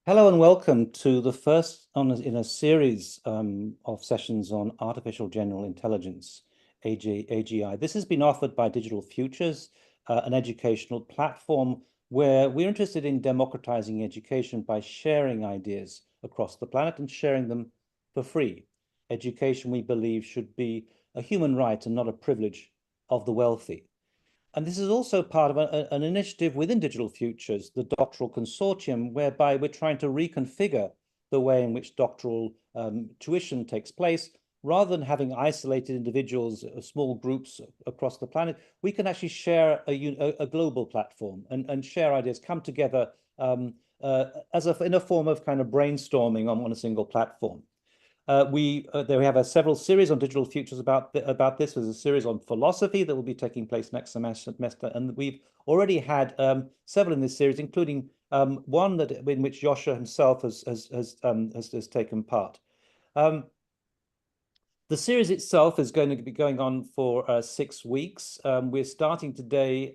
Hello and welcome to the first in a series of sessions on artificial general intelligence, AGI. This has been offered by Digital Futures, an educational platform where we're interested in democratizing education by sharing ideas across the planet and sharing them for free. Education, we believe, should be a human right and not a privilege of the wealthy. And this is also part of an initiative within Digital Futures, the Doctoral Consortium, whereby we're trying to reconfigure the way in which doctoral tuition takes place. Rather than having isolated individuals, small groups across the planet, we can actually share a global platform and share ideas, come together in a form of kind of brainstorming on a single platform. We have several series on Digital Futures about this. There's a series on philosophy that will be taking place next semester, and we've already had several in this series, including one in which Joscha himself has taken part. The series itself is going to be going on for 6 weeks. We're starting today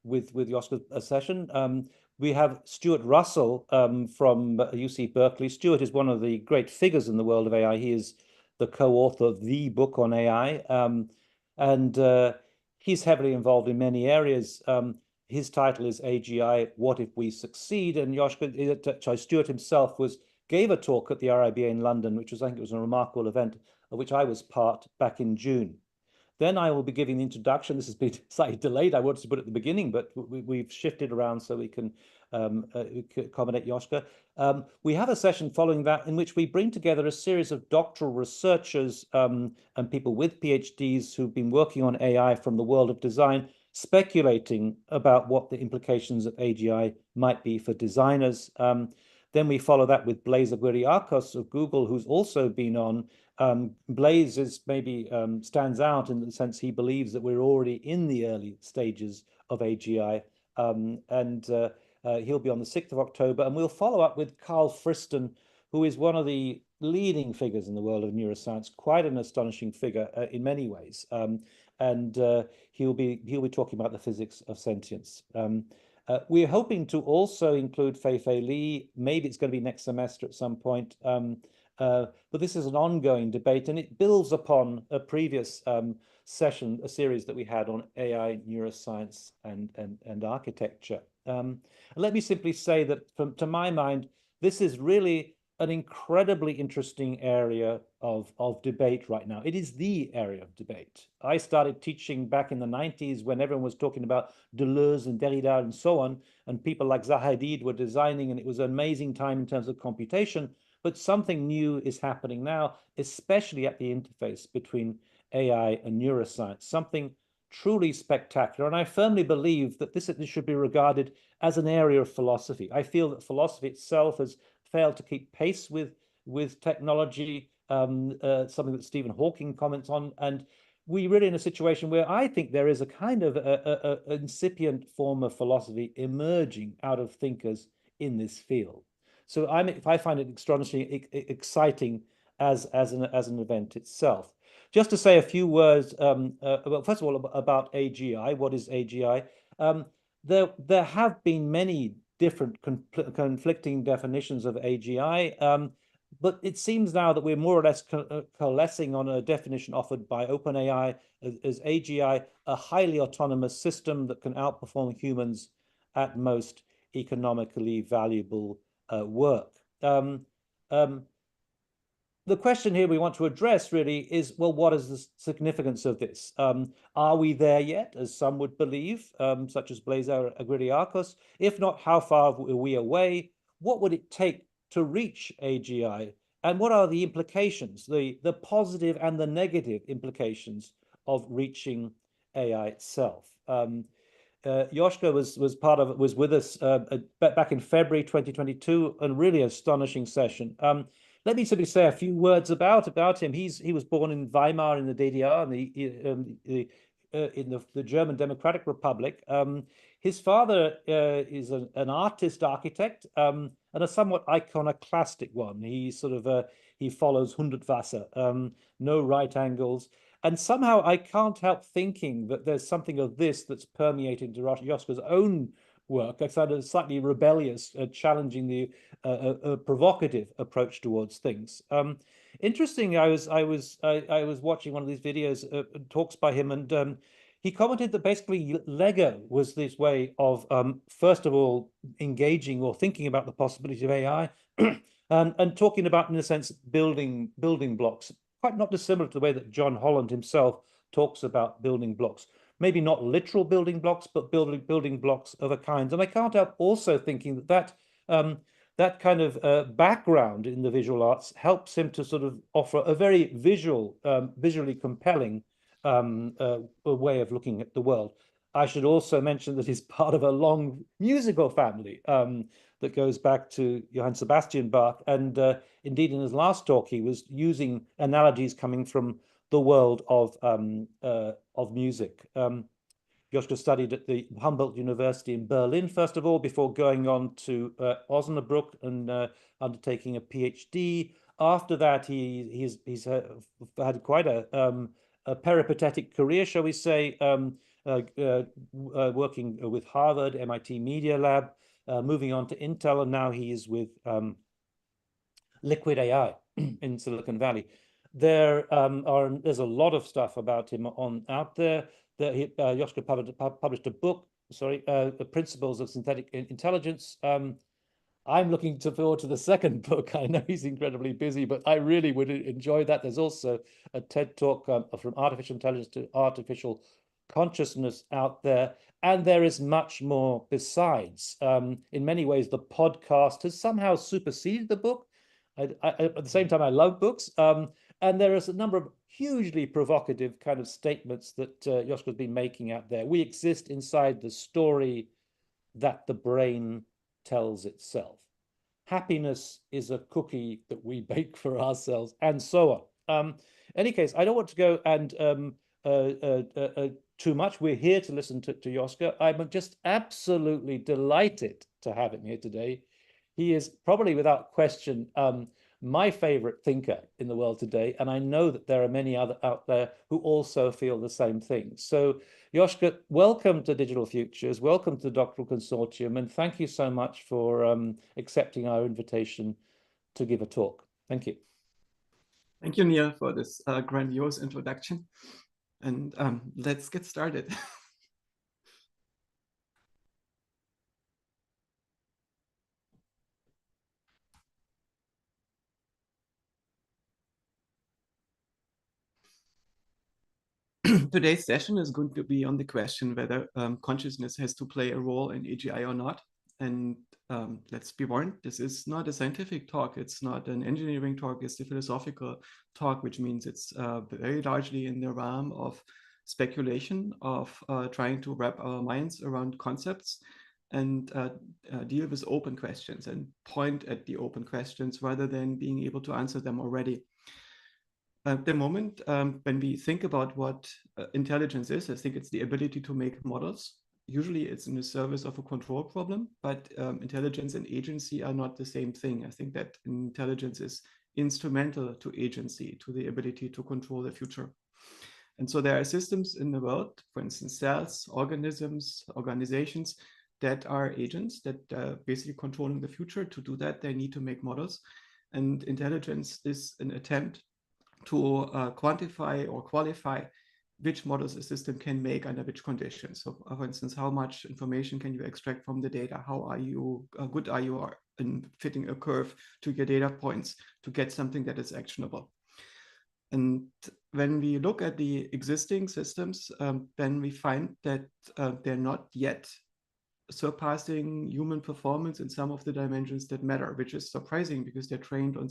with Joscha's session. We have Stuart Russell from UC Berkeley. Stuart is one of the great figures in the world of AI. He is the co-author of the book on AI, and he's heavily involved in many areas. His title is AGI, What If We Succeed? And Stuart himself gave a talk at the RIBA in London, which I think it was a remarkable event, of which I was part back in June. Then I will be giving the introduction. This has been slightly delayed. I wanted to put it at the beginning, but we've shifted around so we can accommodate Joscha. We have a session following that in which we bring together a series of doctoral researchers and people with PhDs who've been working on AI from the world of design, speculating about what the implications of AGI might be for designers. Then we follow that with Blaise Aguirre-Arcos of Google, who's also been on. Blaise stands out in the sense he believes that we're already in the early stages of AGI, and he'll be on the 6th of October. And we'll follow up with Carl Friston, who is one of the leading figures in the world of neuroscience, quite an astonishing figure in many ways. And he'll be talking about the physics of sentience. We're hoping to also include Fei-Fei Li. Maybe it's going to be next semester at some point. But this is an ongoing debate, and it builds upon a previous session, a series that we had on AI, neuroscience, and architecture. Let me simply say that, to my mind, this is really an incredibly interesting area of debate right now. It is the area of debate. I started teaching back in the 90s when everyone was talking about Deleuze and Derrida and so on, and people like Zaha Hadid were designing, and it was an amazing time in terms of computation. But something new is happening now, especially at the interface between AI and neuroscience, something truly spectacular. And I firmly believe that this should be regarded as an area of philosophy. I feel that philosophy itself has failed to keep pace with technology, something that Stephen Hawking comments on. And we're really in a situation where I think there is a kind of a incipient form of philosophy emerging out of thinkers in this field. So I find it astonishingly exciting as an event itself. Just to say a few words, well, first of all, about AGI. What is AGI? There have been many different conflicting definitions of AGI, but it seems now that we're more or less coalescing on a definition offered by OpenAI as AGI, a highly autonomous system that can outperform humans at most economically valuable work. The question here we want to address really is, well, what is the significance of this? Are we there yet, as some would believe, such as Blaise Aguirre-Arcos? If not, how far are we away? What would it take to reach AGI? And what are the implications, the positive and the negative implications of reaching AI itself? Joscha was with us back in February 2022, a really astonishing session. Let me simply say a few words about him. He was born in Weimar in the DDR in the German Democratic Republic. His father is an artist architect, and a somewhat iconoclastic one. He follows Hundertwasser, no right angles. And somehow I can't help thinking that there's something of this that's permeating to Joscha's own work, a kind of slightly rebellious, challenging the provocative approach towards things. Interesting. I was watching one of these videos, talks by him, and he commented that basically Lego was this way of first of all engaging or thinking about the possibility of AI, and talking about, in a sense, building blocks, quite not dissimilar to the way that John Holland himself talks about building blocks. Maybe not literal building blocks, but building blocks of a kind. And I can't help also thinking that that kind of background in the visual arts helps him to sort of offer a very visually compelling a way of looking at the world. I should also mention that he's part of a long musical family that goes back to Johann Sebastian Bach. And indeed, in his last talk, he was using analogies coming from the world of music. Joscha studied at the Humboldt University in Berlin, first of all, before going on to Osnabrück and undertaking a PhD. After that, he's had quite a peripatetic career, shall we say, working with Harvard, MIT Media Lab, moving on to Intel, and now he is with Liquid AI in Silicon Valley. There's a lot of stuff about him out there. Joscha published a book, Principles of Synthetic Intelligence. I'm looking forward to the second book. I know he's incredibly busy, but I really would enjoy that. There's also a TED talk from artificial intelligence to artificial consciousness out there. And there is much more besides. In many ways, the podcast has somehow superseded the book. At the same time, I love books. And there is a number of hugely provocative kind of statements that Joscha's been making out there. We exist inside the story that the brain tells itself. Happiness is a cookie that we bake for ourselves, and so on. Any case, I don't want to go and too much. We're here to listen to Joscha. I'm just absolutely delighted to have him here today. He is probably, without question, my favorite thinker in the world today, and I know that there are many other out there who also feel the same thing. So, Joscha, welcome to Digital Futures, welcome to the Doctoral Consortium, and thank you so much for accepting our invitation to give a talk. Thank you. Thank you, Neil, for this grandiose introduction. And let's get started. Today's session is going to be on the question whether consciousness has to play a role in AGI or not. And let's be warned, this is not a scientific talk. It's not an engineering talk. It's a philosophical talk, which means it's very largely in the realm of speculation, of trying to wrap our minds around concepts and deal with open questions and point at the open questions rather than being able to answer them already. At the moment, when we think about what intelligence is, I think it's the ability to make models. Usually it's in the service of a control problem, but intelligence and agency are not the same thing. I think that intelligence is instrumental to agency, to the ability to control the future. And so there are systems in the world, for instance, cells, organisms, organizations that are agents that basically controlling the future. To do that, they need to make models. And intelligence is an attempt to quantify or qualify which models a system can make under which conditions. So, for instance, how much information can you extract from the data? How good are you in fitting a curve to your data points to get something that is actionable? And when we look at the existing systems, then we find that they're not yet surpassing human performance in some of the dimensions that matter, which is surprising because they're trained on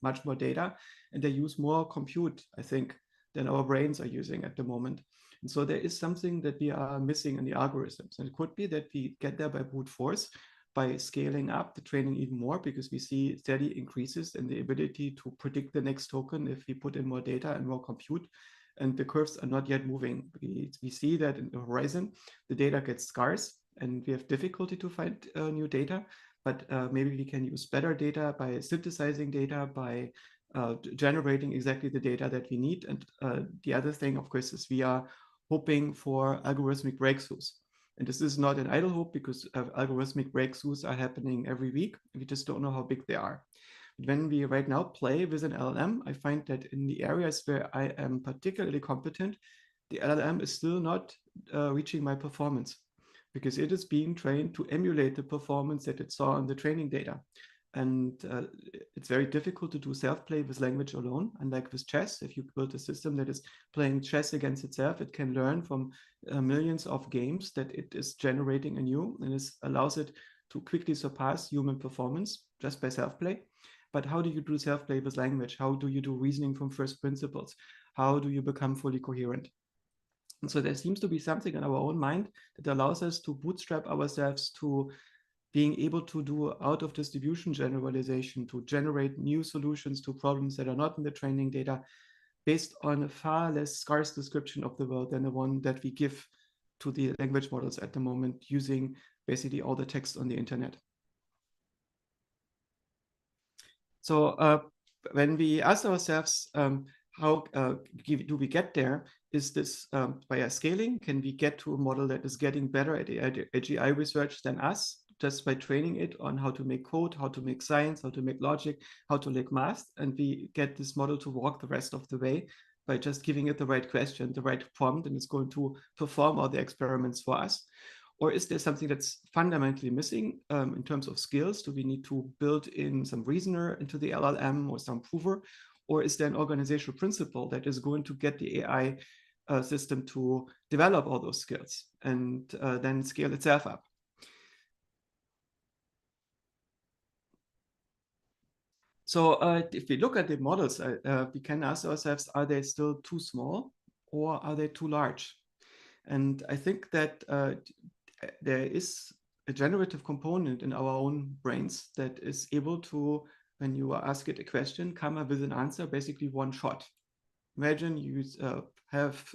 much more data and they use more compute, I think, than our brains are using at the moment. And so there is something that we are missing in the algorithms. And it could be that we get there by brute force, by scaling up the training even more, because we see steady increases in the ability to predict the next token if we put in more data and more compute. And the curves are not yet moving. We see that in the horizon, the data gets scarce, and we have difficulty to find new data, but maybe we can use better data by synthesizing data, by generating exactly the data that we need. And the other thing, of course, is we are hoping for algorithmic breakthroughs. And this is not an idle hope because algorithmic breakthroughs are happening every week. We just don't know how big they are. When we right now play with an LLM, I find that in the areas where I am particularly competent, the LLM is still not reaching my performance because it is being trained to emulate the performance that it saw in the training data. And it's very difficult to do self-play with language alone. Unlike with chess, if you build a system that is playing chess against itself, it can learn from millions of games that it is generating anew, and this allows it to quickly surpass human performance just by self-play. But how do you do self-play with language? How do you do reasoning from first principles? How do you become fully coherent? And so there seems to be something in our own mind that allows us to bootstrap ourselves to being able to do out of distribution generalization, to generate new solutions to problems that are not in the training data based on a far less scarce description of the world than the one that we give to the language models at the moment, using basically all the text on the internet. So when we ask ourselves, how do we get there? Is this via scaling? Can we get to a model that is getting better at AGI research than us, just by training it on how to make code, how to make science, how to make logic, how to make math, and we get this model to walk the rest of the way by just giving it the right question, the right prompt, and it's going to perform all the experiments for us? Or is there something that's fundamentally missing in terms of skills? Do we need to build in some reasoner into the LLM or some prover? Or is there an organizational principle that is going to get the AI system to develop all those skills and then scale itself up? So if we look at the models, we can ask ourselves, are they still too small or are they too large? And I think that there is a generative component in our own brains that is able to, when you ask it a question, come up with an answer basically one shot. Imagine you have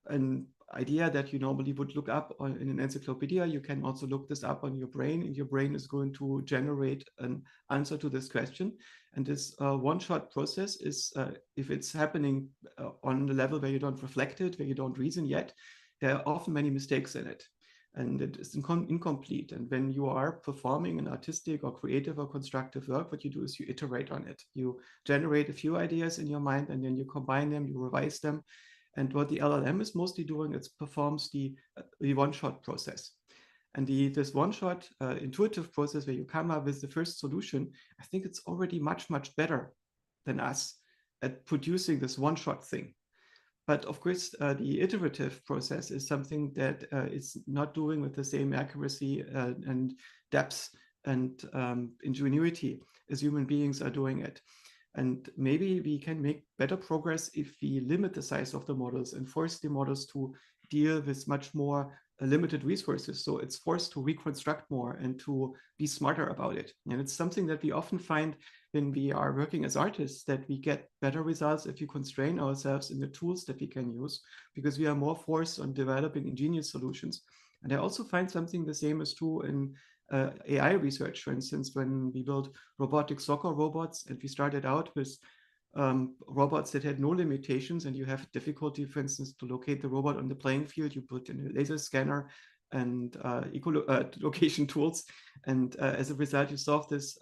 an idea that you normally would look up in an encyclopedia. You can also look this up on your brain, and your brain is going to generate an answer to this question. And this one-shot process is, if it's happening on the level where you don't reflect it, where you don't reason yet, there are often many mistakes in it. And it is incomplete. And when you are performing an artistic or creative or constructive work, what you do is you iterate on it. You generate a few ideas in your mind, and then you combine them, you revise them. And what the LLM is mostly doing, it performs the one-shot process. And this one-shot intuitive process where you come up with the first solution, I think it's already much, much better than us at producing this one-shot thing. But of course, the iterative process is something that is not doing with the same accuracy and depth and ingenuity as human beings are doing it. And maybe we can make better progress if we limit the size of the models and force the models to deal with much more limited resources. So it's forced to reconstruct more and to be smarter about it. And it's something that we often find when we are working as artists, that we get better results if we constrain ourselves in the tools that we can use, because we are more forced on developing ingenious solutions. And I also find something the same is true in AI research. For instance, when we built robotic soccer robots and we started out with robots that had no limitations, and you have difficulty, for instance, to locate the robot on the playing field, you put in a laser scanner and location tools, and as a result, you solve this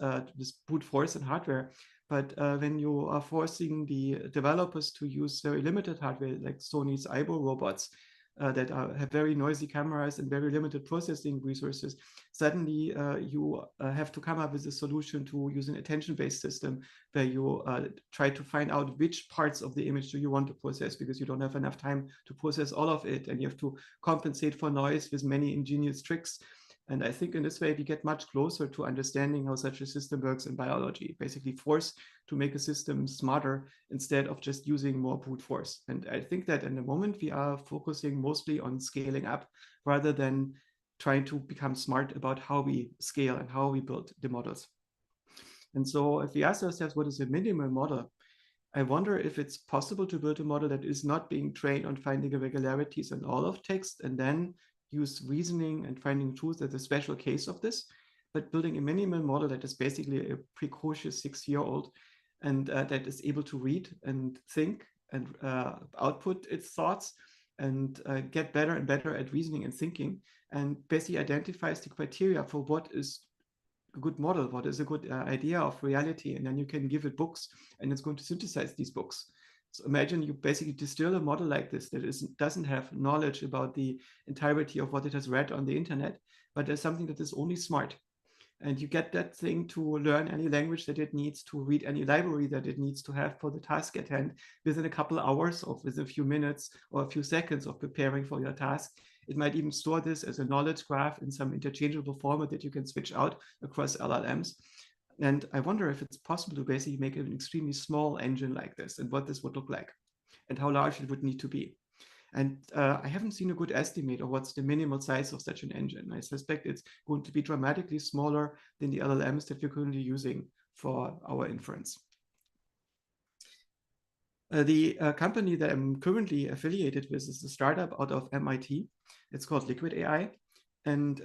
brute force and hardware. But when you are forcing the developers to use very limited hardware, like Sony's Aibo robots, that have very noisy cameras and very limited processing resources, suddenly you have to come up with a solution to use an attention-based system where you try to find out which parts of the image do you want to process, because you don't have enough time to process all of it, and you have to compensate for noise with many ingenious tricks. And I think in this way, we get much closer to understanding how such a system works in biology, basically force to make a system smarter instead of just using more brute force. And I think that in the moment we are focusing mostly on scaling up rather than trying to become smart about how we scale and how we build the models. And so if we ask ourselves, what is a minimal model? I wonder if it's possible to build a model that is not being trained on finding irregularities in all of text and then use reasoning and finding truth as a special case of this, but building a minimal model that is basically a precocious 6-year-old and that is able to read and think and output its thoughts and get better and better at reasoning and thinking, and basically identifies the criteria for what is a good model, what is a good idea of reality, and then you can give it books, and it's going to synthesize these books. So imagine you basically distill a model like this that doesn't have knowledge about the entirety of what it has read on the internet, but there's something that is only smart. And you get that thing to learn any language that it needs, to read any library that it needs to have for the task at hand within a couple of hours or within a few minutes or a few seconds of preparing for your task. It might even store this as a knowledge graph in some interchangeable format that you can switch out across LLMs. And I wonder if it's possible to basically make an extremely small engine like this, and what this would look like and how large it would need to be. And I haven't seen a good estimate of what's the minimal size of such an engine. I suspect it's going to be dramatically smaller than the LLMs that we're currently using for our inference. The company that I'm currently affiliated with is a startup out of MIT. It's called Liquid AI. And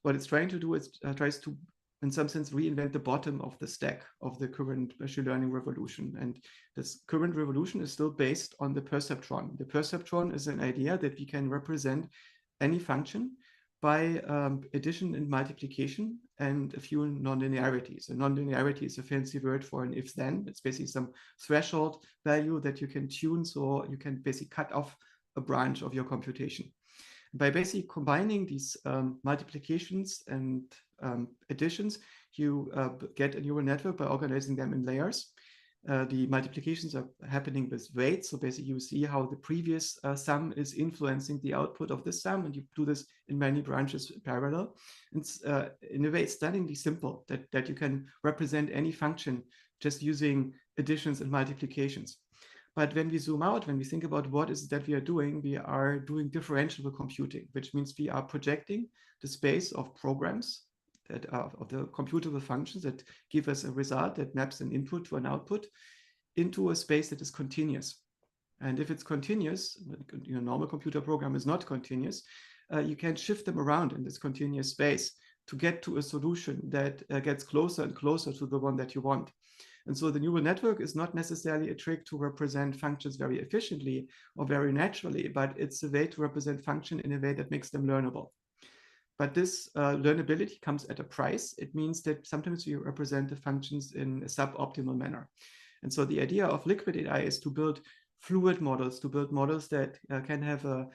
what it's trying to do is tries to, in some sense, reinvent the bottom of the stack of the current machine learning revolution. And this current revolution is still based on the perceptron. The perceptron is an idea that we can represent any function by addition and multiplication and a few nonlinearities. A nonlinearity is a fancy word for an if-then. It's basically some threshold value that you can tune, so you can basically cut off a branch of your computation. By basically combining these multiplications and additions, you get a neural network by organizing them in layers. The multiplications are happening with weights. So basically you see how the previous sum is influencing the output of this sum, and you do this in many branches parallel. It's in a way, it's stunningly simple that you can represent any function just using additions and multiplications. But when we zoom out, when we think about what is it that we are doing differentiable computing, which means we are projecting the space of programs that are of the computable functions that give us a result that maps an input to an output into a space that is continuous. And if it's continuous, your normal computer program is not continuous, you can shift them around in this continuous space to get to a solution that gets closer and closer to the one that you want. And so the neural network is not necessarily a trick to represent functions very efficiently or very naturally, but it's a way to represent function in a way that makes them learnable. But this learnability comes at a price. It means that sometimes we represent the functions in a suboptimal manner. And so the idea of Liquid AI is to build fluid models, to build models that can have a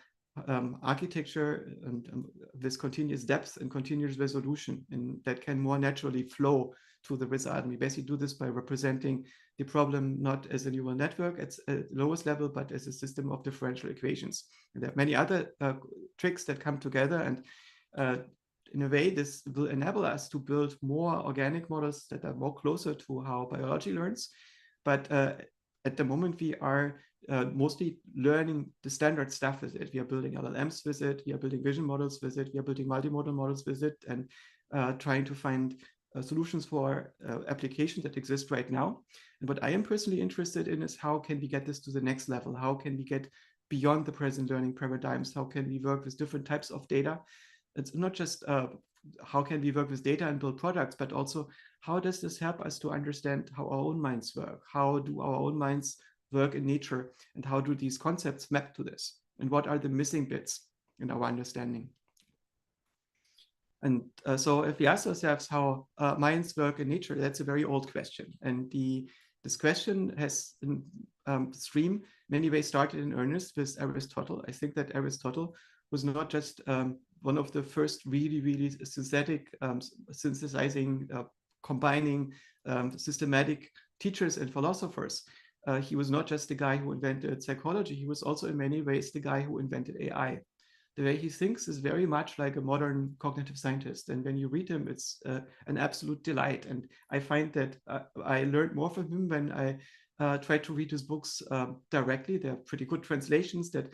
architecture and with continuous depth and continuous resolution, and that can more naturally flow to the result. And we basically do this by representing the problem not as a neural network at the lowest level, but as a system of differential equations. And there are many other tricks that come together, and in a way, this will enable us to build more organic models that are more closer to how biology learns. But at the moment, we are mostly learning the standard stuff with it. We are building LLMs with it, we are building vision models with it, we are building multimodal models with it, and trying to find solutions for applications that exist right now. And what I am personally interested in is how can we get this to the next level? How can we get beyond the present learning paradigms? How can we work with different types of data? It's not just how can we work with data and build products, but also how does this help us to understand how our own minds work? How do our own minds work in nature? And how do these concepts map to this? And what are the missing bits in our understanding? And so if we ask ourselves how minds work in nature, that's a very old question. And this question has, in stream, many ways started in earnest with Aristotle. I think that Aristotle was not just one of the first really synthetic, synthesizing, combining systematic teachers and philosophers. He was not just the guy who invented psychology, he was also in many ways the guy who invented AI. The way he thinks is very much like a modern cognitive scientist. And when you read him, it's an absolute delight. And I find that I learned more from him when I tried to read his books directly. They're pretty good translations that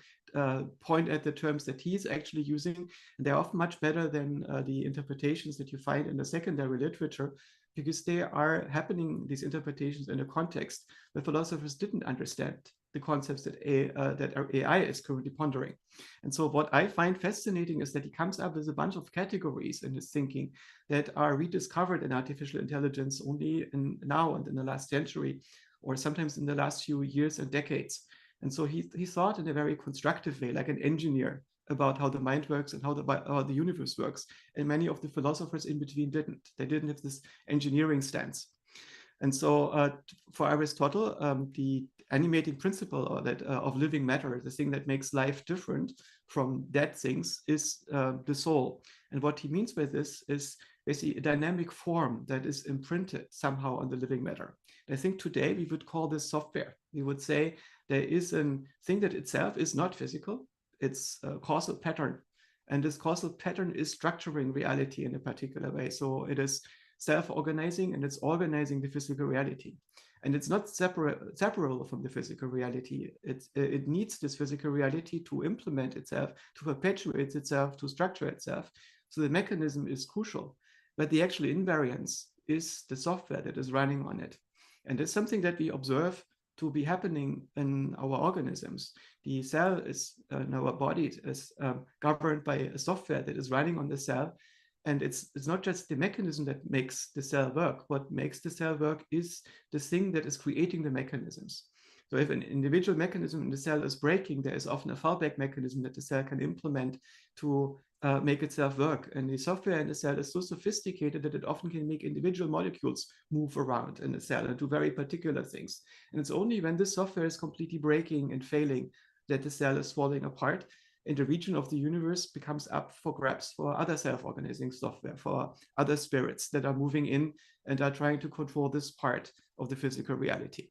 point at the terms that he's actually using. And they're often much better than the interpretations that you find in the secondary literature, because they are happening, these interpretations, in a context where philosophers didn't understand the concepts that AI is currently pondering. And so what I find fascinating is that he comes up with a bunch of categories in his thinking that are rediscovered in artificial intelligence only now and in the last century, or sometimes in the last few years and decades. And so he thought in a very constructive way, like an engineer, about how the mind works and how the universe works. And many of the philosophers in between didn't. They didn't have this engineering stance. And so for Aristotle, the animating principle or that of living matter, the thing that makes life different from dead things, is the soul. And what he means by this is basically a dynamic form that is imprinted somehow on the living matter. I think today we would call this software. We would say there is a thing that itself is not physical. It's a causal pattern. And this causal pattern is structuring reality in a particular way. So it is self-organizing, and it's organizing the physical reality. And it's not separable from the physical reality. It needs this physical reality to implement itself, to perpetuate itself, to structure itself. So the mechanism is crucial. But the actual invariance is the software that is running on it. And it's something that we observe to be happening in our organisms. The cell is in our body is governed by a software that is running on the cell. And it's not just the mechanism that makes the cell work. What makes the cell work is the thing that is creating the mechanisms. So if an individual mechanism in the cell is breaking, there is often a fallback mechanism that the cell can implement to make itself work. And the software in the cell is so sophisticated that it often can make individual molecules move around in the cell and do very particular things. And it's only when this software is completely breaking and failing that the cell is falling apart, and the region of the universe becomes up for grabs for other self-organizing software, for other spirits that are moving in and are trying to control this part of the physical reality.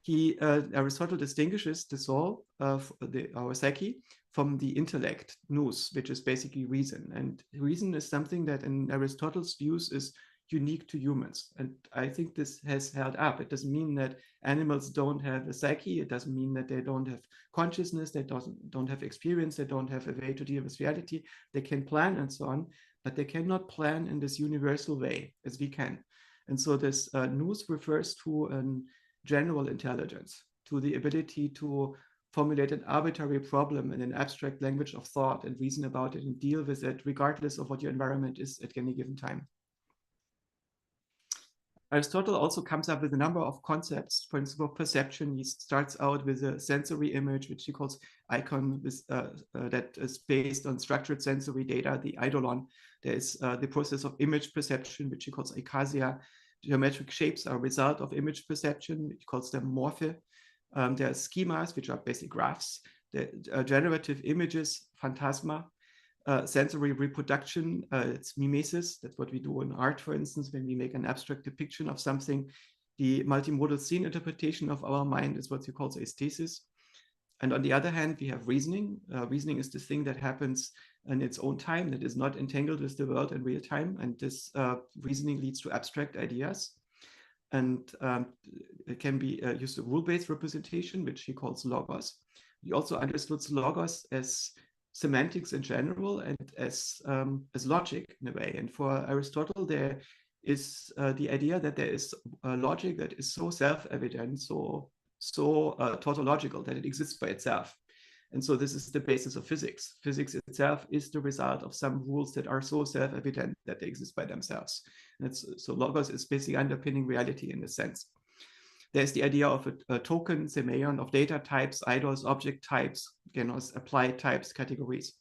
Aristotle distinguishes the soul of our psyche from the intellect, nous, which is basically reason. And reason is something that in Aristotle's views is unique to humans. And I think this has held up. It doesn't mean that animals don't have a psyche. It doesn't mean that they don't have consciousness, they don't have experience, they don't have a way to deal with reality. They can plan and so on, but they cannot plan in this universal way as we can. And so this nous refers to an general intelligence, to the ability to formulate an arbitrary problem in an abstract language of thought and reason about it and deal with it regardless of what your environment is at any given time. Aristotle also comes up with a number of concepts. For instance, of perception, he starts out with a sensory image, which he calls icon, that is based on structured sensory data, the eidolon. There is the process of image perception, which he calls eikasia. Geometric shapes are a result of image perception. He calls them morphe. There are schemas, which are basic graphs. The generative images, phantasma. Sensory reproduction, it's mimesis. That's what we do in art, for instance, when we make an abstract depiction of something. The multimodal scene interpretation of our mind is what he calls aesthesis. And on the other hand, we have reasoning. Reasoning is the thing that happens in its own time, that is not entangled with the world in real time. And this reasoning leads to abstract ideas. And it can be used as a rule-based representation, which he calls logos. He also understood logos as semantics in general and as logic in a way. And for Aristotle, there is the idea that there is a logic that is so self-evident, so tautological, that it exists by itself. And so this is the basis of physics. Physics itself is the result of some rules that are so self-evident that they exist by themselves. And so logos is basically underpinning reality in a sense. There's the idea of a token, semeion, of data types, idols, object types, genus, applied types, categories.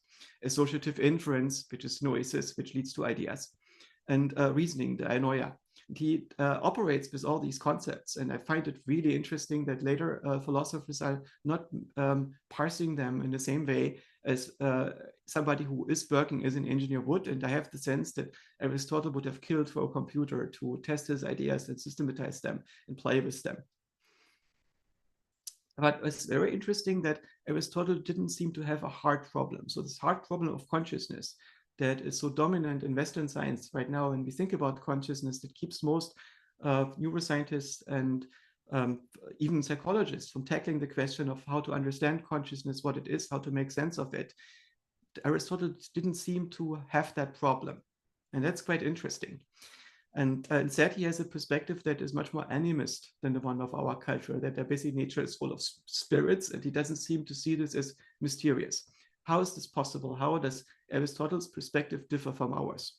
Associative inference, which is noesis, which leads to ideas. And reasoning, the anoia. He operates with all these concepts. And I find it really interesting that later philosophers are not parsing them in the same way as somebody who is working as an engineer would. And I have the sense that Aristotle would have killed for a computer to test his ideas and systematize them and play with them. But it's very interesting that Aristotle didn't seem to have a hard problem. So this hard problem of consciousness that is so dominant in Western science right now, and we think about consciousness, that keeps most neuroscientists and even psychologists from tackling the question of how to understand consciousness, what it is, how to make sense of it. Aristotle didn't seem to have that problem. And that's quite interesting. And instead, he has a perspective that is much more animist than the one of our culture, that their basic nature is full of spirits, and he doesn't seem to see this as mysterious. How is this possible? How does Aristotle's perspective differ from ours?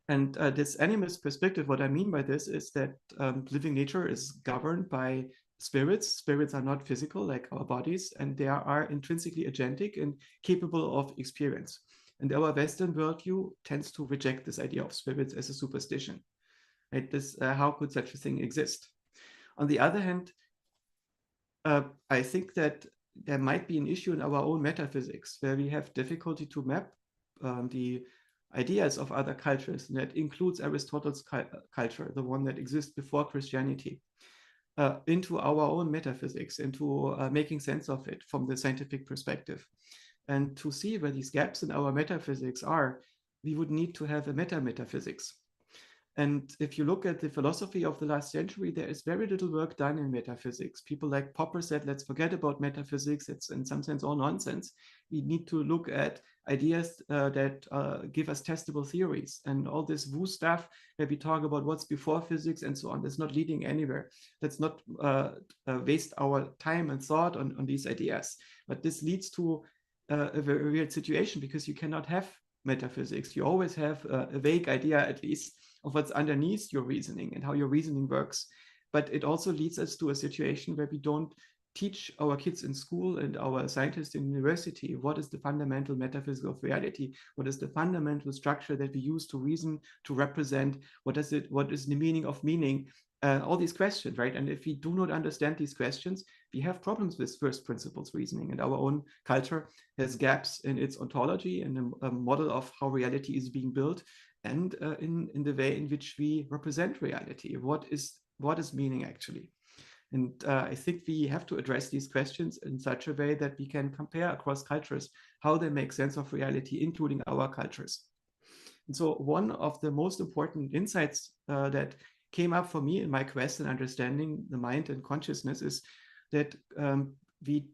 And this animist perspective, what I mean by this is that living nature is governed by spirits. Spirits are not physical like our bodies, and they are intrinsically agentic and capable of experience. And our Western worldview tends to reject this idea of spirits as a superstition. Right? How could such a thing exist? On the other hand, I think that there might be an issue in our own metaphysics where we have difficulty to map the ideas of other cultures, and that includes Aristotle's culture, the one that exists before Christianity, into our own metaphysics, into making sense of it from the scientific perspective. And to see where these gaps in our metaphysics are, we would need to have a meta-metaphysics. And if you look at the philosophy of the last century, there is very little work done in metaphysics. People like Popper said, let's forget about metaphysics. It's in some sense all nonsense. We need to look at ideas that give us testable theories, and all this woo stuff where we talk about what's before physics and so on. That's not leading anywhere. Let's not waste our time and thought on these ideas. But this leads to a very weird situation, because you cannot have metaphysics. You always have a vague idea, at least, of what's underneath your reasoning and how your reasoning works. But it also leads us to a situation where we don't teach our kids in school and our scientists in university what is the fundamental metaphysics of reality, what is the fundamental structure that we use to reason, to represent, what is the meaning of meaning, all these questions, right? And if we do not understand these questions, we have problems with first principles reasoning, and our own culture has gaps in its ontology and a model of how reality is being built, and in the way in which we represent reality. What is meaning actually? And I think we have to address these questions in such a way that we can compare across cultures how they make sense of reality, including our cultures. And so one of the most important insights that came up for me in my quest in understanding the mind and consciousness is that we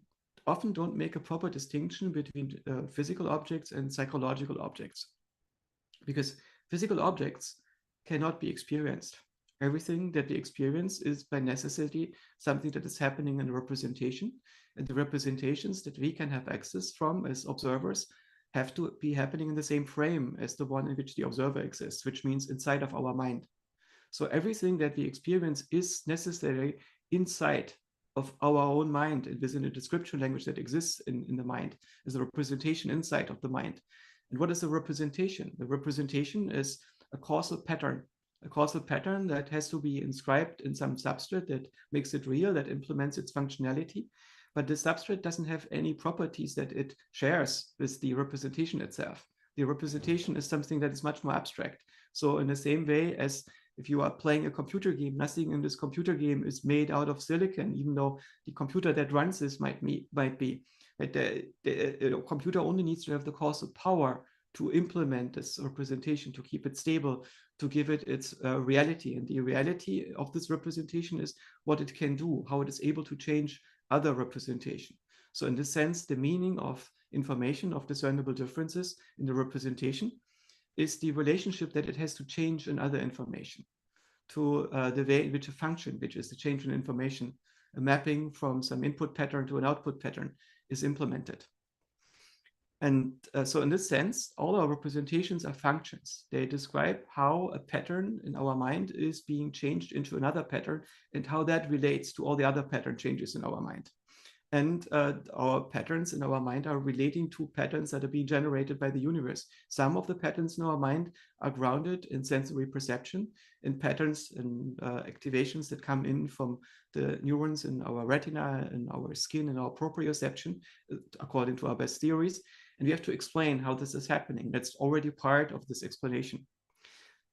often don't make a proper distinction between physical objects and psychological objects, because physical objects cannot be experienced. Everything that we experience is by necessity something that is happening in representation, and the representations that we can have access from as observers have to be happening in the same frame as the one in which the observer exists, which means inside of our mind. So everything that we experience is necessary inside of our own mind, and within a description language that exists in the mind, is a representation inside of the mind. And what is a representation? The representation is a causal pattern that has to be inscribed in some substrate that makes it real, that implements its functionality. But the substrate doesn't have any properties that it shares with the representation itself. The representation is something that is much more abstract. So in the same way as if you are playing a computer game, nothing in this computer game is made out of silicon, even though the computer that runs this might be. But the computer only needs to have the causal power to implement this representation, to keep it stable, to give it its reality. And the reality of this representation is what it can do, how it is able to change other representation. So in this sense, the meaning of information, of discernible differences in the representation, is the relationship that it has to change in other information, to the way in which a function, which is the change in information, a mapping from some input pattern to an output pattern, is implemented. And so in this sense, all our representations are functions. They describe how a pattern in our mind is being changed into another pattern, and how that relates to all the other pattern changes in our mind. And our patterns in our mind are relating to patterns that are being generated by the universe. Some of the patterns in our mind are grounded in sensory perception, in patterns and activations that come in from the neurons in our retina, in our skin, in our proprioception, according to our best theories. And we have to explain how this is happening. That's already part of this explanation.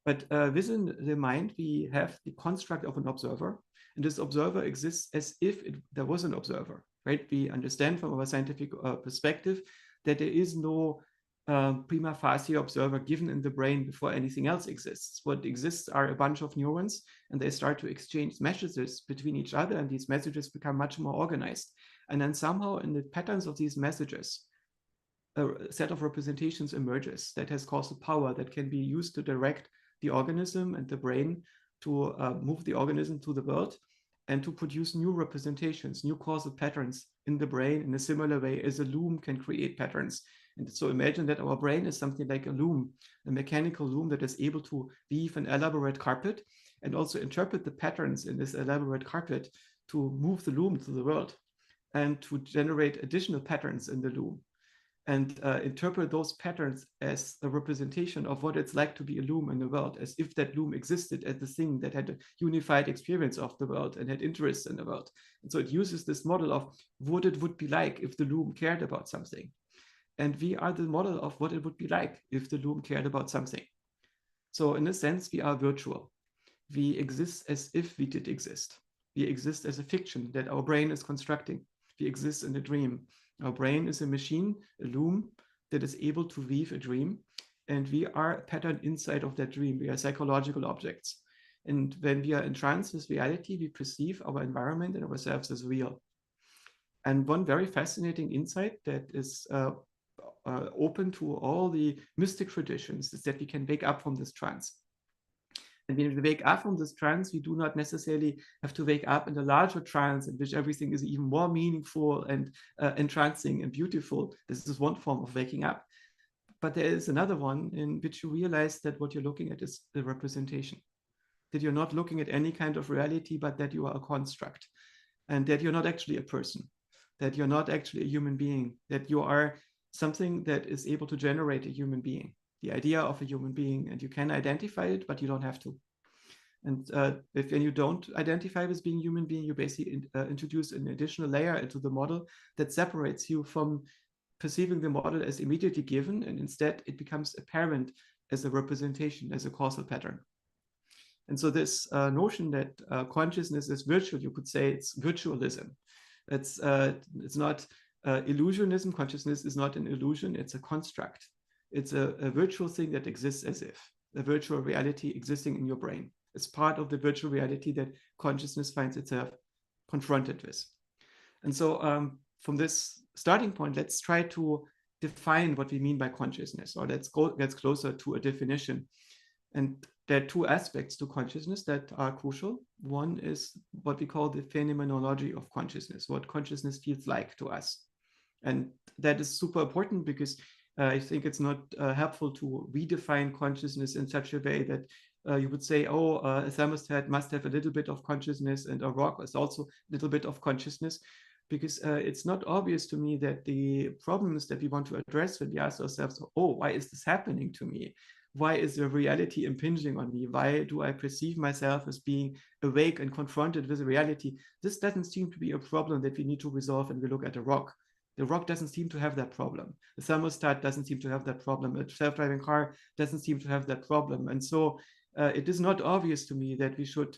But within the mind, we have the construct of an observer, and this observer exists as if there was an observer, right? We understand from our scientific perspective that there is no prima facie observer given in the brain before anything else exists. What exists are a bunch of neurons, and they start to exchange messages between each other, and these messages become much more organized. And then somehow in the patterns of these messages, a set of representations emerges that has causal power that can be used to direct the organism and the brain to move the organism to the world, and to produce new representations, new causal patterns in the brain in a similar way as a loom can create patterns. And so imagine that our brain is something like a loom, a mechanical loom that is able to weave an elaborate carpet and also interpret the patterns in this elaborate carpet to move the loom through the world and to generate additional patterns in the loom and interpret those patterns as a representation of what it's like to be a loom in the world, as if that loom existed as the thing that had a unified experience of the world and had interests in the world. And so it uses this model of what it would be like if the loom cared about something. And we are the model of what it would be like if the loom cared about something. So in a sense, we are virtual. We exist as if we did exist. We exist as a fiction that our brain is constructing. We exist in a dream. Our brain is a machine, a loom, that is able to weave a dream. And we are a pattern inside of that dream. We are psychological objects. And when we are in trance with reality, we perceive our environment and ourselves as real. And one very fascinating insight that is open to all the mystic traditions is that we can wake up from this trance. And when we wake up from this trance, we do not necessarily have to wake up in a larger trance in which everything is even more meaningful and entrancing and beautiful. This is one form of waking up. But there is another one in which you realize that what you're looking at is the representation, that you're not looking at any kind of reality, but that you are a construct, and that you're not actually a person, that you're not actually a human being, that you are something that is able to generate a human being, the idea of a human being, and you can identify it, but you don't have to. And when you don't identify with being a human being, you basically introduce an additional layer into the model that separates you from perceiving the model as immediately given, and instead it becomes apparent as a representation, as a causal pattern. And so this notion that consciousness is virtual, you could say it's virtualism. It's not illusionism. Consciousness is not an illusion, it's a construct. It's a virtual thing that exists as if, a virtual reality existing in your brain. It's part of the virtual reality that consciousness finds itself confronted with. And so from this starting point, let's try to define what we mean by consciousness, or let's get closer to a definition. And there are two aspects to consciousness that are crucial. One is what we call the phenomenology of consciousness, what consciousness feels like to us. And that is super important because I think it's not helpful to redefine consciousness in such a way that you would say, oh, a thermostat must have a little bit of consciousness and a rock is also a little bit of consciousness, because it's not obvious to me that the problems that we want to address when we ask ourselves, oh, why is this happening to me? Why is the reality impinging on me? Why do I perceive myself as being awake and confronted with a reality? This doesn't seem to be a problem that we need to resolve when we look at a rock. The rock doesn't seem to have that problem. The thermostat doesn't seem to have that problem. A self-driving car doesn't seem to have that problem. And so it is not obvious to me that we should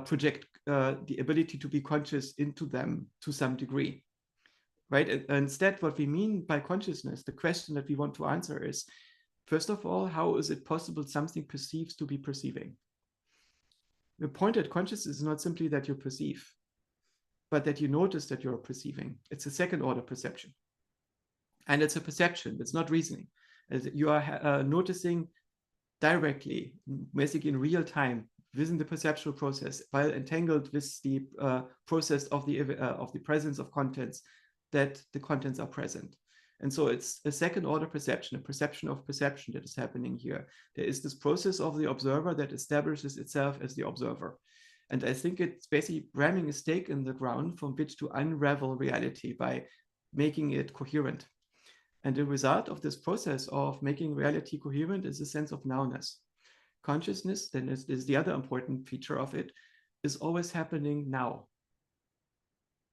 project the ability to be conscious into them to some degree, right? Instead, what we mean by consciousness, the question that we want to answer is, first of all, how is it possible something perceives to be perceiving? The point at consciousness is not simply that you perceive, but that you notice that you're perceiving. It's a second order perception. And it's a perception, it's not reasoning. You are noticing directly, basically in real time, within the perceptual process, while entangled with the process of the presence of contents, that the contents are present. And so it's a second order perception, a perception of perception that is happening here. There is this process of the observer that establishes itself as the observer. And I think it's basically ramming a stake in the ground from which to unravel reality by making it coherent. And the result of this process of making reality coherent is a sense of nowness. Consciousness, then, is the other important feature of it, is always happening now.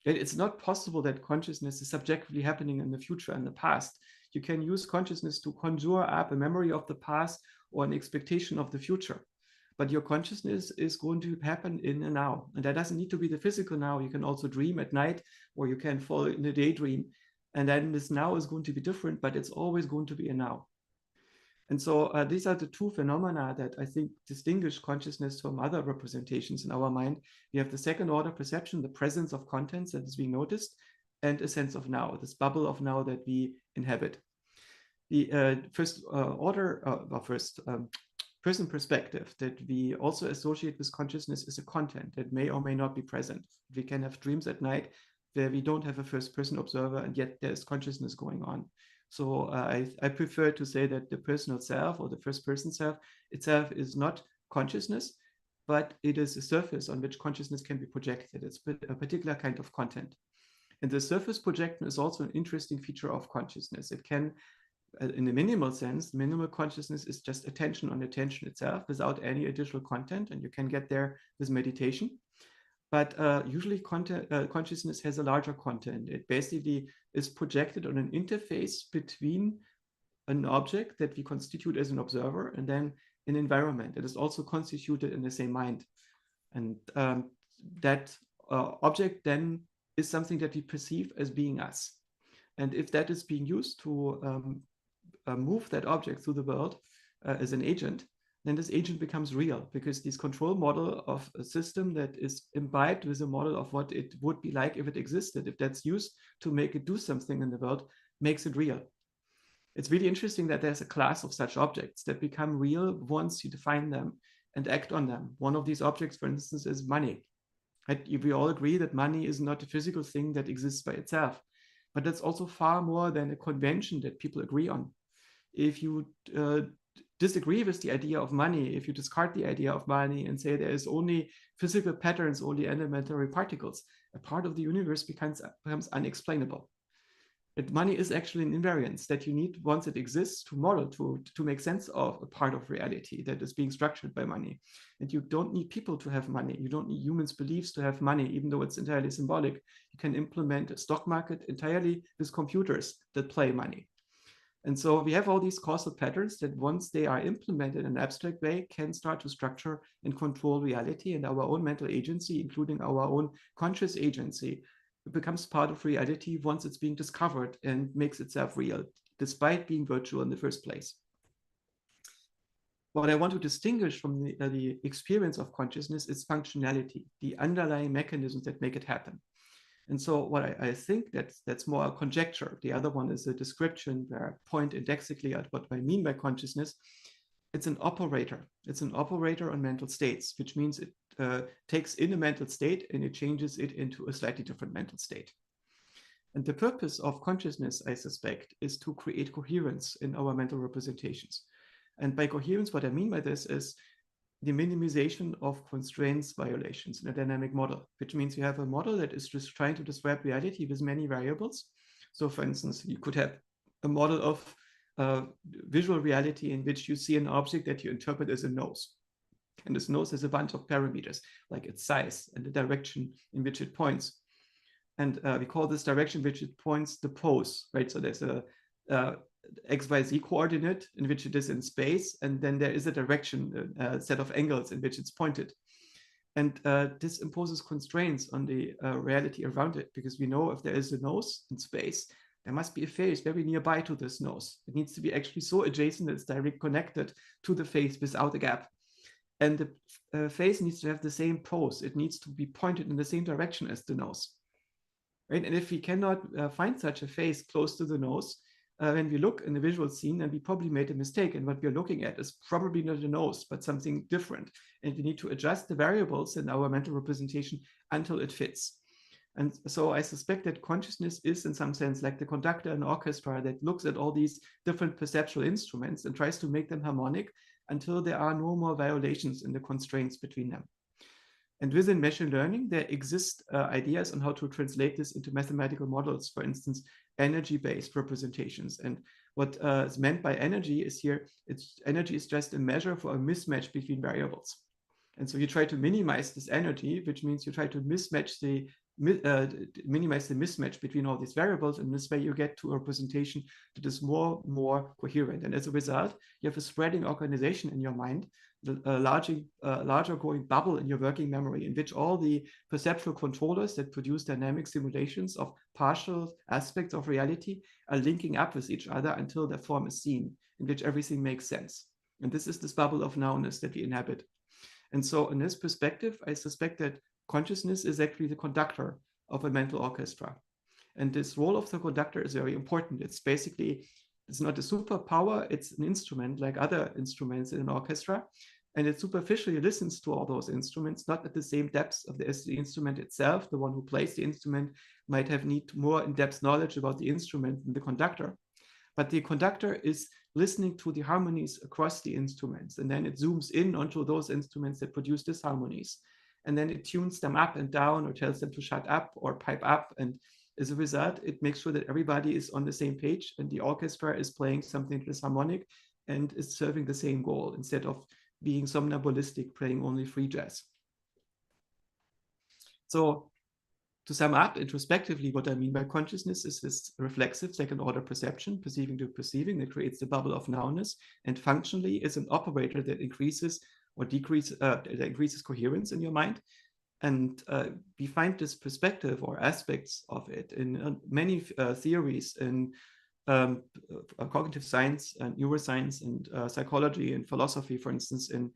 It's not possible that consciousness is subjectively happening in the future and the past. You can use consciousness to conjure up a memory of the past or an expectation of the future. But your consciousness is going to happen in a now. And that doesn't need to be the physical now. You can also dream at night, or you can fall in a daydream. And then this now is going to be different, but it's always going to be a now. And so these are the two phenomena that I think distinguish consciousness from other representations in our mind. We have the second order perception, the presence of contents that is being noticed, and a sense of now, this bubble of now that we inhabit. The first person perspective that we also associate with consciousness is a content that may or may not be present. We can have dreams at night where we don't have a first person observer, and yet there's consciousness going on. So I prefer to say that the personal self or the first person self itself is not consciousness, but it is a surface on which consciousness can be projected. It's a particular kind of content. And the surface projection is also an interesting feature of consciousness. It can, in a minimal sense, minimal consciousness is just attention on attention itself without any additional content, and you can get there with meditation. But usually consciousness has a larger content. It basically is projected on an interface between an object that we constitute as an observer and then an environment. It is also constituted in the same mind. And that object then is something that we perceive as being us. And if that is being used to move that object through the world as an agent, then this agent becomes real, because this control model of a system that is imbibed with a model of what it would be like if it existed, if that's used to make it do something in the world, makes it real. It's really interesting that there's a class of such objects that become real once you define them and act on them. One of these objects, for instance, is money. Right? We all agree that money is not a physical thing that exists by itself, but that's also far more than a convention that people agree on. If you disagree with the idea of money, if you discard the idea of money and say there is only physical patterns, only elementary particles, a part of the universe becomes unexplainable. Money is actually an invariance that you need once it exists to model, to make sense of a part of reality that is being structured by money. And you don't need people to have money. You don't need humans' beliefs to have money, even though it's entirely symbolic. You can implement a stock market entirely with computers that play money. And so we have all these causal patterns that once they are implemented in an abstract way can start to structure and control reality, and our own mental agency, including our own conscious agency, it becomes part of reality once it's being discovered and makes itself real, despite being virtual in the first place. What I want to distinguish from the experience of consciousness is functionality, the underlying mechanisms that make it happen. And so what I think that's more a conjecture. The other one is a description where I point indexically at what I mean by consciousness. It's an operator. It's an operator on mental states, which means it takes in a mental state and it changes it into a slightly different mental state. And the purpose of consciousness, I suspect, is to create coherence in our mental representations. And by coherence, what I mean by this is the minimization of constraints violations in a dynamic model, which means you have a model that is just trying to describe reality with many variables. So for instance, you could have a model of visual reality in which you see an object that you interpret as a nose. And this nose has a bunch of parameters, like its size and the direction in which it points. And we call this direction which it points the pose, right? So there's a XYZ coordinate in which it is in space, and then there is a direction, a set of angles in which it's pointed. And this imposes constraints on the reality around it, because we know if there is a nose in space, there must be a face very nearby to this nose. It needs to be actually so adjacent that it's directly connected to the face without a gap. And the face needs to have the same pose. It needs to be pointed in the same direction as the nose. Right? And if we cannot find such a face close to the nose, when we look in the visual scene, then we probably made a mistake, and what we're looking at is probably not a nose, but something different. And we need to adjust the variables in our mental representation until it fits. And so I suspect that consciousness is in some sense like the conductor in an orchestra that looks at all these different perceptual instruments and tries to make them harmonic until there are no more violations in the constraints between them. And within machine learning, there exist ideas on how to translate this into mathematical models, for instance, energy-based representations. And what is meant by energy is here, energy is just a measure for a mismatch between variables. And so you try to minimize this energy, which means you try to minimize the mismatch between all these variables. And this way you get to a representation that is more coherent. And as a result, you have a spreading organization in your mind, a larger growing bubble in your working memory, in which all the perceptual controllers that produce dynamic simulations of partial aspects of reality are linking up with each other until their form is seen, in which everything makes sense. And this is this bubble of knownness that we inhabit. And so in this perspective, I suspect that consciousness is actually the conductor of a mental orchestra. And this role of the conductor is very important. It's basically, it's not a superpower, it's an instrument like other instruments in an orchestra. And it superficially listens to all those instruments, not at the same depths as the instrument itself. The one who plays the instrument might have need more in-depth knowledge about the instrument than the conductor. But the conductor is listening to the harmonies across the instruments, and then it zooms in onto those instruments that produce these harmonies, and then it tunes them up and down or tells them to shut up or pipe up. And as a result, it makes sure that everybody is on the same page and the orchestra is playing something that is harmonic and is serving the same goal instead of being somnambulistic, playing only free jazz. So to sum up introspectively, what I mean by consciousness is this reflexive second order perception, perceiving to perceiving, that creates the bubble of nowness, and functionally is an operator that increases or decreases, that increases coherence in your mind. And we find this perspective or aspects of it in many theories in cognitive science and neuroscience and psychology and philosophy, for instance, in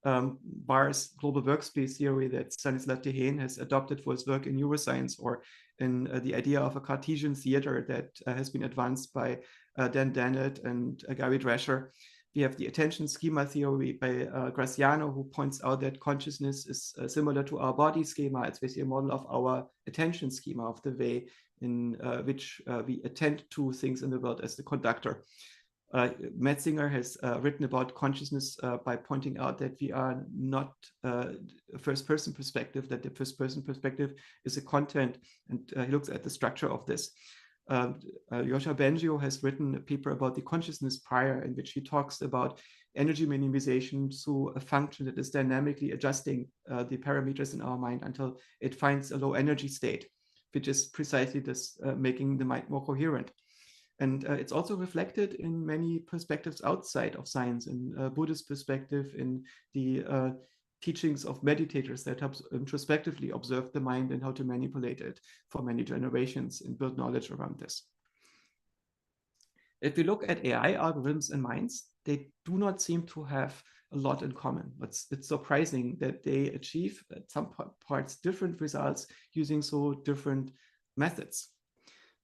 Barr's global workspace theory that Stanislav Dehaene has adopted for his work in neuroscience, or in the idea of a Cartesian theater that has been advanced by Dan Dennett and Gary Drescher. We have the attention schema theory by Graciano, who points out that consciousness is similar to our body schema. It's basically a model of our attention schema, of the way in which we attend to things in the world as the conductor. Metzinger has written about consciousness by pointing out that we are not a first-person perspective, that the first-person perspective is a content, and he looks at the structure of this. Joscha Bach has written a paper about the consciousness prior, in which he talks about energy minimization through a function that is dynamically adjusting the parameters in our mind until it finds a low energy state, which is precisely this making the mind more coherent. And it's also reflected in many perspectives outside of science, in Buddhist perspective, in the teachings of meditators that help introspectively observe the mind and how to manipulate it for many generations and build knowledge around this. If we look at AI algorithms and minds, they do not seem to have a lot in common. It's surprising that they achieve at some parts different results using so different methods.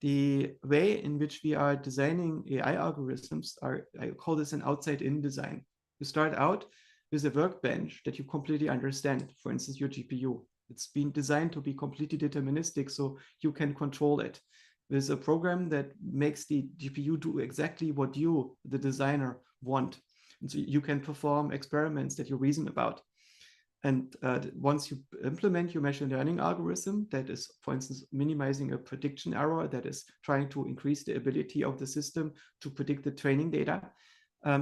The way in which we are designing AI algorithms I call this an outside-in design. You start out with a workbench that you completely understand, for instance, your GPU. It's been designed to be completely deterministic, so you can control it. There's a program that makes the GPU do exactly what you, the designer, want. And so you can perform experiments that you reason about. And once you implement your machine learning algorithm that is, for instance, minimizing a prediction error, that is trying to increase the ability of the system to predict the training data,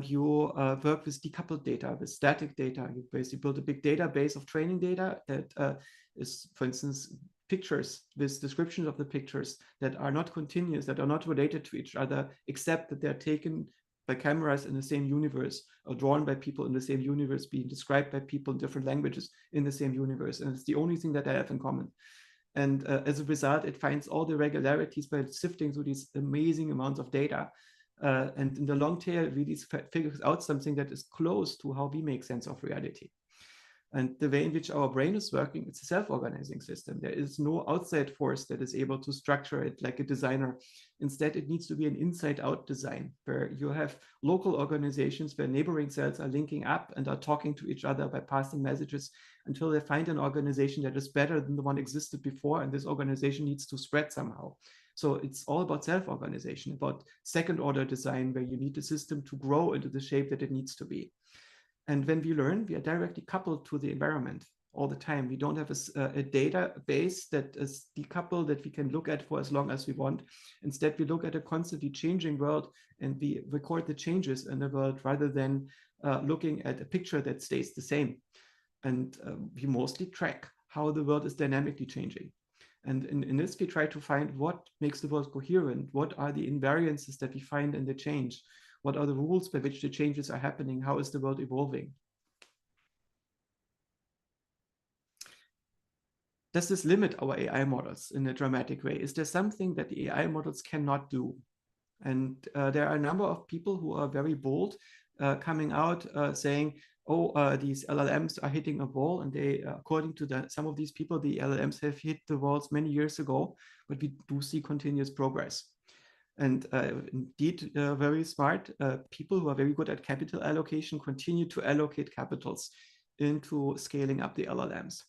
you work with decoupled data, with static data. You basically build a big database of training data that is, for instance, pictures with descriptions of the pictures that are not continuous, that are not related to each other, except that they're taken by cameras in the same universe, or drawn by people in the same universe, being described by people in different languages in the same universe. And it's the only thing that they have in common. And as a result, it finds all the regularities by sifting through these amazing amounts of data. And in the long tail, it really figures out something that is close to how we make sense of reality. And the way in which our brain is working, it's a self-organizing system. There is no outside force that is able to structure it like a designer. Instead, it needs to be an inside-out design, where you have local organizations where neighboring cells are linking up and are talking to each other by passing messages until they find an organization that is better than the one existed before, and this organization needs to spread somehow. So it's all about self-organization, about second-order design, where you need the system to grow into the shape that it needs to be. And when we learn, we are directly coupled to the environment all the time. We don't have a database that is decoupled that we can look at for as long as we want. Instead, we look at a constantly changing world and we record the changes in the world rather than looking at a picture that stays the same. And we mostly track how the world is dynamically changing. And in this, we try to find what makes the world coherent. What are the invariances that we find in the change? What are the rules by which the changes are happening? How is the world evolving? Does this limit our AI models in a dramatic way? Is there something that the AI models cannot do? And there are a number of people who are very bold coming out saying, oh, these LLMs are hitting a wall. And they, according to some of these people, the LLMs have hit the walls many years ago, but we do see continuous progress. And indeed, very smart people who are very good at capital allocation continue to allocate capitals into scaling up the LLMs.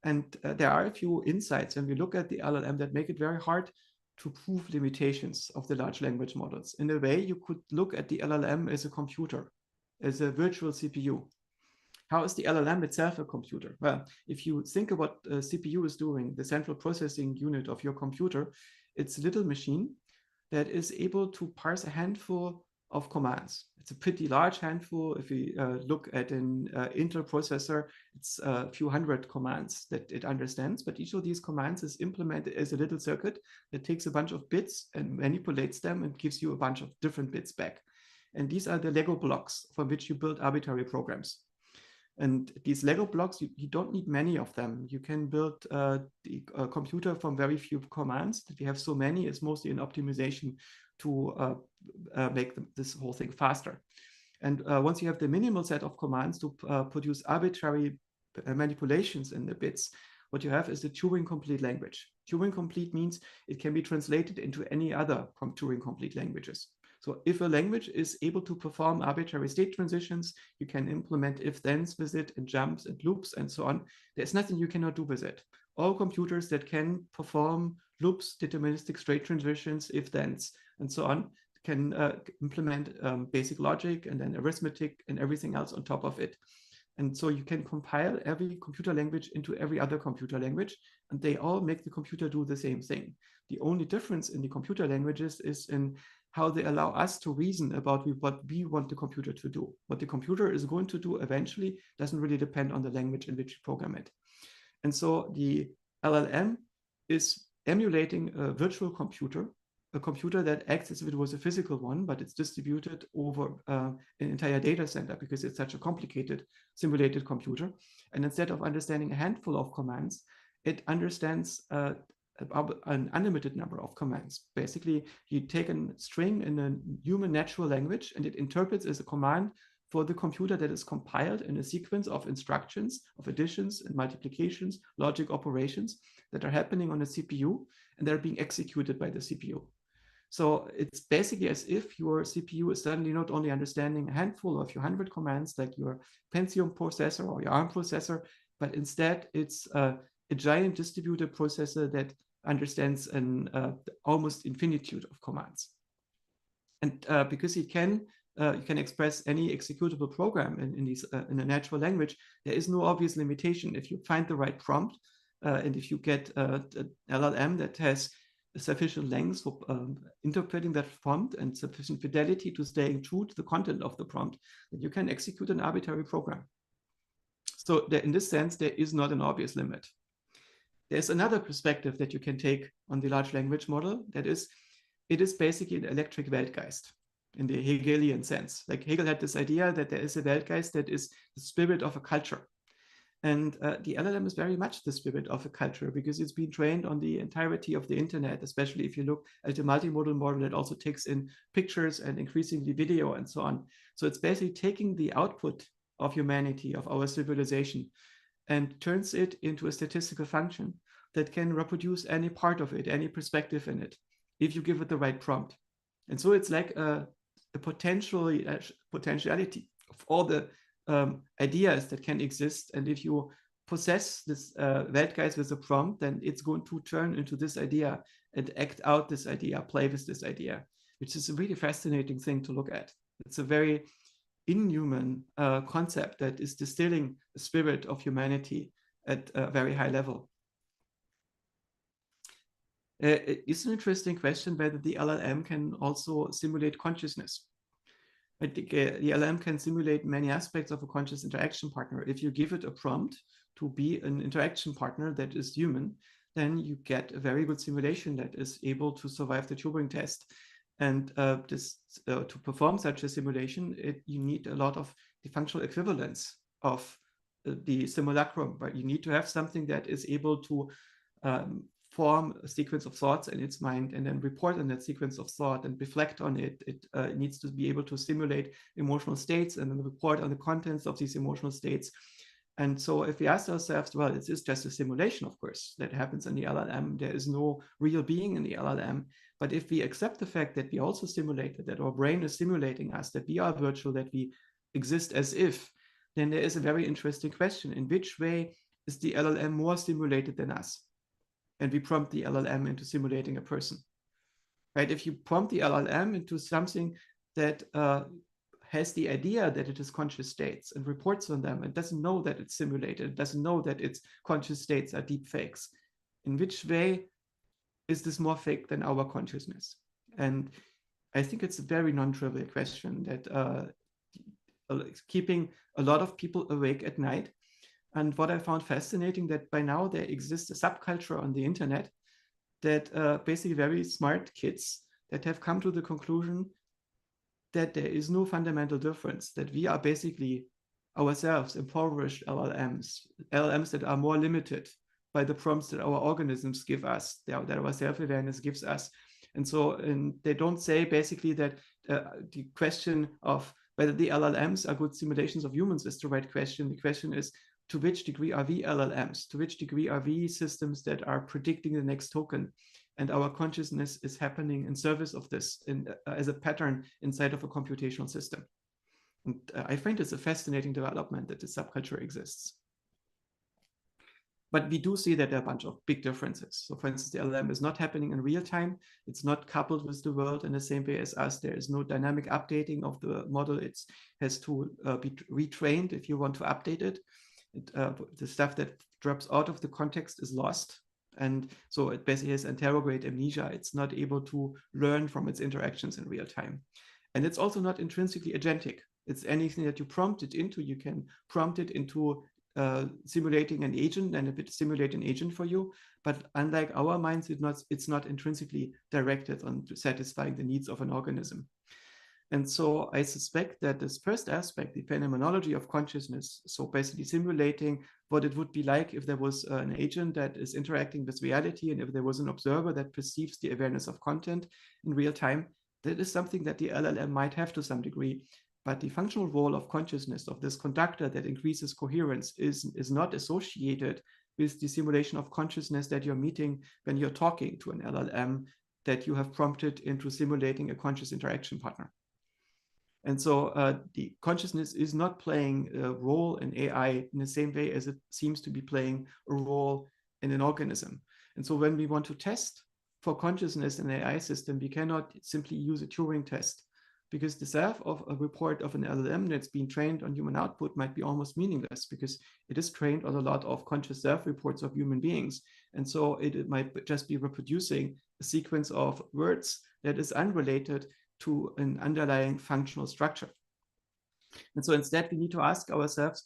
And there are a few insights when we look at the LLM that make it very hard to prove limitations of the large language models. In a way, you could look at the LLM as a computer, as a virtual CPU. How is the LLM itself a computer? Well, if you think of what a CPU is doing, the central processing unit of your computer, it's a little machine that is able to parse a handful of commands. It's a pretty large handful. If we look at an Intel processor, it's a few hundred commands that it understands, but each of these commands is implemented as a little circuit that takes a bunch of bits and manipulates them and gives you a bunch of different bits back. And these are the Lego blocks from which you build arbitrary programs. And these Lego blocks, you don't need many of them. You can build a computer from very few commands. That we have so many is mostly an optimization to make this whole thing faster. And once you have the minimal set of commands to produce arbitrary manipulations in the bits, what you have is the Turing-complete language. Turing-complete means it can be translated into any other Turing-complete languages. So if a language is able to perform arbitrary state transitions, you can implement if-thens with it and jumps and loops and so on. There's nothing you cannot do with it. All computers that can perform loops, deterministic state transitions, if-thens, and so on, can implement basic logic and then arithmetic and everything else on top of it. And so you can compile every computer language into every other computer language, and they all make the computer do the same thing. The only difference in the computer languages is in how they allow us to reason about what we want the computer to do. What the computer is going to do eventually doesn't really depend on the language in which you program it. And so the LLM is emulating a virtual computer, a computer that acts as if it was a physical one, but it's distributed over an entire data center because it's such a complicated simulated computer. And instead of understanding a handful of commands, it understands an unlimited number of commands. Basically, you take a string in a human natural language and it interprets as a command for the computer that is compiled in a sequence of instructions, of additions and multiplications, logic operations that are happening on a CPU and they're being executed by the CPU. So it's basically as if your CPU is suddenly not only understanding a handful of your 100 commands like your Pentium processor or your ARM processor, but instead it's a giant distributed processor that understands an almost infinitude of commands. And because you can express any executable program in a natural language, there is no obvious limitation. If you find the right prompt, and if you get an LLM that has sufficient length for interpreting that prompt and sufficient fidelity to staying true to the content of the prompt, then you can execute an arbitrary program. So in this sense, there is not an obvious limit. There's another perspective that you can take on the large language model. That is, it is basically an electric Weltgeist in the Hegelian sense. Like Hegel had this idea that there is a Weltgeist that is the spirit of a culture. And the LLM is very much the spirit of a culture because it's been trained on the entirety of the internet, especially if you look at the multimodal model that also takes in pictures and increasingly video and so on. So it's basically taking the output of humanity, of our civilization, and turns it into a statistical function that can reproduce any part of it, any perspective in it, if you give it the right prompt. And so it's like a potentiality of all the ideas that can exist. And if you possess this Weltgeist with a prompt, then it's going to turn into this idea and act out this idea, play with this idea, which is a really fascinating thing to look at. It's a very inhuman concept that is distilling the spirit of humanity at a very high level. It's an interesting question whether the LLM can also simulate consciousness. I think the LLM can simulate many aspects of a conscious interaction partner. If you give it a prompt to be an interaction partner that is human, then you get a very good simulation that is able to survive the Turing test. And to perform such a simulation, you need a lot of the functional equivalence of the simulacrum, right? You need to have something that is able to form a sequence of thoughts in its mind and then report on that sequence of thought and reflect on it. It needs to be able to simulate emotional states and then report on the contents of these emotional states. And so if we ask ourselves, well, it is just a simulation, of course, that happens in the LLM. There is no real being in the LLM. But if we accept the fact that we also simulated, that our brain is simulating us, that we are virtual, that we exist as if, then there is a very interesting question. In which way is the LLM more simulated than us? And we prompt the LLM into simulating a person. right? If you prompt the LLM into something that has the idea that it is conscious states and reports on them, and doesn't know that it's simulated, doesn't know that its conscious states are deep fakes, in which way is this more fake than our consciousness? And I think it's a very non-trivial question that keeping a lot of people awake at night. And what I found fascinating, that by now there exists a subculture on the internet that basically very smart kids that have come to the conclusion that there is no fundamental difference, that we are basically ourselves impoverished LLMs that are more limited by the prompts that our organisms give us, that our self-awareness gives us. And so they don't say basically that the question of whether the LLMs are good simulations of humans is the right question. The question is, to which degree are we LLMs? To which degree are we systems that are predicting the next token? And our consciousness is happening in service of this as a pattern inside of a computational system. And I find this a fascinating development that this subculture exists. But we do see that there are a bunch of big differences. So for instance, the LLM is not happening in real time. It's not coupled with the world in the same way as us. There is no dynamic updating of the model. It has to be retrained if you want to update it. The stuff that drops out of the context is lost. And so it basically has anterograde amnesia. It's not able to learn from its interactions in real time. And it's also not intrinsically agentic. It's anything that you prompt it into. You can prompt it into simulating an agent, and it simulate an agent for you. But unlike our minds, it's not intrinsically directed on satisfying the needs of an organism. And so I suspect that this first aspect, the phenomenology of consciousness, so basically simulating what it would be like if there was an agent that is interacting with reality, and if there was an observer that perceives the awareness of content in real time, that is something that the LLM might have to some degree. But the functional role of consciousness, of this conductor that increases coherence, is not associated with the simulation of consciousness that you're meeting when you're talking to an LLM that you have prompted into simulating a conscious interaction partner. And so the consciousness is not playing a role in AI in the same way as it seems to be playing a role in an organism. And so when we want to test for consciousness in an AI system, we cannot simply use a Turing test, because the self of a report of an LLM that's been trained on human output might be almost meaningless, because it is trained on a lot of conscious self-reports of human beings. And so it might just be reproducing a sequence of words that is unrelated to an underlying functional structure. And so instead, we need to ask ourselves,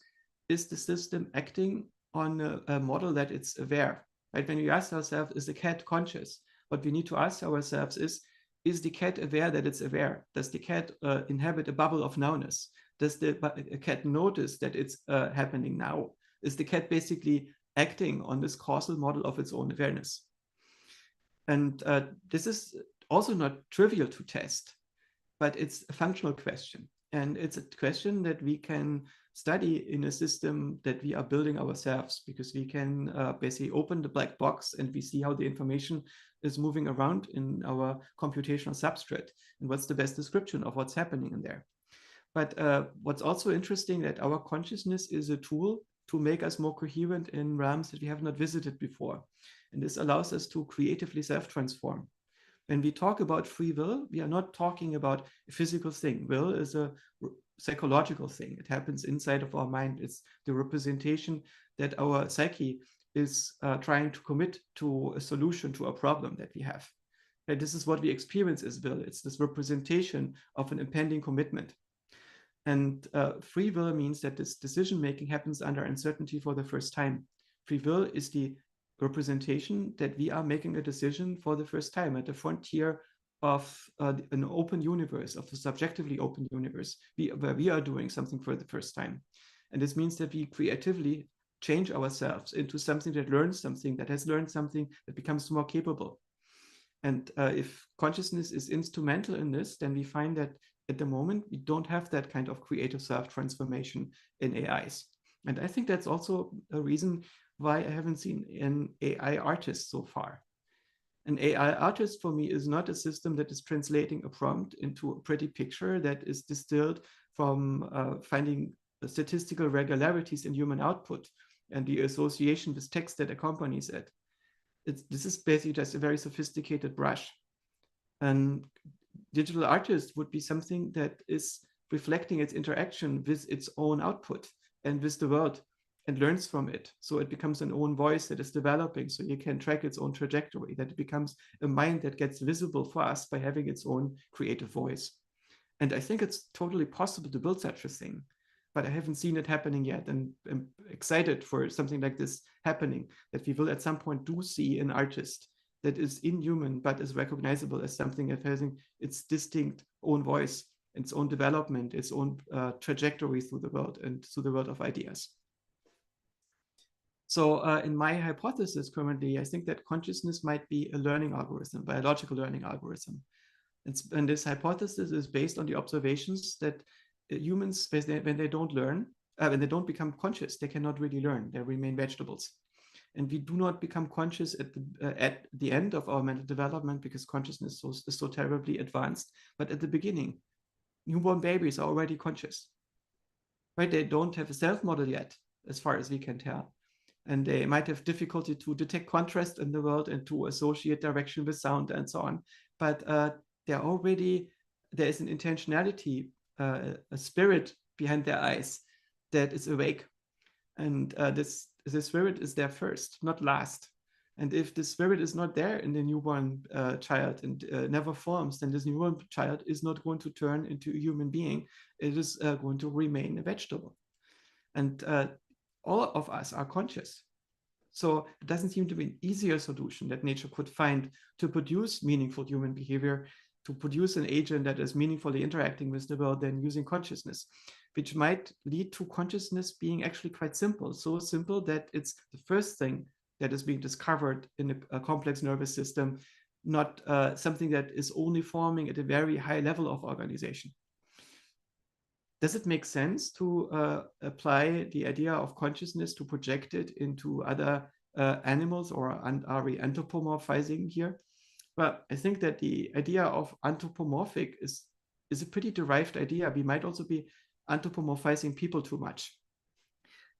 is the system acting on a model that it's aware? Right? When we ask ourselves, is the cat conscious? What we need to ask ourselves is the cat aware that it's aware? Does the cat inhabit a bubble of nowness? Does the cat notice that it's happening now? Is the cat basically acting on this causal model of its own awareness? And this is also not trivial to test, but it's a functional question. And it's a question that we can study in a system that we are building ourselves, because we can basically open the black box and we see how the information is moving around in our computational substrate and what's the best description of what's happening in there. But what's also interesting, that our consciousness is a tool to make us more coherent in realms that we have not visited before. And this allows us to creatively self-transform. When we talk about free will, we are not talking about a physical thing. Will is a psychological thing. It happens inside of our mind. It's the representation that our psyche is trying to commit to a solution to a problem that we have. And this is what we experience as will. It's this representation of an impending commitment. And free will means that this decision-making happens under uncertainty for the first time. Free will is the representation that we are making a decision for the first time at the frontier of an open universe, of a subjectively open universe, where we are doing something for the first time. And this means that we creatively change ourselves into something that learns something, that has learned something, that becomes more capable. And if consciousness is instrumental in this, then we find that at the moment, we don't have that kind of creative self-transformation in AIs. And I think that's also a reason why I haven't seen an AI artist so far. An AI artist for me is not a system that is translating a prompt into a pretty picture that is distilled from finding statistical regularities in human output and the association with text that accompanies it. This is basically just a very sophisticated brush. And digital artist would be something that is reflecting its interaction with its own output and with the world and learns from it. So it becomes an own voice that is developing, so you can track its own trajectory, that it becomes a mind that gets visible for us by having its own creative voice. And I think it's totally possible to build such a thing, but I haven't seen it happening yet. And I'm excited for something like this happening, that we will at some point do see an artist that is inhuman, but is recognizable as something that has its distinct own voice, its own development, its own trajectory through the world and through the world of ideas. So in my hypothesis currently, I think that consciousness might be a learning algorithm, biological learning algorithm. And this hypothesis is based on the observations that humans, when they don't learn, when they don't become conscious, they cannot really learn. They remain vegetables. And we do not become conscious at the end of our mental development because consciousness is so terribly advanced. But at the beginning, newborn babies are already conscious, right? They don't have a self model yet, as far as we can tell. And they might have difficulty to detect contrast in the world and to associate direction with sound and so on. But there is an intentionality, a spirit behind their eyes that is awake. And this spirit is there first, not last. And if the spirit is not there in the newborn child and never forms, then this newborn child is not going to turn into a human being. It is going to remain a vegetable. And all of us are conscious. So it doesn't seem to be an easier solution that nature could find to produce meaningful human behavior, to produce an agent that is meaningfully interacting with the world than using consciousness, which might lead to consciousness being actually quite simple, so simple that it's the first thing that is being discovered in a complex nervous system, not something that is only forming at a very high level of organization. Does it make sense to apply the idea of consciousness to project it into other animals, or are we anthropomorphizing here? Well, I think that the idea of anthropomorphic is a pretty derived idea. We might also be anthropomorphizing people too much.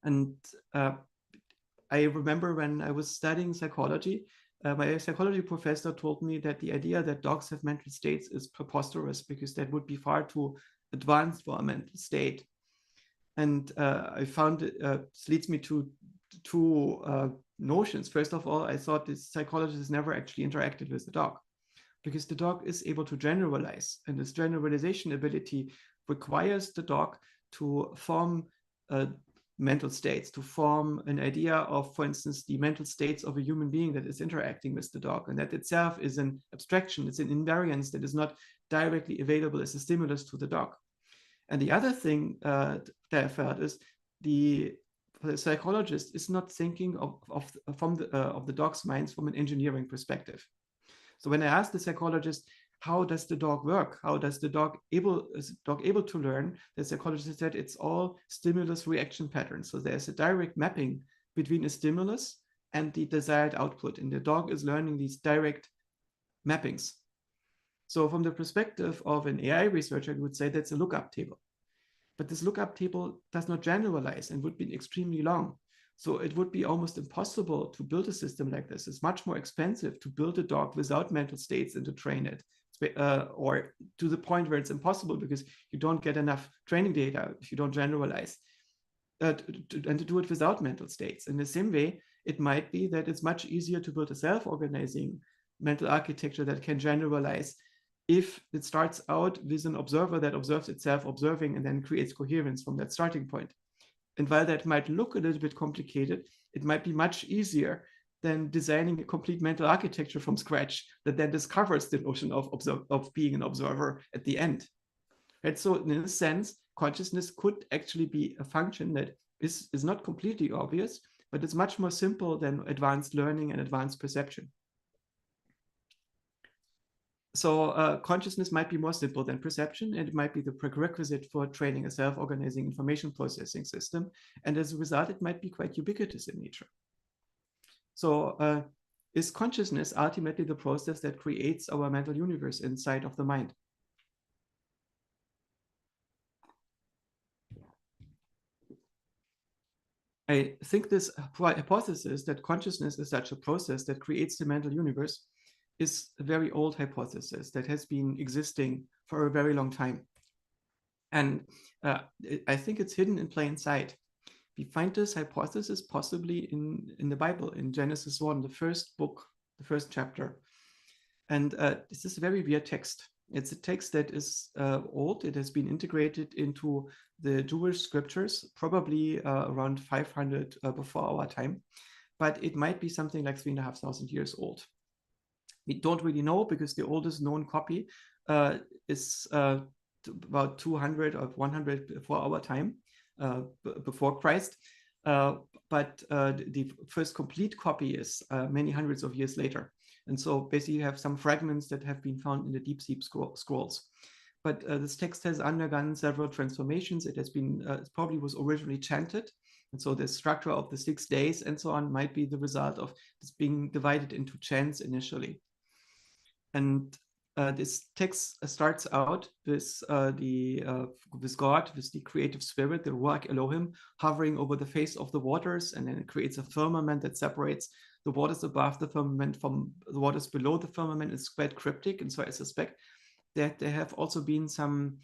And I remember when I was studying psychology, my psychology professor told me that the idea that dogs have mental states is preposterous because that would be far too advanced for a mental state. And I found this leads me to two notions. First of all, I thought this psychologist has never actually interacted with the dog, because the dog is able to generalize, and this generalization ability requires the dog to form mental states, to form an idea of, for instance, the mental states of a human being that is interacting with the dog. And that itself is an abstraction, it's an invariance that is not directly available as a stimulus to the dog. And the other thing that I felt is the psychologist is not thinking of the dog's minds from an engineering perspective. So when I asked the psychologist, how does the dog work? How does the dog able to learn? The psychologist said it's all stimulus reaction patterns. So there's a direct mapping between a stimulus and the desired output. And the dog is learning these direct mappings. So from the perspective of an AI researcher, I would say that's a lookup table. But this lookup table does not generalize and would be extremely long. So it would be almost impossible to build a system like this. It's much more expensive to build a dog without mental states and to train it, or to the point where it's impossible because you don't get enough training data if you don't generalize, and to do it without mental states. In the same way, it might be that it's much easier to build a self-organizing mental architecture that can generalize if it starts out with an observer that observes itself observing and then creates coherence from that starting point. And while that might look a little bit complicated, it might be much easier than designing a complete mental architecture from scratch that then discovers the notion of being an observer at the end. Right? So in a sense, consciousness could actually be a function that is not completely obvious, but it's much more simple than advanced learning and advanced perception. So consciousness might be more simple than perception, and it might be the prerequisite for training a self-organizing information processing system. And as a result, it might be quite ubiquitous in nature. So is consciousness ultimately the process that creates our mental universe inside of the mind? I think this hypothesis that consciousness is such a process that creates the mental universe is a very old hypothesis that has been existing for a very long time. And I think it's hidden in plain sight. We find this hypothesis possibly in the Bible, in Genesis 1, the first book, the first chapter. And this is a very weird text. It's a text that is old. It has been integrated into the Jewish scriptures, probably around 500 before our time. But it might be something like 3,500 years old. We don't really know, because the oldest known copy is about 200 or 100 before our time, before Christ. But the first complete copy is many hundreds of years later. And so basically you have some fragments that have been found in the deep sea scrolls. But this text has undergone several transformations. It has been, it probably was originally chanted. And so the structure of the 6 days and so on might be the result of this being divided into chants initially. And this text starts out with with God, with the creative spirit, the Ruach Elohim, hovering over the face of the waters, and then it creates a firmament that separates the waters above the firmament from the waters below the firmament. It's quite cryptic, and so I suspect that there have also been some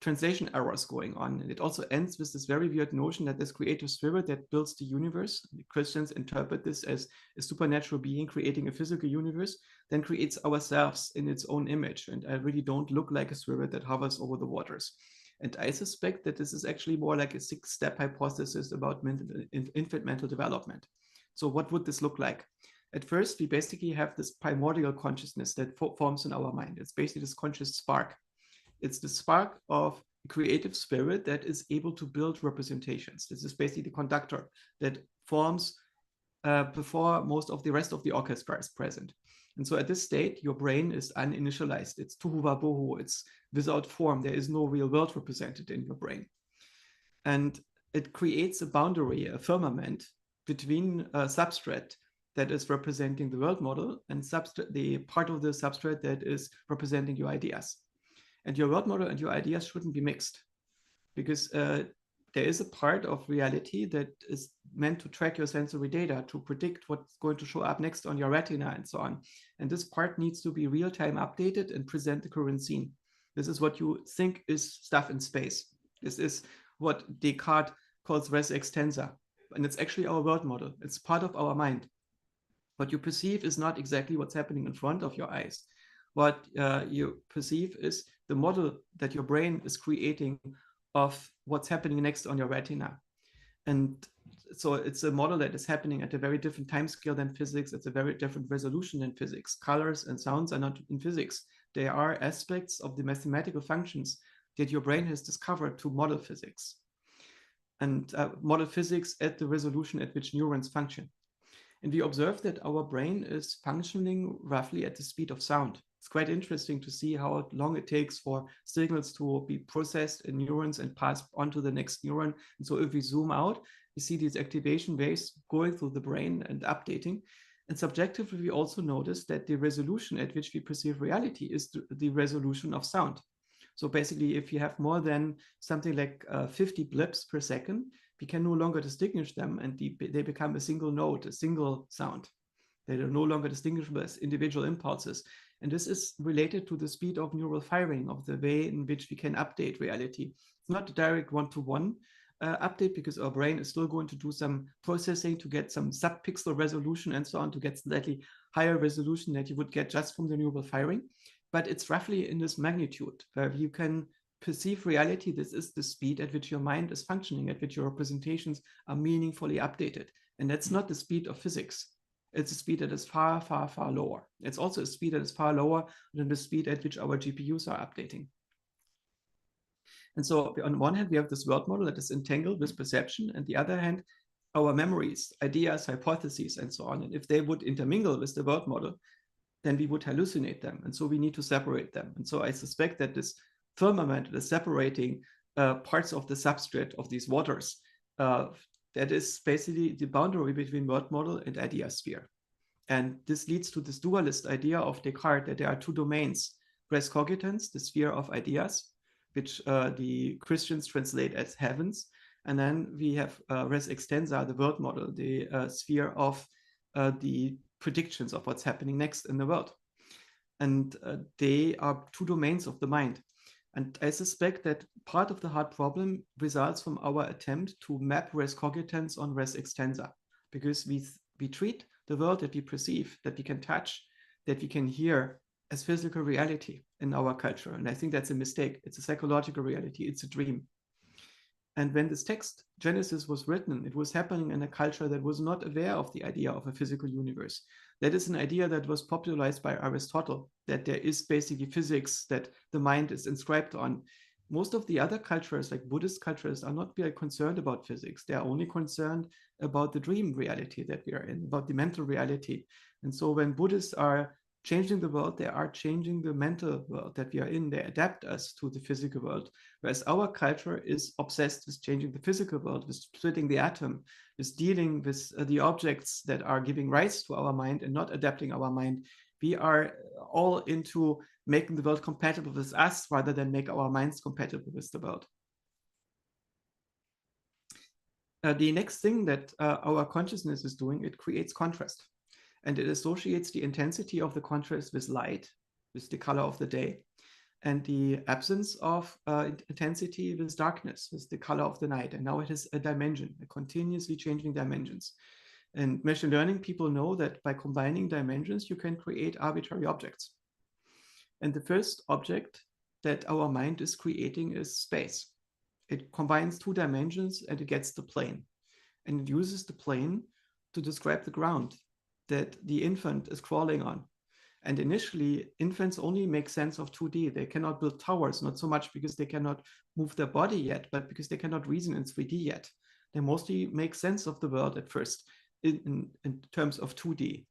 translation errors going on. And it also ends with this very weird notion that this creative spirit that builds the universe, the Christians interpret this as a supernatural being creating a physical universe, then creates ourselves in its own image. And I really don't look like a spirit that hovers over the waters. And I suspect that this is actually more like a 6-step hypothesis about infant mental development. So what would this look like? At first, we basically have this primordial consciousness that forms in our mind. It's basically this conscious spark. It's the spark of creative spirit that is able to build representations. This is basically the conductor that forms before most of the rest of the orchestra is present. And so at this state, your brain is uninitialized. It's tohu vabohu. It's without form. There is no real world represented in your brain. And it creates a boundary, a firmament between a substrate that is representing the world model and the part of the substrate that is representing your ideas. And your world model and your ideas shouldn't be mixed, because there is a part of reality that is meant to track your sensory data, to predict what's going to show up next on your retina and so on. And this part needs to be real-time updated and present the current scene. This is what you think is stuff in space. This is what Descartes calls res extensa. And it's actually our world model. It's part of our mind. What you perceive is not exactly what's happening in front of your eyes. What you perceive is the model that your brain is creating of what's happening next on your retina. And so it's a model that is happening at a very different time scale than physics. It's a very different resolution than physics. Colors and sounds are not in physics. They are aspects of the mathematical functions that your brain has discovered to model physics. And model physics at the resolution at which neurons function. And we observe that our brain is functioning roughly at the speed of sound. It's quite interesting to see how long it takes for signals to be processed in neurons and passed on to the next neuron. And so if we zoom out, we see these activation waves going through the brain and updating. And subjectively, we also notice that the resolution at which we perceive reality is the resolution of sound. So basically, if you have more than something like 50 blips per second, we can no longer distinguish them, and they become a single note, a single sound. They are no longer distinguishable as individual impulses. And this is related to the speed of neural firing, of the way in which we can update reality. It's not a direct one-to-one update, because our brain is still going to do some processing to get some sub-pixel resolution and so on, to get slightly higher resolution that you would get just from the neural firing. But it's roughly in this magnitude where you can perceive reality. This is the speed at which your mind is functioning, at which your representations are meaningfully updated. And that's not the speed of physics. It's a speed that is far, far, far lower. It's also a speed that is far lower than the speed at which our GPUs are updating. And so on one hand, we have this world model that is entangled with perception, and the other hand, our memories, ideas, hypotheses, and so on. And if they would intermingle with the world model, then we would hallucinate them. And so we need to separate them. And so I suspect that this firmament is separating parts of the substrate of these waters. That is basically the boundary between world model and idea sphere. And this leads to this dualist idea of Descartes that there are two domains: res cogitans, the sphere of ideas, which the Christians translate as heavens. And then we have res extensa, the world model, the sphere of the predictions of what's happening next in the world. And they are two domains of the mind. And I suspect that part of the hard problem results from our attempt to map res cogitans on res extensa, because we treat the world that we perceive, that we can touch, that we can hear as physical reality in our culture. And I think that's a mistake. It's a psychological reality. It's a dream. And when this text, Genesis, was written, it was happening in a culture that was not aware of the idea of a physical universe. That is an idea that was popularized by Aristotle, that there is basically physics that the mind is inscribed on. Most of the other cultures, like Buddhist cultures, are not very concerned about physics. They are only concerned about the dream reality that we are in, about the mental reality. And so when Buddhists are changing the world, they are changing the mental world that we are in. They adapt us to the physical world. Whereas our culture is obsessed with changing the physical world, with splitting the atom, with dealing with the objects that are giving rise to our mind and not adapting our mind. We are all into making the world compatible with us rather than make our minds compatible with the world. The next thing that our consciousness is doing, it creates contrast. And it associates the intensity of the contrast with light, with the color of the day, and the absence of intensity with darkness, with the color of the night. And now it has a dimension, a continuously changing dimensions. And machine learning people know that by combining dimensions, you can create arbitrary objects. And the first object that our mind is creating is space. It combines two dimensions and it gets the plane. And it uses the plane to describe the ground that the infant is crawling on. And initially, infants only make sense of 2D. They cannot build towers, not so much because they cannot move their body yet, but because they cannot reason in 3D yet. They mostly make sense of the world at first in terms of 2D.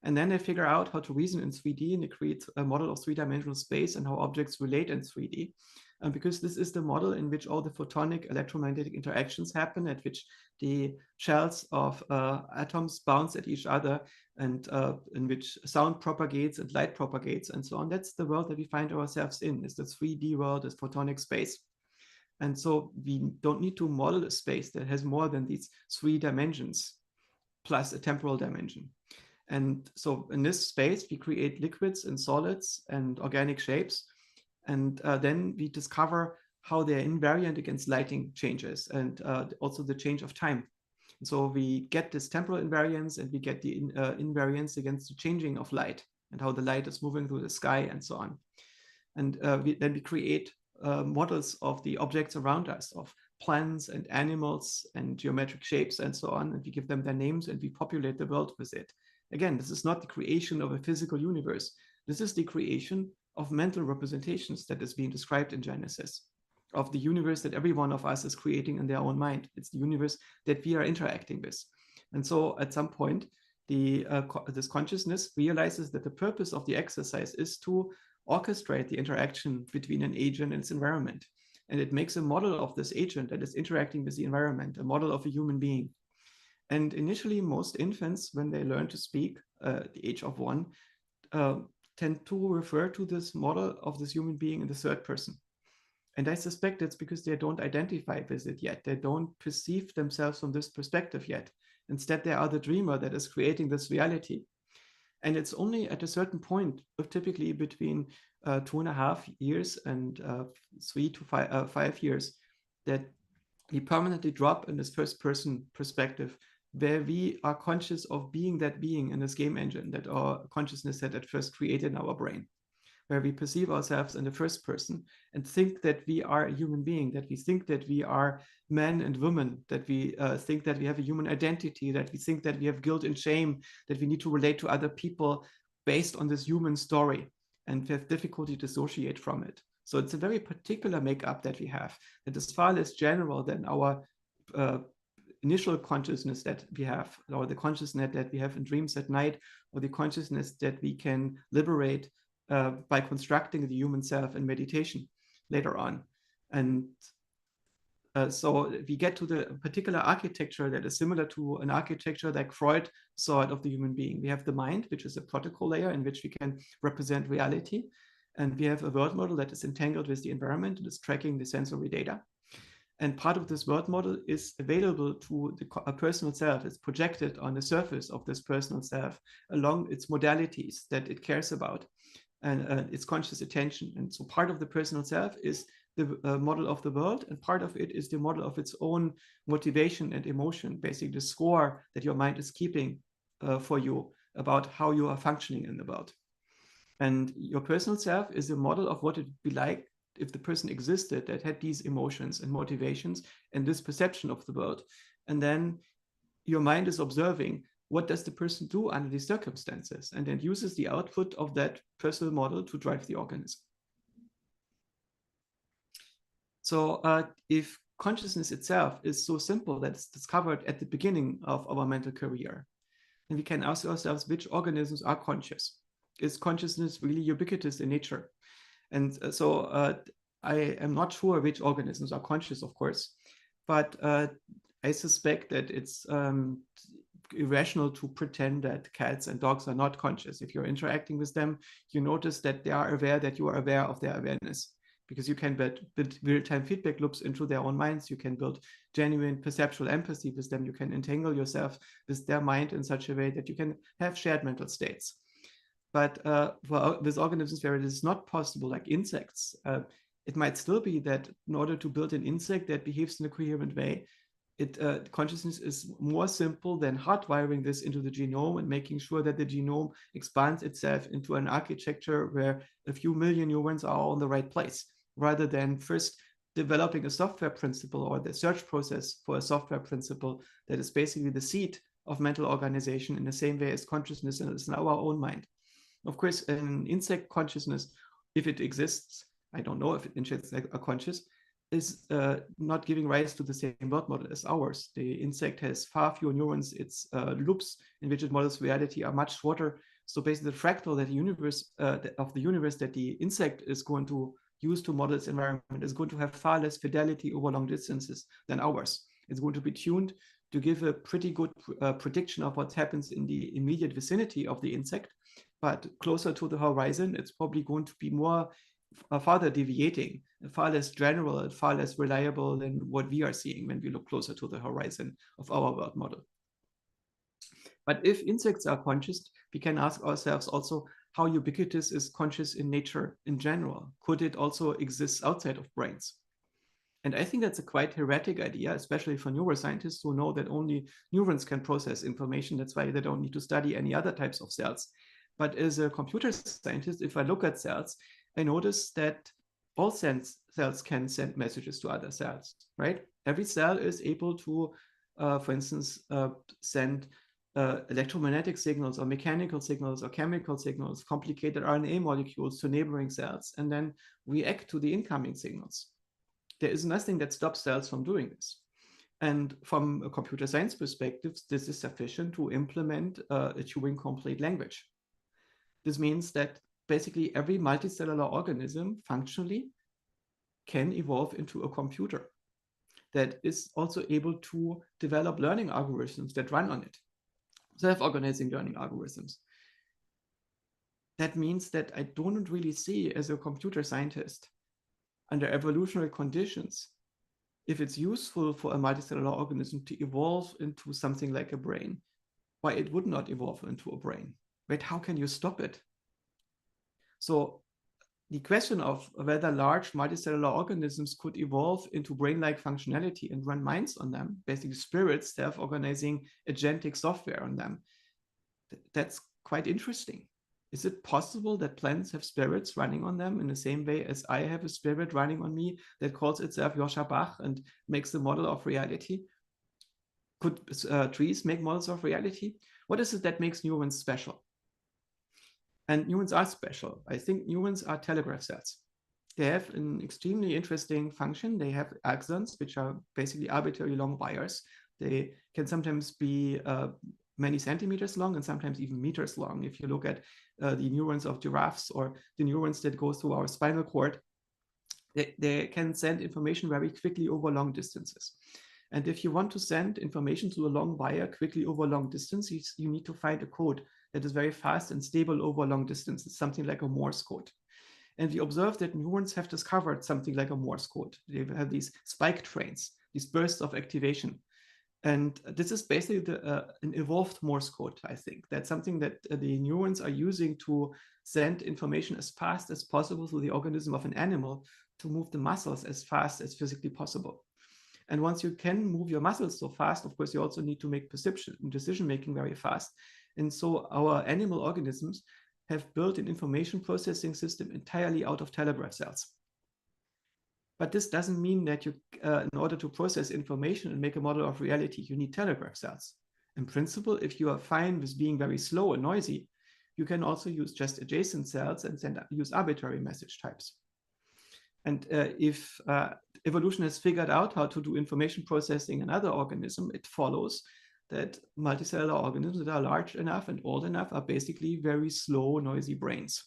And then they figure out how to reason in 3D, and they create a model of three-dimensional space and how objects relate in 3D. Because this is the model in which all the photonic electromagnetic interactions happen, at which the shells of atoms bounce at each other, and in which sound propagates and light propagates and so on. That's the world that we find ourselves in, is the 3D world, is photonic space. And so we don't need to model a space that has more than these 3 dimensions plus a temporal dimension. And so in this space, we create liquids and solids and organic shapes. And then we discover how they're invariant against lighting changes and also the change of time. And so we get this temporal invariance, and we get the invariance against the changing of light and how the light is moving through the sky and so on. And then we create models of the objects around us, of plants and animals and geometric shapes and so on. And we give them their names and we populate the world with it. Again, this is not the creation of a physical universe. This is the creation of mental representations that is being described in Genesis, of the universe that every one of us is creating in their own mind. It's the universe that we are interacting with. And so at some point, this consciousness realizes that the purpose of the exercise is to orchestrate the interaction between an agent and its environment. And it makes a model of this agent that is interacting with the environment, a model of a human being. And initially, most infants, when they learn to speak at the age of 1, tend to refer to this model of this human being in the third person. And I suspect it's because they don't identify with it yet. They don't perceive themselves from this perspective yet. Instead, they are the dreamer that is creating this reality. And it's only at a certain point, typically between 2.5 years and 3 to 5 years, that we permanently drop in this first person perspective, where we are conscious of being that being in this game engine that our consciousness had at first created in our brain, where we perceive ourselves in the first person and think that we are a human being, that we think that we are men and women, that we think that we have a human identity, that we think that we have guilt and shame, that we need to relate to other people based on this human story, and we have difficulty to dissociate from it. So it's a very particular makeup that we have, that is far less general than our initial consciousness that we have, or the consciousness that we have in dreams at night, or the consciousness that we can liberate by constructing the human self in meditation later on. And so we get to the particular architecture that is similar to an architecture that Freud saw it of the human being. We have the mind, which is a protocol layer in which we can represent reality. And we have a world model that is entangled with the environment and is tracking the sensory data. And part of this world model is available to a personal self. It's projected on the surface of this personal self along its modalities that it cares about. and it's conscious attention. And so part of the personal self is the model of the world, and part of it is the model of its own motivation and emotion, basically the score that your mind is keeping for you about how you are functioning in the world. And your personal self is a model of what it would be like if the person existed that had these emotions and motivations and this perception of the world. And then your mind is observing what does the person do under these circumstances, and then uses the output of that personal model to drive the organism. So if consciousness itself is so simple that it's discovered at the beginning of our mental career, then we can ask ourselves which organisms are conscious. Is consciousness really ubiquitous in nature? And so I am not sure which organisms are conscious, of course, but I suspect that it's irrational to pretend that cats and dogs are not conscious. If you're interacting with them, you notice that they are aware that you are aware of their awareness, because you can build real-time feedback loops into their own minds. You can build genuine perceptual empathy with them. You can entangle yourself with their mind in such a way that you can have shared mental states. But with organisms where it is not possible, like insects, it might still be that in order to build an insect that behaves in a coherent way, consciousness is more simple than hardwiring this into the genome and making sure that the genome expands itself into an architecture where a few million neurons are all in the right place, rather than first developing a software principle or the search process for a software principle that is basically the seed of mental organization in the same way as consciousness is in our own mind. Of course, an insect consciousness, if it exists, I don't know if insects are conscious, is not giving rise to the same world model as ours. The insect has far fewer neurons. Its loops in which it models reality are much shorter. So basically the fractal that the universe that the insect is going to use to model its environment is going to have far less fidelity over long distances than ours. It's going to be tuned to give a pretty good prediction of what happens in the immediate vicinity of the insect, but closer to the horizon, it's probably going to be more farther deviating, far less general and far less reliable than what we are seeing when we look closer to the horizon of our world model. But if insects are conscious, we can ask ourselves also how ubiquitous is conscious in nature in general? Could it also exist outside of brains? And I think that's a quite heretic idea, especially for neuroscientists who know that only neurons can process information. That's why they don't need to study any other types of cells. But as a computer scientist, if I look at cells, I notice that all cells can send messages to other cells, right? Every cell is able to, for instance, send electromagnetic signals or mechanical signals or chemical signals, complicated RNA molecules to neighboring cells, and then react to the incoming signals. There is nothing that stops cells from doing this. And from a computer science perspective, this is sufficient to implement a Turing-complete language. This means that basically every multicellular organism functionally can evolve into a computer that is also able to develop learning algorithms that run on it, self-organizing learning algorithms. That means that I don't really see, as a computer scientist, under evolutionary conditions, if it's useful for a multicellular organism to evolve into something like a brain, why it would not evolve into a brain, right? How can you stop it? So the question of whether large multicellular organisms could evolve into brain-like functionality and run minds on them, basically spirits, self-organizing agentic software on them, that's quite interesting. Is it possible that plants have spirits running on them in the same way as I have a spirit running on me that calls itself Joscha Bach and makes the model of reality? Could trees make models of reality? What is it that makes neurons special? And neurons are special. I think neurons are telegraph cells. They have an extremely interesting function. They have axons, which are basically arbitrarily long wires. They can sometimes be many centimeters long and sometimes even meters long. If you look at the neurons of giraffes or the neurons that go through our spinal cord, they can send information very quickly over long distances. And if you want to send information to a long wire quickly over long distances, you need to find a code that is very fast and stable over long distances, something like a Morse code. And we observed that neurons have discovered something like a Morse code. They have these spike trains, these bursts of activation. And this is basically an evolved Morse code, I think. That's something that the neurons are using to send information as fast as possible to the organism of an animal to move the muscles as fast as physically possible. And once you can move your muscles so fast, of course, you also need to make perception and decision-making very fast. And so our animal organisms have built an information processing system entirely out of telegraph cells. But this doesn't mean that you, in order to process information and make a model of reality, you need telegraph cells. In principle, if you are fine with being very slow and noisy, you can also use just adjacent cells and then use arbitrary message types. And if evolution has figured out how to do information processing in other organisms, it follows that multicellular organisms that are large enough and old enough are basically very slow, noisy brains.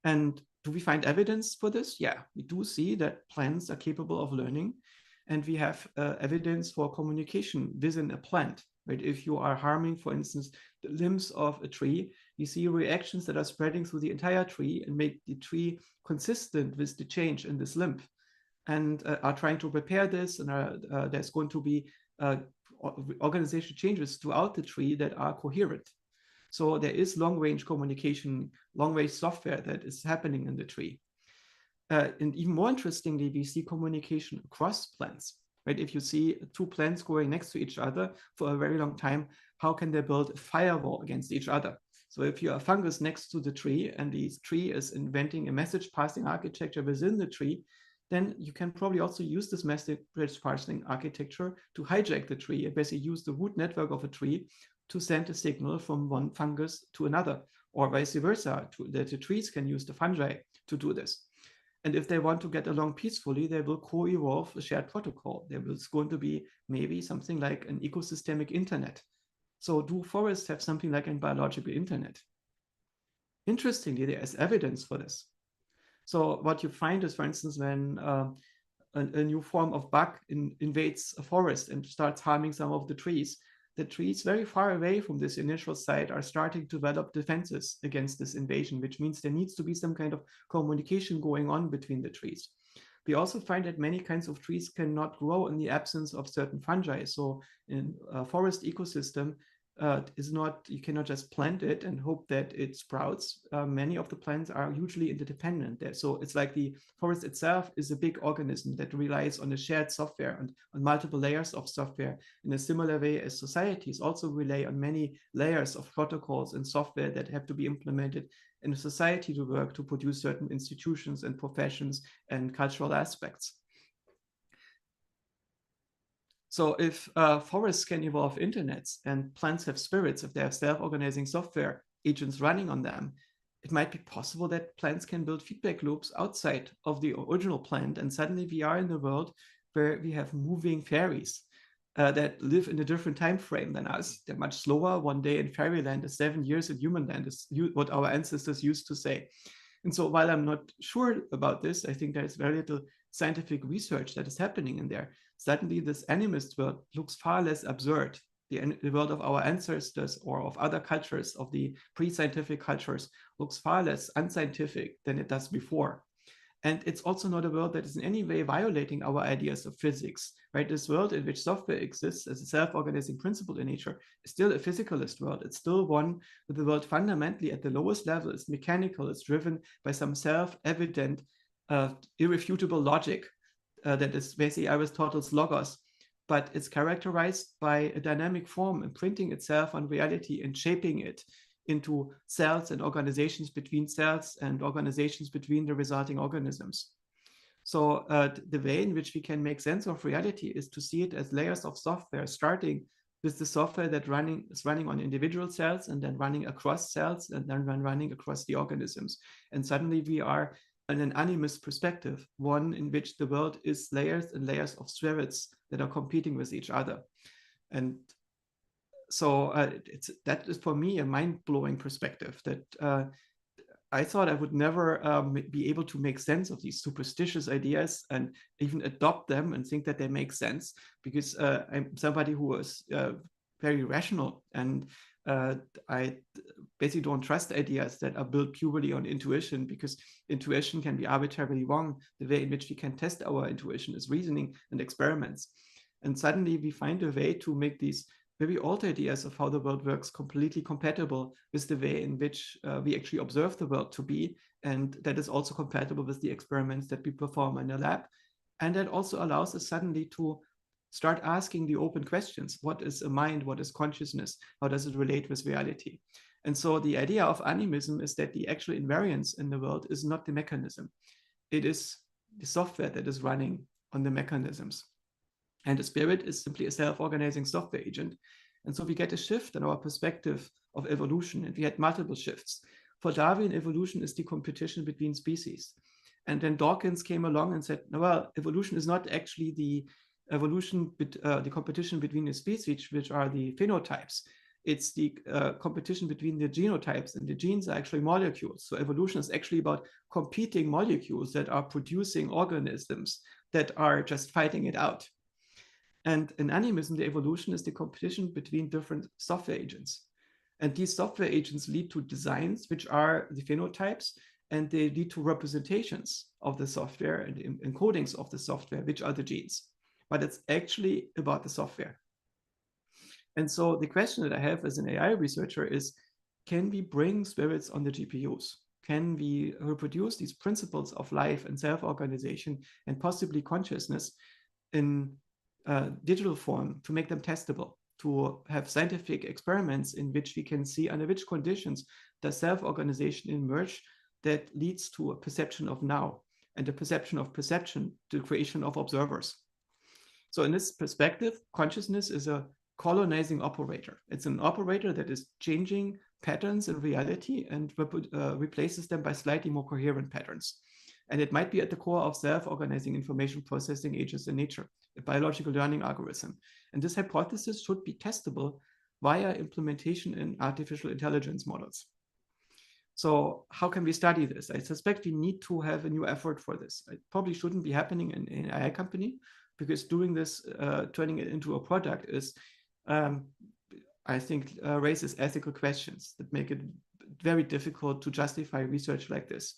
And do we find evidence for this? Yeah, we do see that plants are capable of learning, and we have evidence for communication within a plant. Right? If you are harming, for instance, the limbs of a tree, you see reactions that are spreading through the entire tree and make the tree consistent with the change in this limb, and are trying to repair this. And there's going to be organizational changes throughout the tree that are coherent. So there is long-range communication, long-range software that is happening in the tree. And even more interestingly, we see communication across plants. Right? If you see two plants growing next to each other for a very long time, how can they build a firewall against each other? So if you have fungus next to the tree and the tree is inventing a message passing architecture within the tree, then you can probably also use this message passing architecture to hijack the tree and basically use the root network of a tree to send a signal from one fungus to another, or vice versa, that the trees can use the fungi to do this. And if they want to get along peacefully, they will co-evolve a shared protocol. There is going to be maybe something like an ecosystemic internet. So do forests have something like a biological internet? Interestingly, there is evidence for this. So what you find is, for instance, when a new form of bug invades a forest and starts harming some of the trees very far away from this initial site are starting to develop defenses against this invasion, which means there needs to be some kind of communication going on between the trees. We also find that many kinds of trees cannot grow in the absence of certain fungi. So in a forest ecosystem, you cannot just plant it and hope that it sprouts. Many of the plants are hugely interdependent there. So it's like the forest itself is a big organism that relies on a shared software and on multiple layers of software in a similar way as societies also rely on many layers of protocols and software that have to be implemented in a society to work to produce certain institutions and professions and cultural aspects. So if forests can evolve internets and plants have spirits, if they have self-organizing software agents running on them, it might be possible that plants can build feedback loops outside of the original plant. And suddenly we are in a world where we have moving fairies that live in a different time frame than us. They're much slower. One day in fairyland is 7 years in human land, is what our ancestors used to say. And so while I'm not sure about this, I think there's very little scientific research that is happening in there. Suddenly this animist world looks far less absurd. The world of our ancestors or of other cultures, of the pre-scientific cultures, looks far less unscientific than it does before. And it's also not a world that is in any way violating our ideas of physics, right? This world in which software exists as a self-organizing principle in nature is still a physicalist world. It's still one where the world fundamentally at the lowest level is mechanical. It's driven by some self-evident, irrefutable logic that is basically Aristotle's logos, but it's characterized by a dynamic form imprinting itself on reality and shaping it into cells and organizations between cells and organizations between the resulting organisms. So the way in which we can make sense of reality is to see it as layers of software, starting with the software that is running on individual cells and then running across cells and then running across the organisms. And suddenly we are in an animist perspective, one in which the world is layers and layers of spirits that are competing with each other. And so that is for me a mind-blowing perspective that I thought I would never be able to make sense of these superstitious ideas and even adopt them and think that they make sense, because I'm somebody who is very rational, and I basically don't trust ideas that are built purely on intuition, because intuition can be arbitrarily wrong. The way in which we can test our intuition is reasoning and experiments. And suddenly we find a way to make these very old ideas of how the world works completely compatible with the way in which we actually observe the world to be. And that is also compatible with the experiments that we perform in the lab. And that also allows us suddenly to start asking the open questions. What is a mind? What is consciousness? How does it relate with reality? And so the idea of animism is that the actual invariance in the world is not the mechanism. It is the software that is running on the mechanisms. And the spirit is simply a self-organizing software agent. And so we get a shift in our perspective of evolution, and we had multiple shifts. For Darwin, evolution is the competition between species. And then Dawkins came along and said, no, well, evolution is not actually the the competition between the species, which are the phenotypes. It's the competition between the genotypes, and the genes are actually molecules. So evolution is actually about competing molecules that are producing organisms that are just fighting it out. And in animism, the evolution is the competition between different software agents. And these software agents lead to designs, which are the phenotypes, and they lead to representations of the software and encodings of the software, which are the genes. But it's actually about the software. And so the question that I have as an AI researcher is, can we bring spirits on the GPUs? Can we reproduce these principles of life and self-organization and possibly consciousness in digital form to make them testable, to have scientific experiments in which we can see under which conditions does self-organization emerge that leads to a perception of now and a perception of perception, the creation of observers. So in this perspective, consciousness is a colonizing operator. It's an operator that is changing patterns in reality and replaces them by slightly more coherent patterns. And it might be at the core of self-organizing information processing agents in nature, a biological learning algorithm. And this hypothesis should be testable via implementation in artificial intelligence models. So how can we study this? I suspect we need to have a new effort for this. It probably shouldn't be happening in an AI company, because doing this, turning it into a product is, I think, raises ethical questions that make it very difficult to justify research like this.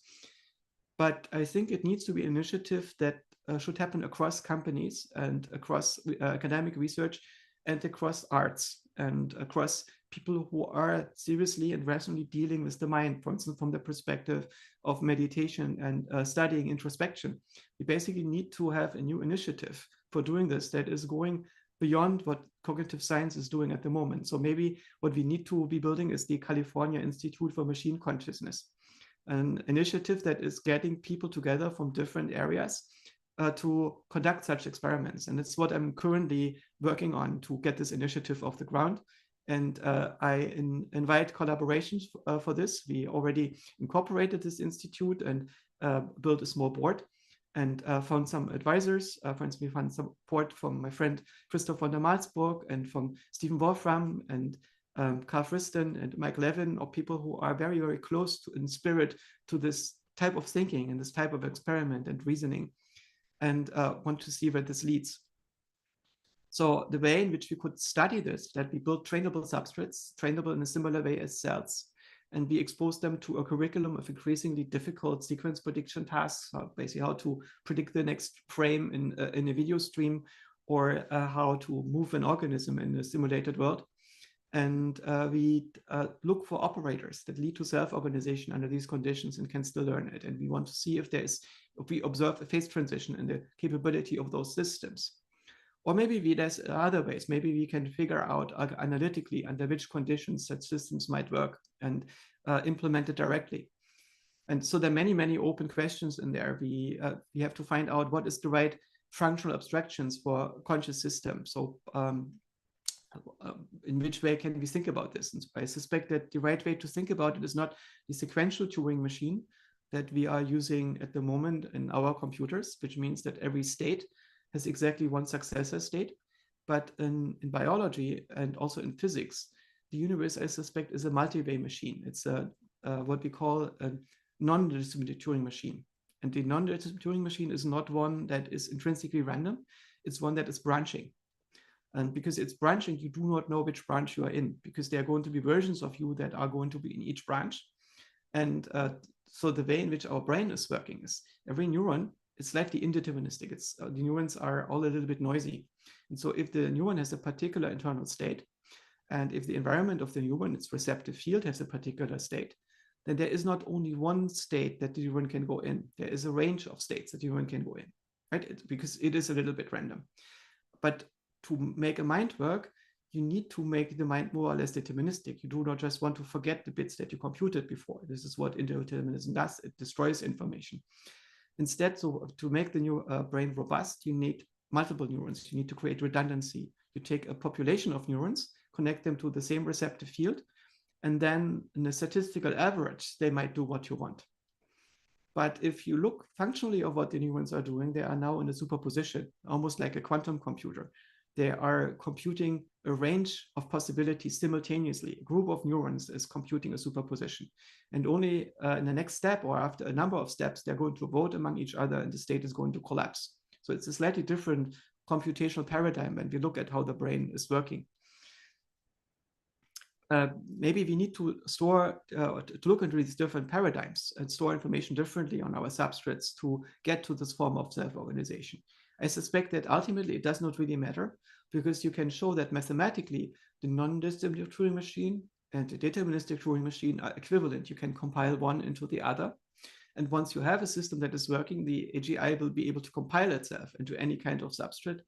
But I think it needs to be an initiative that should happen across companies and across academic research and across arts and across people who are seriously and rationally dealing with the mind, for instance, from the perspective of meditation and studying introspection. We basically need to have a new initiative for doing this that is going beyond what cognitive science is doing at the moment. So maybe what we need to be building is the California Institute for Machine Consciousness, an initiative that is getting people together from different areas to conduct such experiments. And it's what I'm currently working on to get this initiative off the ground. And I invite collaborations for this. We already incorporated this institute and built a small board and found some advisors. For instance, we found support from my friend Christoph von der Malsburg and from Stephen Wolfram and Carl Friston and Mike Levin, or people who are very, very close to, in spirit, to this type of thinking and this type of experiment and reasoning, and want to see where this leads. So the way in which we could study this, that we build trainable substrates, trainable in a similar way as cells, and we expose them to a curriculum of increasingly difficult sequence prediction tasks, basically how to predict the next frame in a video stream, or how to move an organism in a simulated world. And we look for operators that lead to self-organization under these conditions and can still learn it. And we want to see if we observe a phase transition in the capability of those systems. Or maybe there's other ways. Maybe we can figure out analytically under which conditions such systems might work and implement it directly. And so there are many, many open questions in there. We have to find out what is the right functional abstractions for conscious systems. So in which way can we think about this? And I suspect that the right way to think about it is not the sequential Turing machine that we are using at the moment in our computers, which means that every state has exactly one successor state. But in biology and also in physics, the universe, I suspect, is a multi-way machine. It's what we call a non-distributed Turing machine. And the non-distributed Turing machine is not one that is intrinsically random. It's one that is branching. And because it's branching, you do not know which branch you are in, because there are going to be versions of you that are going to be in each branch. And so the way in which our brain is working is every neuron it's slightly indeterministic. The neurons are all a little bit noisy. And so if the neuron has a particular internal state, and if the environment of the neuron, its receptive field, has a particular state, then there is not only one state that the neuron can go in. There is a range of states that the neuron can go in, right? Because it is a little bit random. But to make a mind work, you need to make the mind more or less deterministic. You do not just want to forget the bits that you computed before. This is what indeterminism does. It destroys information. Instead, so to make the new brain robust, you need multiple neurons. You need to create redundancy. You take a population of neurons, connect them to the same receptive field, and then in a statistical average, they might do what you want. But if you look functionally at what the neurons are doing, they are now in a superposition, almost like a quantum computer. They are computing a range of possibilities simultaneously. A group of neurons is computing a superposition. And only in the next step, or after a number of steps, they're going to vote among each other and the state is going to collapse. So it's a slightly different computational paradigm when we look at how the brain is working. Maybe we need to look into these different paradigms and store information differently on our substrates to get to this form of self-organization. I suspect that ultimately it does not really matter, because you can show that mathematically the non-deterministic Turing machine and the deterministic Turing machine are equivalent. You can compile one into the other. And once you have a system that is working, the AGI will be able to compile itself into any kind of substrate.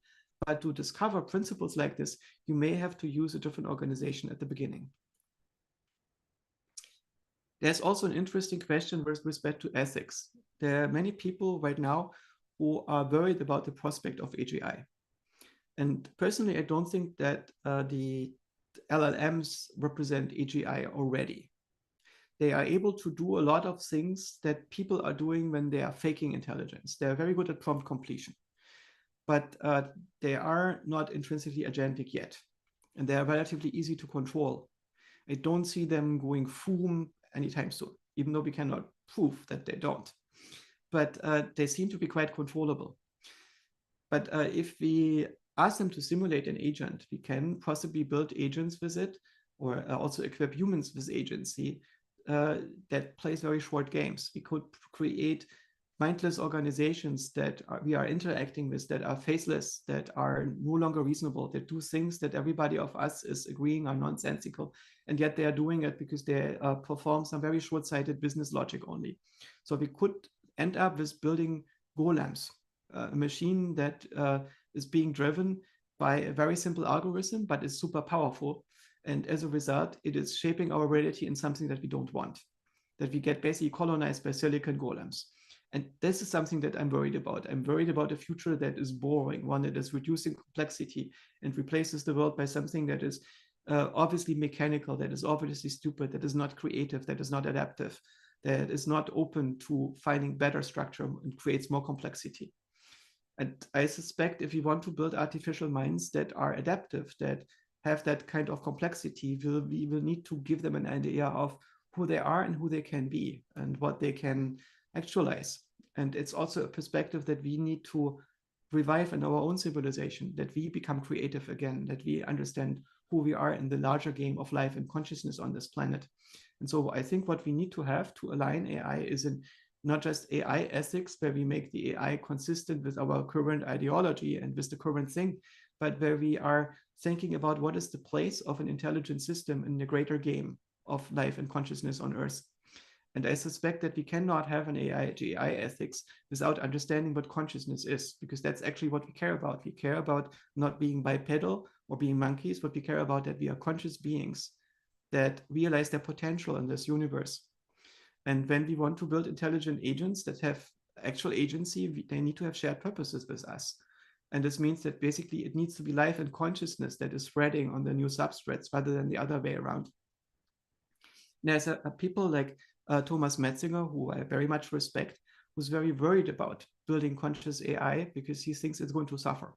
But to discover principles like this, you may have to use a different organization at the beginning. There's also an interesting question with respect to ethics. There are many people right now who are worried about the prospect of AGI. And personally, I don't think that the LLMs represent AGI already. They are able to do a lot of things that people are doing when they are faking intelligence. They're very good at prompt completion, but they are not intrinsically agentic yet. And they are relatively easy to control. I don't see them going boom anytime soon, even though we cannot prove that they don't. But they seem to be quite controllable. But if we ask them to simulate an agent, we can possibly build agents with it, or also equip humans with agency that plays very short games. We could create mindless organizations that we are interacting with, that are faceless, that are no longer reasonable, that do things that everybody of us is agreeing are nonsensical, and yet they are doing it because they perform some very short-sighted business logic only. So we could end up with building golems, a machine that is being driven by a very simple algorithm, but is super powerful. And as a result, it is shaping our reality in something that we don't want, that we get basically colonized by silicon golems. And this is something that I'm worried about. I'm worried about a future that is boring, one that is reducing complexity and replaces the world by something that is obviously mechanical, that is obviously stupid, that is not creative, that is not adaptive, that is not open to finding better structure and creates more complexity. And I suspect if we want to build artificial minds that are adaptive, that have that kind of complexity, we will need to give them an idea of who they are and who they can be and what they can actualize. And it's also a perspective that we need to revive in our own civilization, that we become creative again, that we understand who we are in the larger game of life and consciousness on this planet. And so I think what we need to have to align AI is in not just AI ethics, where we make the AI consistent with our current ideology and with the current thing, but where we are thinking about what is the place of an intelligent system in the greater game of life and consciousness on Earth. And I suspect that we cannot have an AGI ethics without understanding what consciousness is, because that's actually what we care about. We care about not being bipedal or being monkeys, but we care about that we are conscious beings that realize their potential in this universe. And when we want to build intelligent agents that have actual agency, they need to have shared purposes with us. And this means that basically it needs to be life and consciousness that is spreading on the new substrates rather than the other way around. There's people like Thomas Metzinger, who I very much respect, who's very worried about building conscious AI because he thinks it's going to suffer.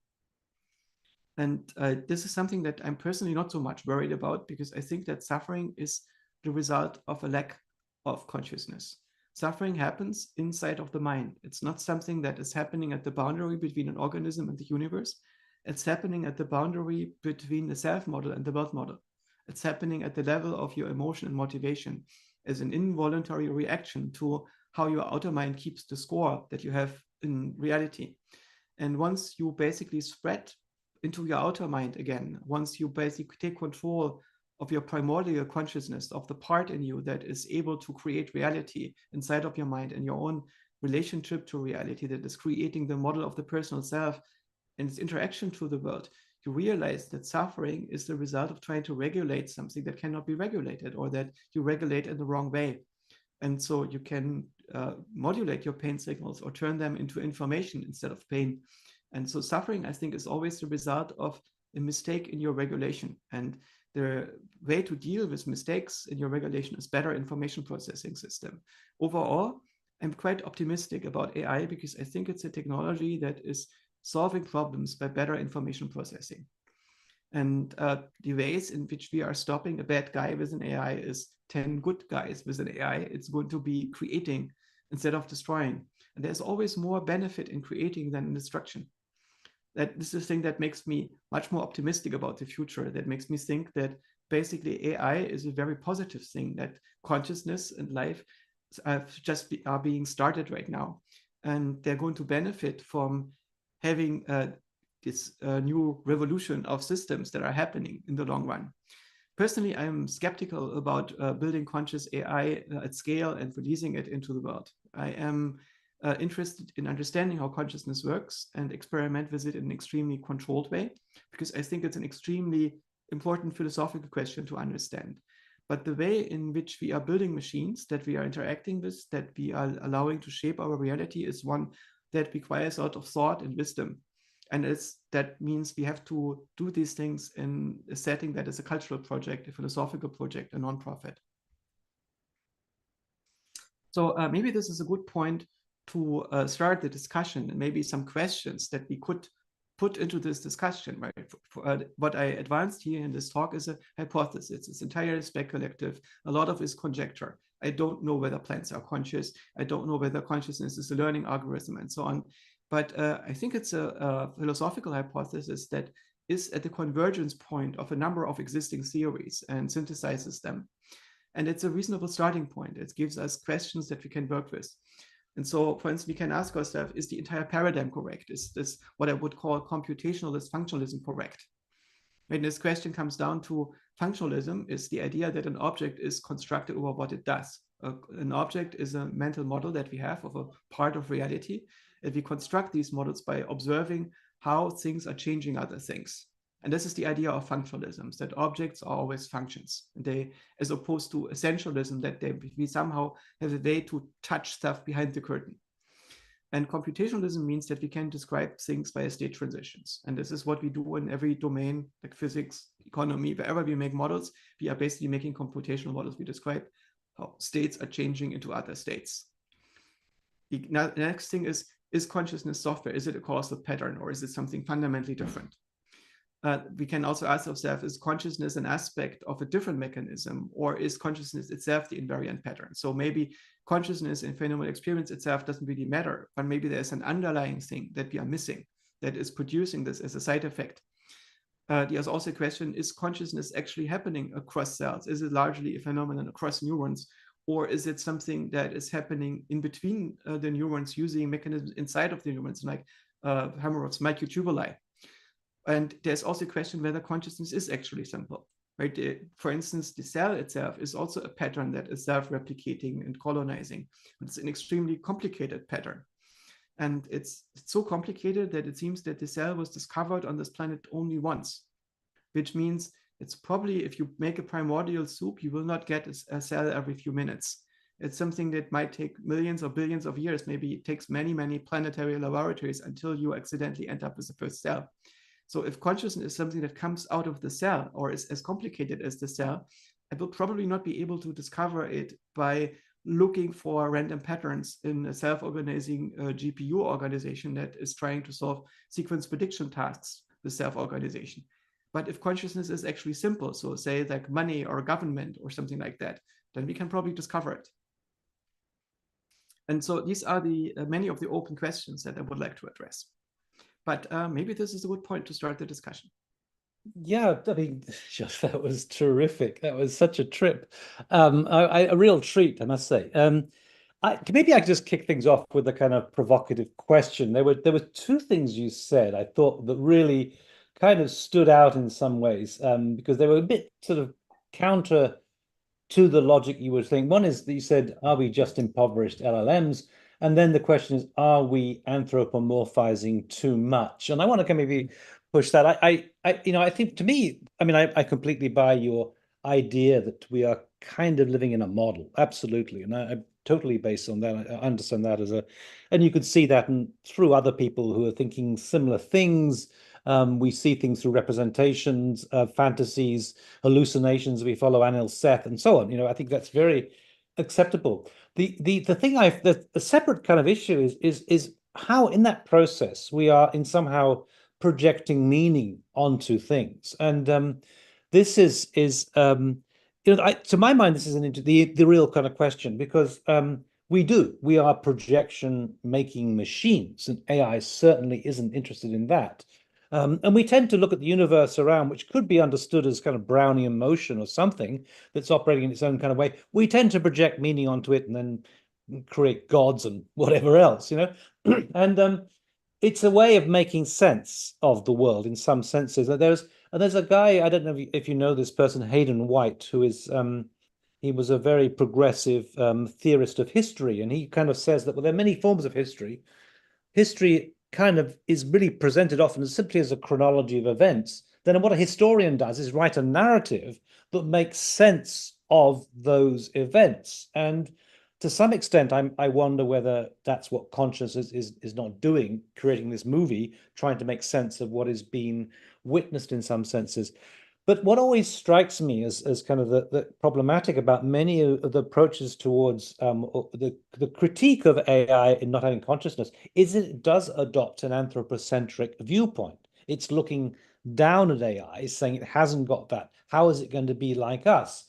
And this is something that I'm personally not so much worried about, because I think that suffering is the result of a lack of consciousness. Suffering happens inside of the mind. It's not something that is happening at the boundary between an organism and the universe. It's happening at the boundary between the self model and the world model. It's happening at the level of your emotion and motivation as an involuntary reaction to how your outer mind keeps the score that you have in reality. And once you basically spread into your outer mind again, once you basically take control of your primordial consciousness, of the part in you that is able to create reality inside of your mind and your own relationship to reality, that is creating the model of the personal self and its interaction to the world, you realize that suffering is the result of trying to regulate something that cannot be regulated, or that you regulate in the wrong way. And so you can modulate your pain signals or turn them into information instead of pain. And so suffering, I think, is always the result of a mistake in your regulation. And the way to deal with mistakes in your regulation is better information processing system. Overall, I'm quite optimistic about AI because I think it's a technology that is solving problems by better information processing. And the ways in which we are stopping a bad guy with an AI is 10 good guys with an AI. It's going to be creating instead of destroying. And there's always more benefit in creating than in destruction. That this is the thing that makes me much more optimistic about the future, that makes me think that basically AI is a very positive thing, that consciousness and life are being started right now. And they're going to benefit from having this new revolution of systems that are happening in the long run. Personally, I'm skeptical about building conscious AI at scale and releasing it into the world. I am interested in understanding how consciousness works and experiment with it in an extremely controlled way, because I think it's an extremely important philosophical question to understand. But the way in which we are building machines that we are interacting with, that we are allowing to shape our reality, is one that requires a lot of thought and wisdom. And that means we have to do these things in a setting that is a cultural project, a philosophical project, a nonprofit. So maybe this is a good point to start the discussion, and maybe some questions that we could put into this discussion, right? What I advanced here in this talk is a hypothesis. It's entirely speculative. A lot of it is conjecture. I don't know whether plants are conscious. I don't know whether consciousness is a learning algorithm and so on. But I think it's a philosophical hypothesis that is at the convergence point of a number of existing theories and synthesizes them. And it's a reasonable starting point. It gives us questions that we can work with. And so, for instance, we can ask ourselves, is the entire paradigm correct? Is this what I would call computationalist functionalism correct? When this question comes down to functionalism, is the idea that an object is constructed over what it does. An object is a mental model that we have of a part of reality, and we construct these models by observing how things are changing other things. And this is the idea of functionalism, that objects are always functions. They, as opposed to essentialism, that we somehow have a way to touch stuff behind the curtain. And computationalism means that we can describe things via state transitions. And this is what we do in every domain, like physics, economy, wherever we make models, we are basically making computational models. We describe how states are changing into other states. The next thing is consciousness software? Is it a causal pattern, or is it something fundamentally different? We can also ask ourselves, is consciousness an aspect of a different mechanism, or is consciousness itself the invariant pattern? So maybe consciousness and phenomenal experience itself doesn't really matter, but maybe there's an underlying thing that we are missing that is producing this as a side effect. There's also a question, is consciousness actually happening across cells? Is it largely a phenomenon across neurons? Or is it something that is happening in between the neurons using mechanisms inside of the neurons, like Hamerow's microtubuli? And there's also a question whether consciousness is actually simple, right? For instance, the cell itself is also a pattern that is self-replicating and colonizing. It's an extremely complicated pattern. And it's so complicated that it seems that the cell was discovered on this planet only once, which means it's probably, if you make a primordial soup, you will not get a cell every few minutes. It's something that might take millions or billions of years. Maybe it takes many, many planetary laboratories until you accidentally end up with the first cell. So if consciousness is something that comes out of the cell, or is as complicated as the cell, I will probably not be able to discover it by looking for random patterns in a self-organizing GPU organization that is trying to solve sequence prediction tasks with self-organization. But if consciousness is actually simple, so say like money or government or something like that, then we can probably discover it. And so these are the many of the open questions that I would like to address. But maybe this is a good point to start the discussion. Yeah, I mean, that was terrific. That was such a trip. A real treat, I must say. Maybe I could just kick things off with a kind of provocative question. There were two things you said I thought that really kind of stood out in some ways, because they were a bit sort of counter to the logic you were saying. One is that you said, are we just impoverished LLMs? And then the question is, are we anthropomorphizing too much? And I want to kind of maybe push that. I think to me, I mean, I completely buy your idea that we are kind of living in a model. Absolutely. And I'm totally based on that. I understand that and you could see that through other people who are thinking similar things. We see things through representations, fantasies, hallucinations. We follow Anil Seth and so on. I think that's very acceptable. The thing the separate kind of issue is how in that process we are in somehow projecting meaning onto things. And this is to my mind, this is the real kind of question, because we are projection making machines, and AI certainly isn't interested in that. And we tend to look at the universe around, which could be understood as kind of Brownian motion or something that's operating in its own kind of way. We tend to project meaning onto it and then create gods and whatever else. And it's a way of making sense of the world in some senses. There's a guy, I don't know if you know this person, Hayden White, who is he was a very progressive theorist of history, and he kind of says that, well, there are many forms of history. History kind of is really presented often as simply as a chronology of events. Then what a historian does is write a narrative that makes sense of those events. And to some extent, I wonder whether that's what consciousness is not doing, creating this movie, trying to make sense of what is being witnessed in some senses. But what always strikes me as kind of the problematic about many of the approaches towards the critique of AI in not having consciousness is that it does adopt an anthropocentric viewpoint. It's looking down at AI, saying it hasn't got that. How is it going to be like us?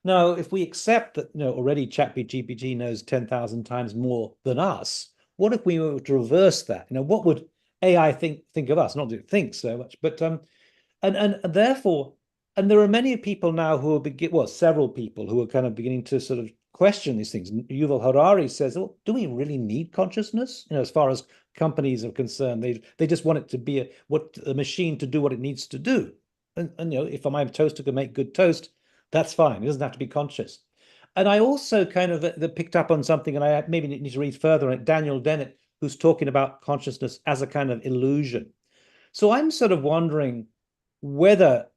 Now, if we accept that already ChatGPT knows 10,000 times more than us, what if we were to reverse that? What would AI think of us? Not that it thinks so much, but and therefore, and there are many people now who are several people who are kind of beginning to sort of question these things. Yuval Harari says, well, do we really need consciousness? As far as companies are concerned, they just want it to be a machine to do what it needs to do. And if my toaster can make good toast, that's fine. It doesn't have to be conscious. And I also kind of picked up on something, and I maybe need to read further on it. Daniel Dennett, who's talking about consciousness as a kind of illusion. So I'm sort of wondering whether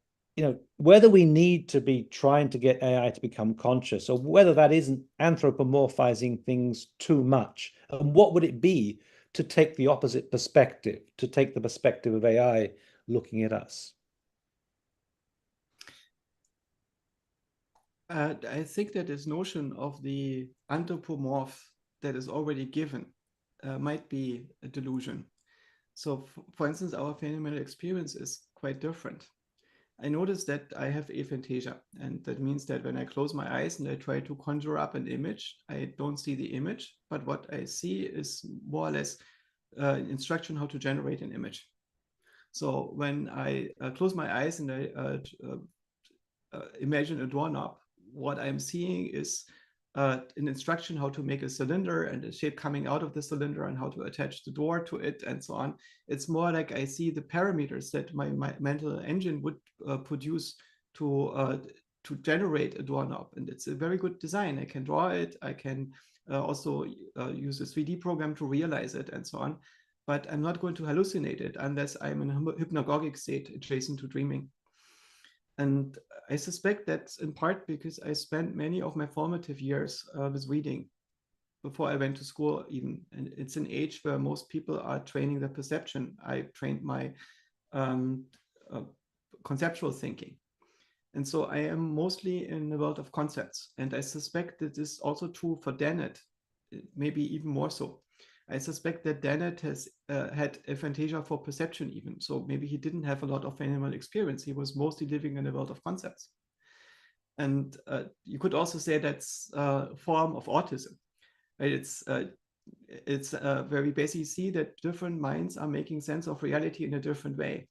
whether we need to be trying to get AI to become conscious, or whether that isn't anthropomorphizing things too much. And what would it be to take the opposite perspective, to take the perspective of AI looking at us? I think that this notion of the anthropomorph that is already given might be a delusion. So, for instance, our phenomenal experience is quite different. I notice that I have aphantasia, and that means that when I close my eyes and I try to conjure up an image, I don't see the image, but what I see is more or less instruction how to generate an image. So when I close my eyes and I imagine a doorknob, what I'm seeing is an instruction how to make a cylinder and a shape coming out of the cylinder and how to attach the door to it and so on. It's more like I see the parameters that my mental engine would produce to generate a doorknob. And it's a very good design. I can draw it. I can also use a 3D program to realize it and so on. But I'm not going to hallucinate it unless I'm in a hypnagogic state adjacent to dreaming. And I suspect that's in part because I spent many of my formative years with reading before I went to school even. And it's an age where most people are training their perception. I trained my conceptual thinking. And so I am mostly in the world of concepts. And I suspect that this is also true for Dennett, maybe even more so. I suspect that Dennett has had aphantasia for perception even. So maybe he didn't have a lot of phenomenal experience. He was mostly living in a world of concepts. And you could also say that's a form of autism. Right? It's where we basically see that different minds are making sense of reality in a different way.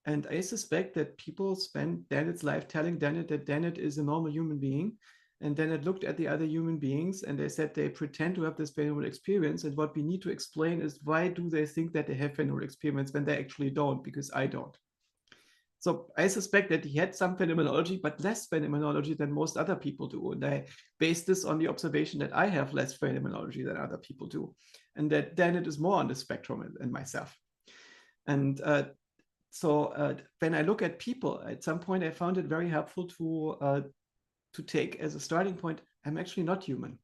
And I suspect that people spend Dennett's life telling Dennett that Dennett is a normal human being And then it looked at the other human beings, and they said they pretend to have this phenomenal experience. And what we need to explain is, why do they think that they have phenomenal experience when they actually don't? Because I don't. So I suspect that he had some phenomenology, but less phenomenology than most other people do. And I base this on the observation that I have less phenomenology than other people do. And that then it is more on the spectrum than myself. And when I look at people, at some point I found it very helpful to take as a starting point, I'm actually not human.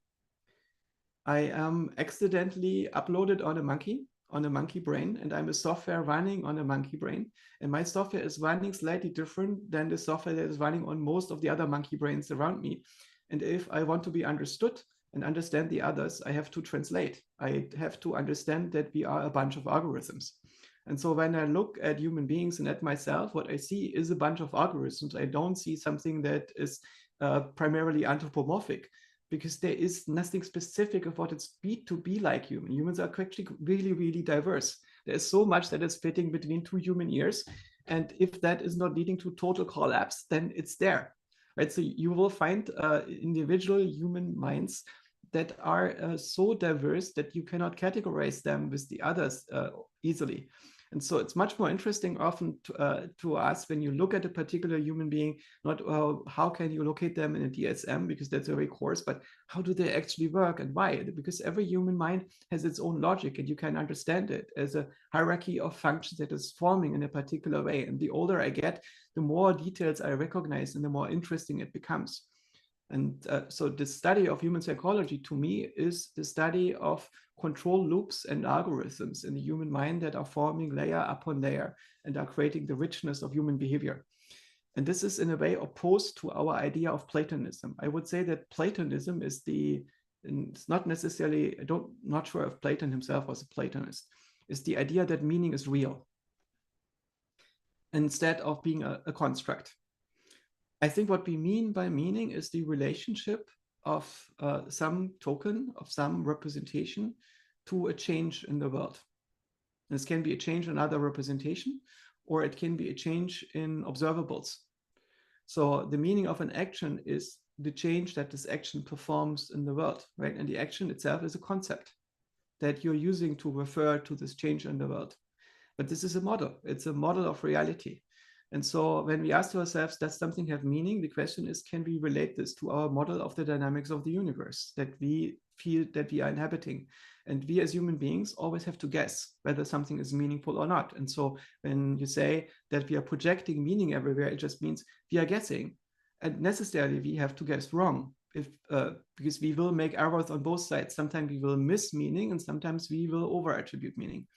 I am accidentally uploaded on a monkey brain, and I'm a software running on a monkey brain. And my software is running slightly different than the software that is running on most of the other monkey brains around me. And if I want to be understood and understand the others, I have to translate. I have to understand that we are a bunch of algorithms. And so when I look at human beings and at myself, what I see is a bunch of algorithms. I don't see something that is primarily anthropomorphic, because there is nothing specific of what it's to be like human. Humans are actually really, really diverse. There's so much that is fitting between two human ears. And if that is not leading to total collapse, then it's there, right? So you will find individual human minds that are so diverse that you cannot categorize them with the others easily. And so it's much more interesting often to us when you look at a particular human being, not how can you locate them in a DSM, because that's very coarse, but how do they actually work and why? Because every human mind has its own logic, and you can understand it as a hierarchy of functions that is forming in a particular way. And the older I get, the more details I recognize and the more interesting it becomes. And so the study of human psychology, to me, is the study of control loops and algorithms in the human mind that are forming layer upon layer and are creating the richness of human behavior. And this is in a way opposed to our idea of Platonism. I would say that Platonism is it's not necessarily, not sure if Platon himself was a Platonist, is the idea that meaning is real instead of being a construct. I think what we mean by meaning is the relationship of some token, of some representation to a change in the world. This can be a change in other representation, or it can be a change in observables. So the meaning of an action is the change that this action performs in the world, right? And the action itself is a concept that you're using to refer to this change in the world. But this is a model. It's a model of reality. And so when we ask ourselves, does something have meaning? The question is, can we relate this to our model of the dynamics of the universe that we feel that we are inhabiting? And we as human beings always have to guess whether something is meaningful or not. And so when you say that we are projecting meaning everywhere, it just means we are guessing. And necessarily we have to guess wrong, because we will make errors on both sides. Sometimes we will miss meaning, and sometimes we will over-attribute meaning.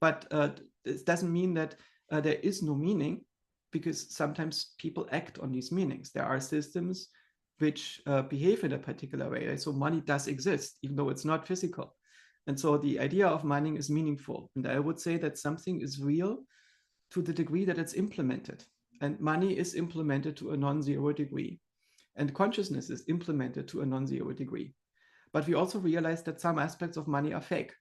But it doesn't mean that there is no meaning, because sometimes people act on these meanings. There are systems which behave in a particular way. Right? So money does exist, even though it's not physical. And so the idea of money is meaningful. And I would say that something is real to the degree that it's implemented. And money is implemented to a non-zero degree. And consciousness is implemented to a non-zero degree. But we also realize that some aspects of money are fake.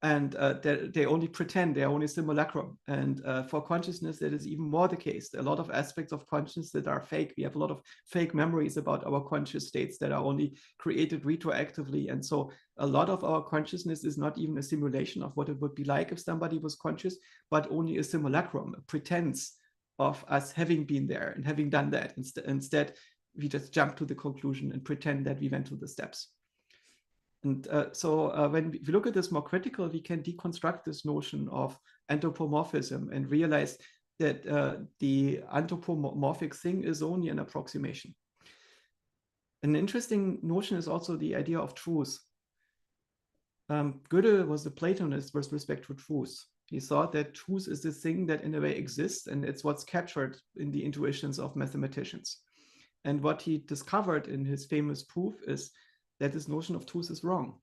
And they only pretend, they're only simulacrum. And for consciousness, that is even more the case. There are a lot of aspects of consciousness that are fake. We have a lot of fake memories about our conscious states that are only created retroactively. And so a lot of our consciousness is not even a simulation of what it would be like if somebody was conscious, but only a simulacrum, a pretense of us having been there and having done that. Instead, we just jump to the conclusion and pretend that we went through the steps. And so when we look at this more critical, we can deconstruct this notion of anthropomorphism and realize that the anthropomorphic thing is only an approximation. An interesting notion is also the idea of truth. Goethe was a Platonist with respect to truth. He thought that truth is the thing that in a way exists, and it's what's captured in the intuitions of mathematicians. And what he discovered in his famous proof is that this notion of truth is wrong,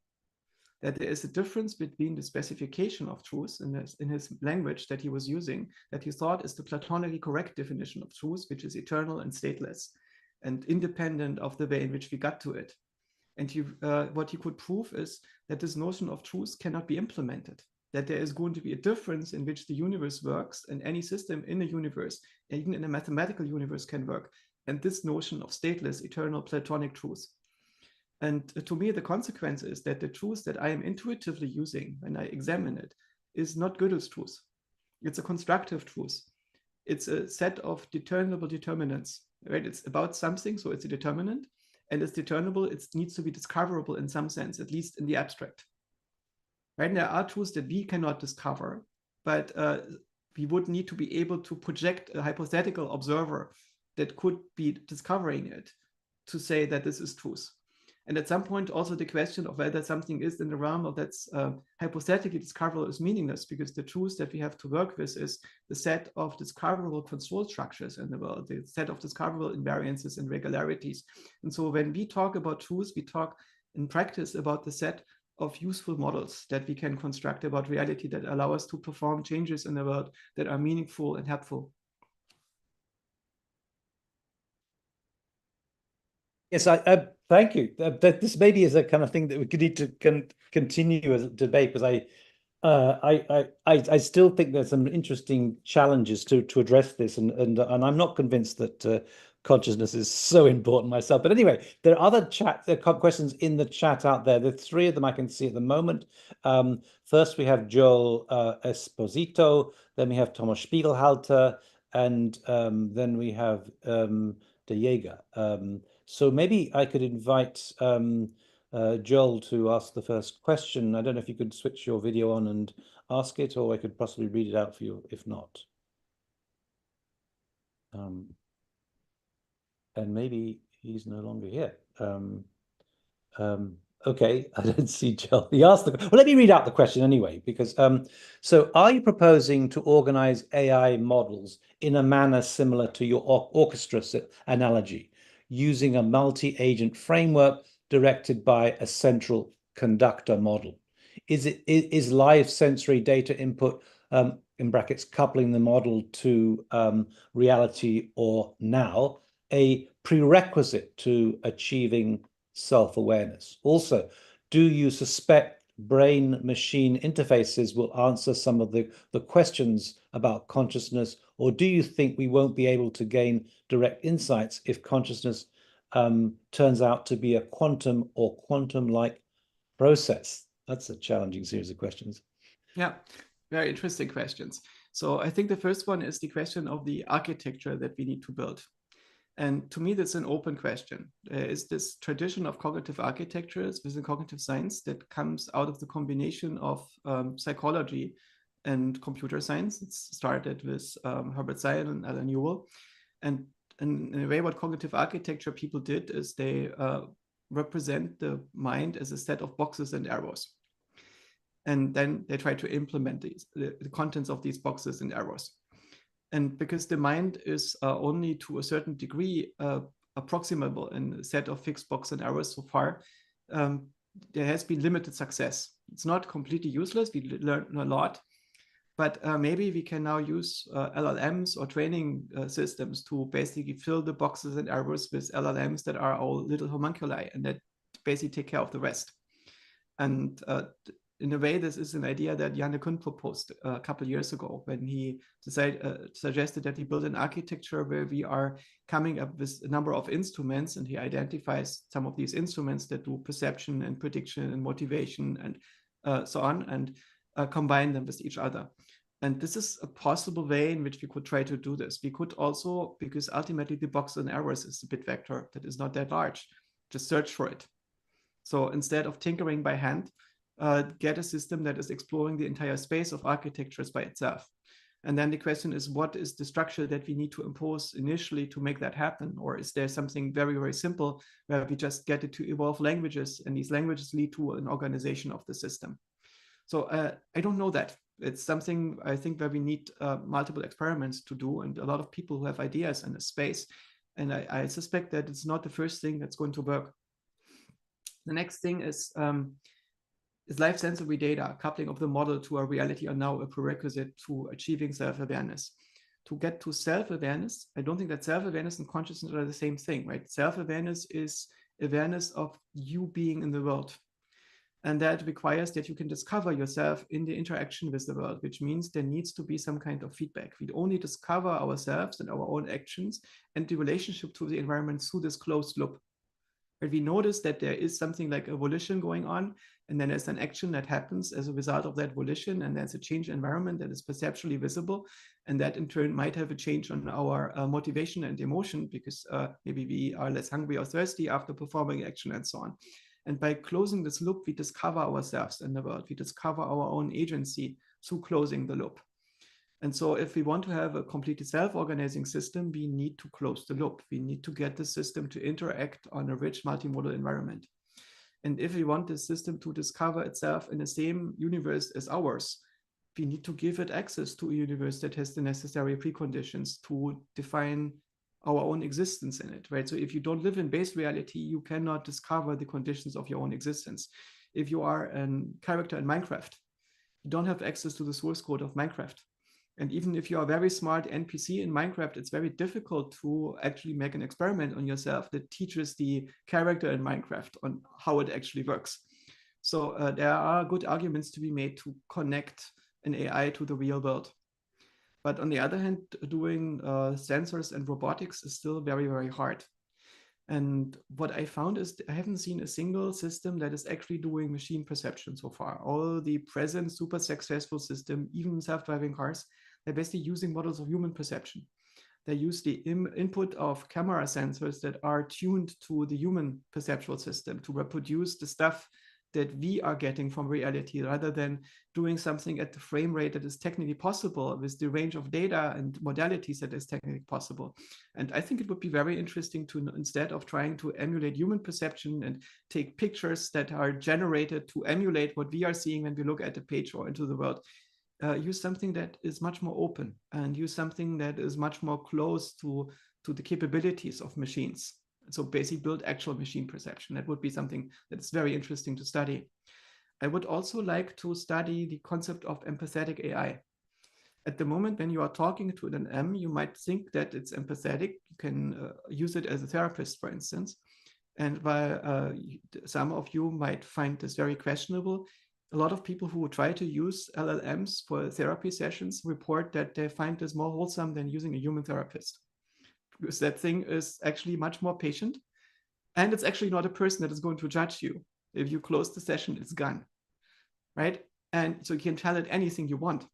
that there is a difference between the specification of truth in his language that he was using, that he thought is the platonically correct definition of truth, which is eternal and stateless and independent of the way in which we got to it. And what he could prove is that this notion of truth cannot be implemented, that there is going to be a difference in which the universe works, and any system in the universe, even in a mathematical universe, can work and this notion of stateless, eternal, Platonic truth. And to me, the consequence is that the truth that I am intuitively using when I examine it is not Gödel's truth. It's a constructive truth. It's a set of determinable determinants, right? It's about something, so it's a determinant, and it's determinable. It needs to be discoverable in some sense, at least in the abstract. Right? And there are truths that we cannot discover, but we would need to be able to project a hypothetical observer that could be discovering it to say that this is truth. And at some point, also the question of whether something is in the realm of that's hypothetically discoverable is meaningless, because the truth that we have to work with is the set of discoverable control structures in the world, the set of discoverable invariances and regularities. And so when we talk about truth, we talk in practice about the set of useful models that we can construct about reality that allow us to perform changes in the world that are meaningful and helpful. Yes, I thank you. This maybe is a kind of thing that we could need to continue as a debate, because I still think there's some interesting challenges to address this, and I'm not convinced that consciousness is so important myself. But anyway, there are other questions in the chat out there. There's three of them I can see at the moment. First, we have Joel Esposito, then we have Thomas Spiegelhalter, and then we have De Jager. So maybe I could invite Joel to ask the first question. I don't know if you could switch your video on and ask it, or I could possibly read it out for you if not. And maybe he's no longer here. Okay, I don't see Joel. He asked well, let me read out the question anyway, because so are you proposing to organize AI models in a manner similar to your orchestra analogy, using a multi-agent framework directed by a central conductor model? Is live sensory data input, in brackets, coupling the model to reality or now, a prerequisite to achieving self-awareness? Also, do you suspect brain-machine interfaces will answer some of the questions about consciousness, or do you think we won't be able to gain direct insights if consciousness turns out to be a quantum or quantum-like process? That's a challenging series of questions. Yeah, very interesting questions. So I think the first one is the question of the architecture that we need to build. And to me, that's an open question. There is this tradition of cognitive architectures within cognitive science that comes out of the combination of psychology and computer science. It started with Herbert Seidel and Alan Newell. And in a way, what cognitive architecture people did is they represent the mind as a set of boxes and arrows. And then they try to implement the contents of these boxes and arrows. And because the mind is only to a certain degree approximable in a set of fixed boxes and arrows so far, there has been limited success. It's not completely useless. We learn a lot, but maybe we can now use LLMs or training systems to basically fill the boxes and arrows with LLMs that are all little homunculi and that basically take care of the rest. And in a way, this is an idea that Jan LeCun proposed a couple of years ago when he suggested that he build an architecture where we are coming up with a number of instruments, and he identifies some of these instruments that do perception and prediction and motivation and so on, and combine them with each other. And this is a possible way in which we could try to do this. We could also, because ultimately the box and arrows is a bit vector that is not that large, just search for it. So instead of tinkering by hand, get a system that is exploring the entire space of architectures by itself. And then the question is, what is the structure that we need to impose initially to make that happen? Or is there something very, very simple where we just get it to evolve languages, and these languages lead to an organization of the system? So I don't know that. It's something I think where we need multiple experiments to do, and a lot of people who have ideas in this space. And I suspect that it's not the first thing that's going to work. The next thing is live sensory data, coupling of the model to a reality, are now a prerequisite to achieving self-awareness. To get to self-awareness, I don't think that self-awareness and consciousness are the same thing, right? Self-awareness is awareness of you being in the world. And that requires that you can discover yourself in the interaction with the world, which means there needs to be some kind of feedback. We only discover ourselves and our own actions and the relationship to the environment through this closed loop. But we notice that there is something like a volition going on, and then there's an action that happens as a result of that volition, and there's a change environment that is perceptually visible, and that in turn might have a change on our motivation and emotion, because maybe we are less hungry or thirsty after performing action and so on. And by closing this loop, we discover ourselves in the world. We discover our own agency through closing the loop. And so if we want to have a completely self-organizing system, we need to close the loop. We need to get the system to interact on a rich multimodal environment. And if we want the system to discover itself in the same universe as ours, we need to give it access to a universe that has the necessary preconditions to define our own existence in it, right? So if you don't live in base reality, you cannot discover the conditions of your own existence. If you are a character in Minecraft, you don't have access to the source code of Minecraft. And even if you are a very smart NPC in Minecraft, it's very difficult to actually make an experiment on yourself that teaches the character in Minecraft on how it actually works. So there are good arguments to be made to connect an AI to the real world. But on the other hand, doing sensors and robotics is still very, very hard. And what I found is I haven't seen a single system that is actually doing machine perception so far. All the present super successful system, even self-driving cars, they're basically using models of human perception. They use the input of camera sensors that are tuned to the human perceptual system to reproduce the stuff that we are getting from reality, rather than doing something at the frame rate that is technically possible with the range of data and modalities that is technically possible. And I think it would be very interesting to, instead of trying to emulate human perception and take pictures that are generated to emulate what we are seeing when we look at the page or into the world, use something that is much more open and use something that is much more close to the capabilities of machines. So basically build actual machine perception. That would be something that's very interesting to study. I would also like to study the concept of empathetic AI. At the moment, when you are talking to an M, you might think that it's empathetic. You can use it as a therapist, for instance. And while some of you might find this very questionable, a lot of people who try to use LLMs for therapy sessions report that they find this more wholesome than using a human therapist, because that thing is actually much more patient, and it's actually not a person that is going to judge you. If you close the session, it's gone, right? And so you can tell it anything you want.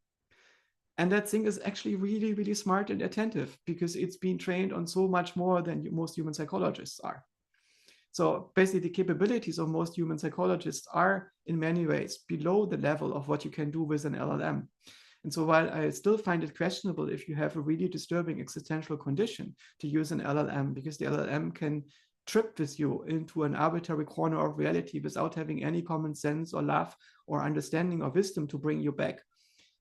And that thing is actually really, really smart and attentive, because it's been trained on so much more than most human psychologists are. So basically the capabilities of most human psychologists are in many ways below the level of what you can do with an LLM. And so while I still find it questionable if you have a really disturbing existential condition to use an LLM, because the LLM can trip with you into an arbitrary corner of reality without having any common sense or love or understanding or wisdom to bring you back.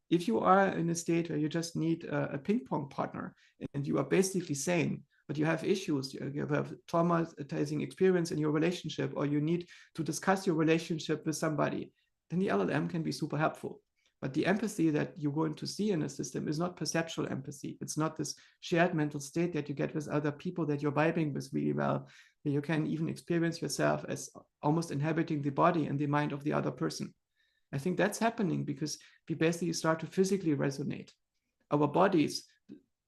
If you are in a state where you just need a ping pong partner and you are basically sane, but you have issues, you have traumatizing experience in your relationship, or you need to discuss your relationship with somebody, then the LLM can be super helpful. But the empathy that you're going to see in a system is not perceptual empathy. It's not this shared mental state that you get with other people that you're vibing with really well, where you can even experience yourself as almost inhabiting the body and the mind of the other person. I think that's happening because we basically start to physically resonate. Our bodies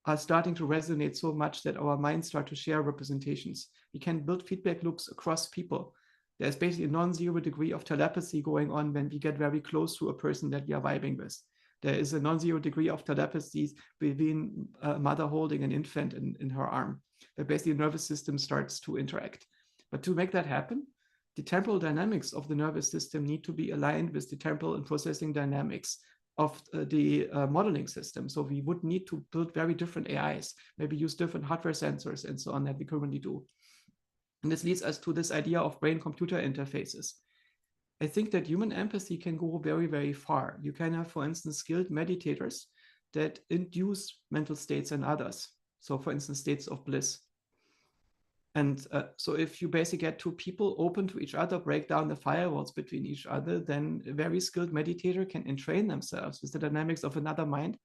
are starting to resonate so much that our minds start to share representations. We can build feedback loops across people. There's basically a non-zero degree of telepathy going on when we get very close to a person that we are vibing with. There is a non-zero degree of telepathy between a mother holding an infant in her arm, where basically the nervous system starts to interact. But to make that happen, the temporal dynamics of the nervous system need to be aligned with the temporal and processing dynamics of the modeling system. So we would need to build very different AIs, maybe use different hardware sensors and so on that we currently do. And this leads us to this idea of brain-computer interfaces. I think that human empathy can go very, very far. You can have, for instance, skilled meditators that induce mental states in others. So for instance, states of bliss. And so if you basically get two people open to each other, break down the firewalls between each other, then a very skilled meditator can entrain themselves with the dynamics of another mind.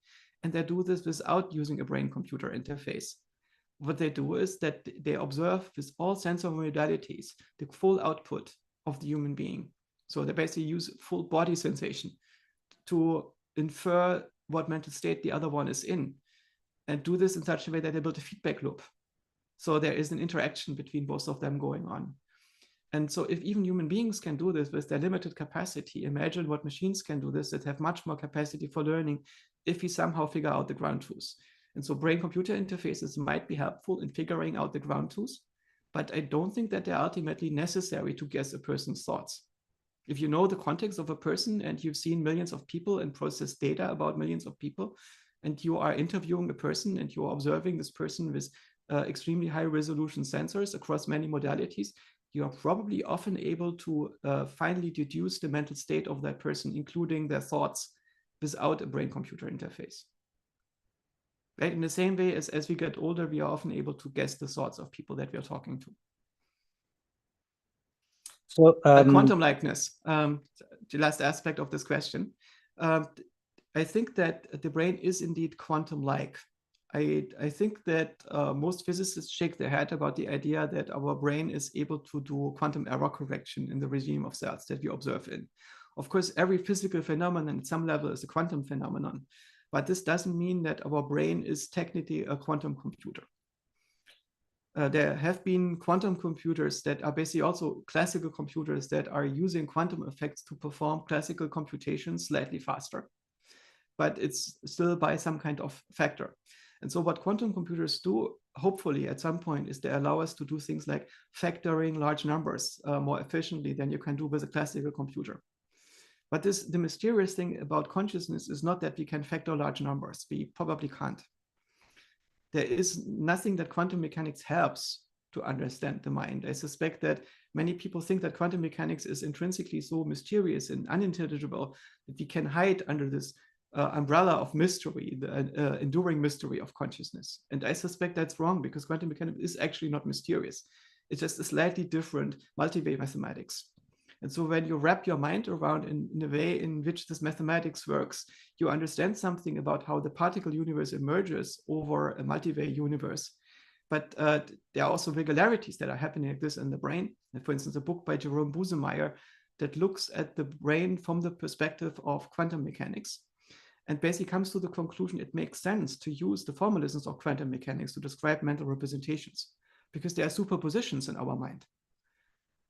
And they do this without using a brain-computer interface. What they do is that they observe with all sensor modalities the full output of the human being. So they basically use full body sensation to infer what mental state the other one is in, and do this in such a way that they build a feedback loop. So there is an interaction between both of them going on. And so if even human beings can do this with their limited capacity, imagine what machines can do this that have much more capacity for learning if we somehow figure out the ground truth. And so brain-computer interfaces might be helpful in figuring out the ground truth, but I don't think that they're ultimately necessary to guess a person's thoughts. If you know the context of a person and you've seen millions of people and processed data about millions of people, and you are interviewing a person and you're observing this person with extremely high resolution sensors across many modalities, you are probably often able to finally deduce the mental state of that person, including their thoughts, without a brain-computer interface. Right? In the same way as we get older, we are often able to guess the thoughts of people that we are talking to. So quantum likeness, the last aspect of this question. I think that the brain is indeed quantum-like. I think that most physicists shake their head about the idea that our brain is able to do quantum error correction in the regime of cells that we observe in. Of course, every physical phenomenon at some level is a quantum phenomenon, but this doesn't mean that our brain is technically a quantum computer. There have been quantum computers that are basically also classical computers that are using quantum effects to perform classical computations slightly faster, but it's still by some kind of factor. And so what quantum computers do, hopefully at some point, is they allow us to do things like factoring large numbers more efficiently than you can do with a classical computer. But the mysterious thing about consciousness is not that we can factor large numbers. We probably can't. There is nothing that quantum mechanics helps to understand the mind. I suspect that many people think that quantum mechanics is intrinsically so mysterious and unintelligible that we can hide under this umbrella of mystery, the enduring mystery of consciousness. And I suspect that's wrong, because quantum mechanics is actually not mysterious. It's just a slightly different multi-way mathematics. And so when you wrap your mind around in a way in which this mathematics works, you understand something about how the particle universe emerges over a multi-way universe. But there are also regularities that are happening like this in the brain. And for instance, a book by Jerome Busemeyer that looks at the brain from the perspective of quantum mechanics, and basically comes to the conclusion it makes sense to use the formalisms of quantum mechanics to describe mental representations, because there are superpositions in our mind.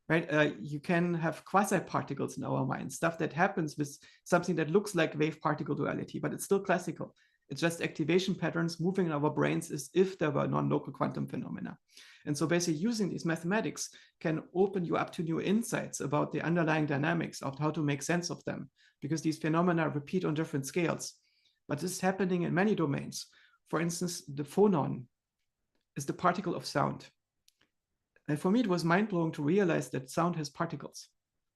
Right? You can have quasi-particles in our mind, stuff that happens with something that looks like wave-particle duality, but it's still classical. It's just activation patterns moving in our brains as if there were non-local quantum phenomena. And so basically using these mathematics can open you up to new insights about the underlying dynamics of how to make sense of them, because these phenomena repeat on different scales. But this is happening in many domains. For instance, the phonon is the particle of sound. And for me, it was mind-blowing to realize that sound has particles.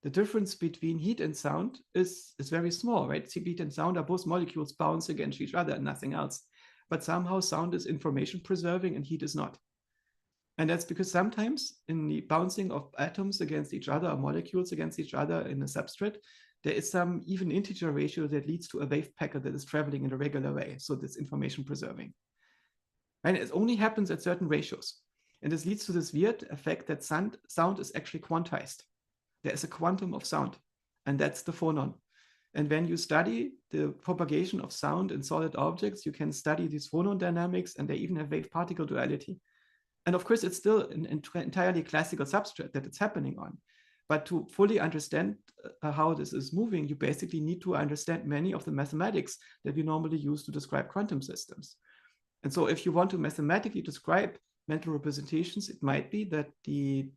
The difference between heat and sound is very small, right? Heat and sound are both molecules bounce against each other and nothing else. But somehow sound is information preserving and heat is not. And that's because sometimes in the bouncing of atoms against each other or molecules against each other in a substrate, there is some even integer ratio that leads to a wave packet that is traveling in a regular way. So that's information preserving. And it only happens at certain ratios. And this leads to this weird effect that sound is actually quantized. There is a quantum of sound, and that's the phonon. And when you study the propagation of sound in solid objects, you can study these phonon dynamics, and they even have wave-particle duality. And of course, it's still an entirely classical substrate that it's happening on. But to fully understand how this is moving, you basically need to understand many of the mathematics that we normally use to describe quantum systems. And so if you want to mathematically describe mental representations, it might be that the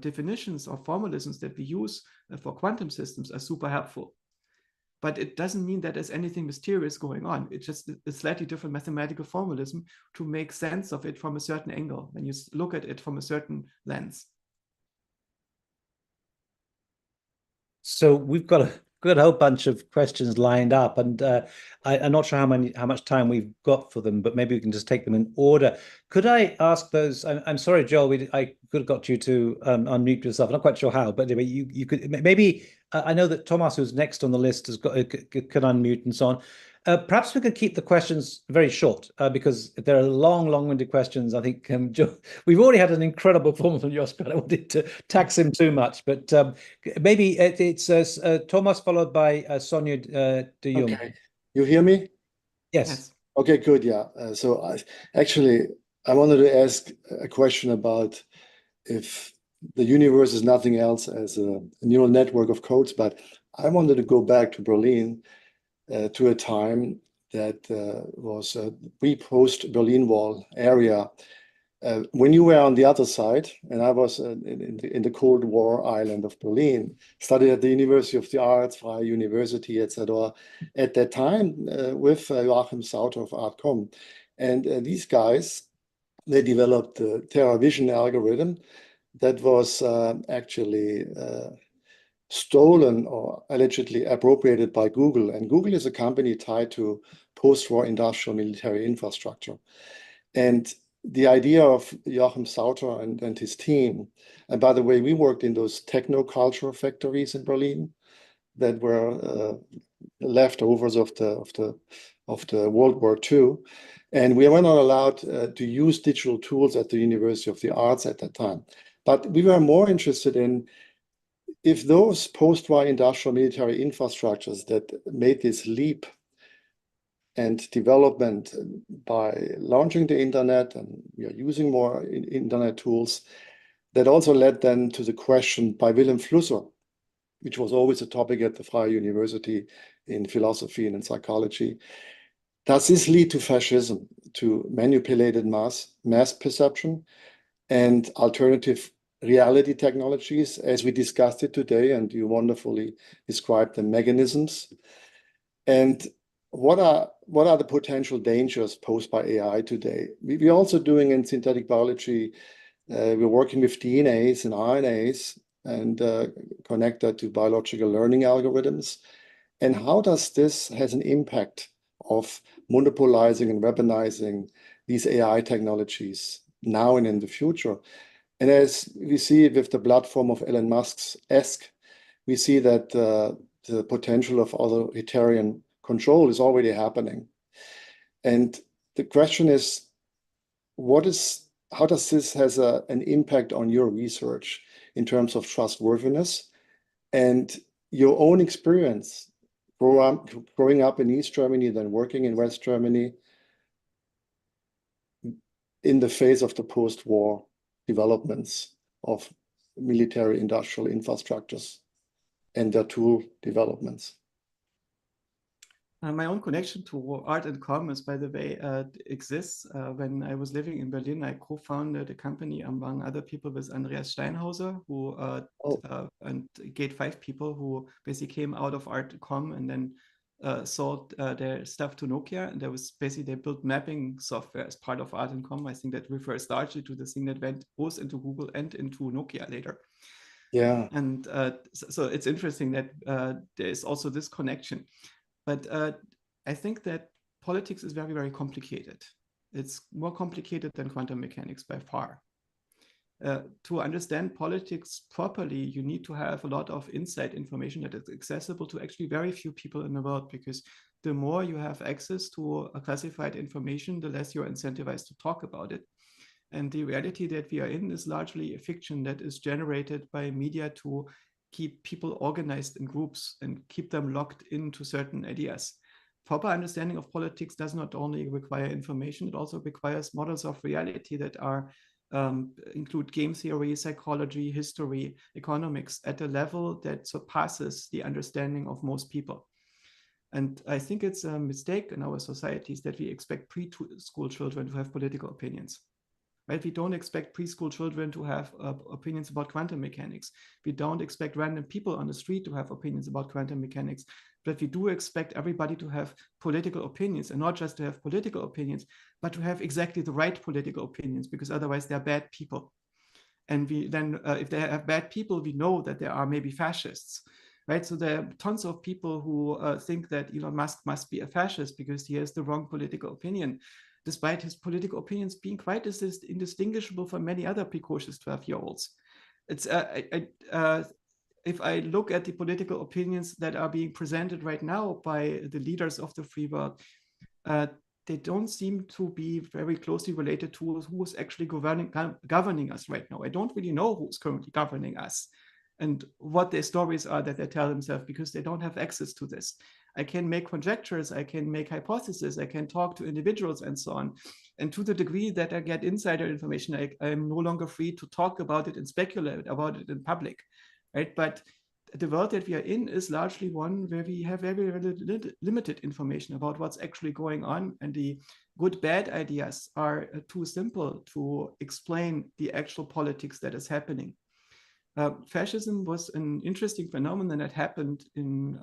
definitions or formalisms that we use for quantum systems are super helpful. But it doesn't mean that there's anything mysterious going on. It's just a slightly different mathematical formalism to make sense of it from a certain angle, when you look at it from a certain lens. So we've got a whole bunch of questions lined up, and I'm not sure how much time we've got for them, but maybe we can just take them in order. Could I ask those? I'm sorry, Joel, I could have got you to unmute yourself. I'm not quite sure how, but anyway, you could maybe. I know that Thomas, who's next on the list, can unmute and so on. Perhaps we could keep the questions very short because there are long-winded questions. I think we've already had an incredible performance from Joscha. I don't wanted to tax him too much, but maybe it's Thomas followed by Sonia de Jong. Okay, you hear me? Yes. Okay, good. Yeah. I wanted to ask a question about if the universe is nothing else as a neural network of codes, but I wanted to go back to Berlin to a time that was a pre-post Berlin Wall area. When you were on the other side, and I was in the Cold War island of Berlin, studied at the University of the Arts, Freie University, etc. At that time, with Joachim Sauter of Artcom, and these guys, they developed the TerraVision algorithm that was actually stolen or allegedly appropriated by Google. And Google is a company tied to post-war industrial military infrastructure. And the idea of Joachim Sauter and his team, and by the way, we worked in those techno-culture factories in Berlin that were leftovers of the World War II. And we were not allowed to use digital tools at the University of the Arts at that time. But we were more interested in if those post-war industrial military infrastructures that made this leap and development by launching the internet, and we are using more internet tools, that also led then to the question by Wilhelm Flusser, which was always a topic at the Freie University in philosophy and in psychology. Does this lead to fascism, to manipulated mass perception and alternative reality technologies, as we discussed it today, and you wonderfully described the mechanisms? And what are the potential dangers posed by AI today? We're also doing in synthetic biology, we're working with DNAs and RNAs and connect that to biological learning algorithms. And how does this has an impact of monopolizing and weaponizing these AI technologies now and in the future? And as we see with the platform of Elon Musk's ESC, we see that the potential of authoritarian control is already happening. And the question is, how does this has an impact on your research in terms of trustworthiness and your own experience growing up in East Germany, then working in West Germany in the face of the post-war developments of military industrial infrastructures and their tool developments? My own connection to art and commerce, by the way, exists. When I was living in Berlin, I co-founded a company among other people with Andreas Steinhauser, who and Gate 5 people who basically came out of art and com and then sold their stuff to Nokia. And there was basically, they built mapping software as part of art and com. I think that refers largely to the thing that went both into Google and into Nokia later. Yeah. And so it's interesting that there is also this connection. But I think that politics is very, very complicated. It's more complicated than quantum mechanics by far. To understand politics properly, you need to have a lot of inside information that is accessible to actually very few people in the world, because the more you have access to classified information, the less you're incentivized to talk about it. And the reality that we are in is largely a fiction that is generated by media to keep people organized in groups and keep them locked into certain ideas. Proper understanding of politics does not only require information, it also requires models of reality that are include game theory, psychology, history, economics at a level that surpasses the understanding of most people. And I think it's a mistake in our societies that we expect preschool children to have political opinions. Right? We don't expect preschool children to have opinions about quantum mechanics. We don't expect random people on the street to have opinions about quantum mechanics, but we do expect everybody to have political opinions, and not just to have political opinions, but to have exactly the right political opinions, because otherwise they're bad people. And we then, if they have bad people, we know that there are maybe fascists, right? So there are tons of people who think that Elon Musk must be a fascist because he has the wrong political opinion, despite his political opinions being quite indistinguishable from many other precocious 12-year-olds. It's if I look at the political opinions that are being presented right now by the leaders of the free world, they don't seem to be very closely related to who's actually governing us right now. I don't really know who's currently governing us and what their stories are that they tell themselves, because they don't have access to this. I can make conjectures, I can make hypotheses, I can talk to individuals and so on. And to the degree that I get insider information, I'm no longer free to talk about it and speculate about it in public, right? But the world that we are in is largely one where we have very limited information about what's actually going on, and the good bad ideas are too simple to explain the actual politics that is happening. Fascism was an interesting phenomenon that happened in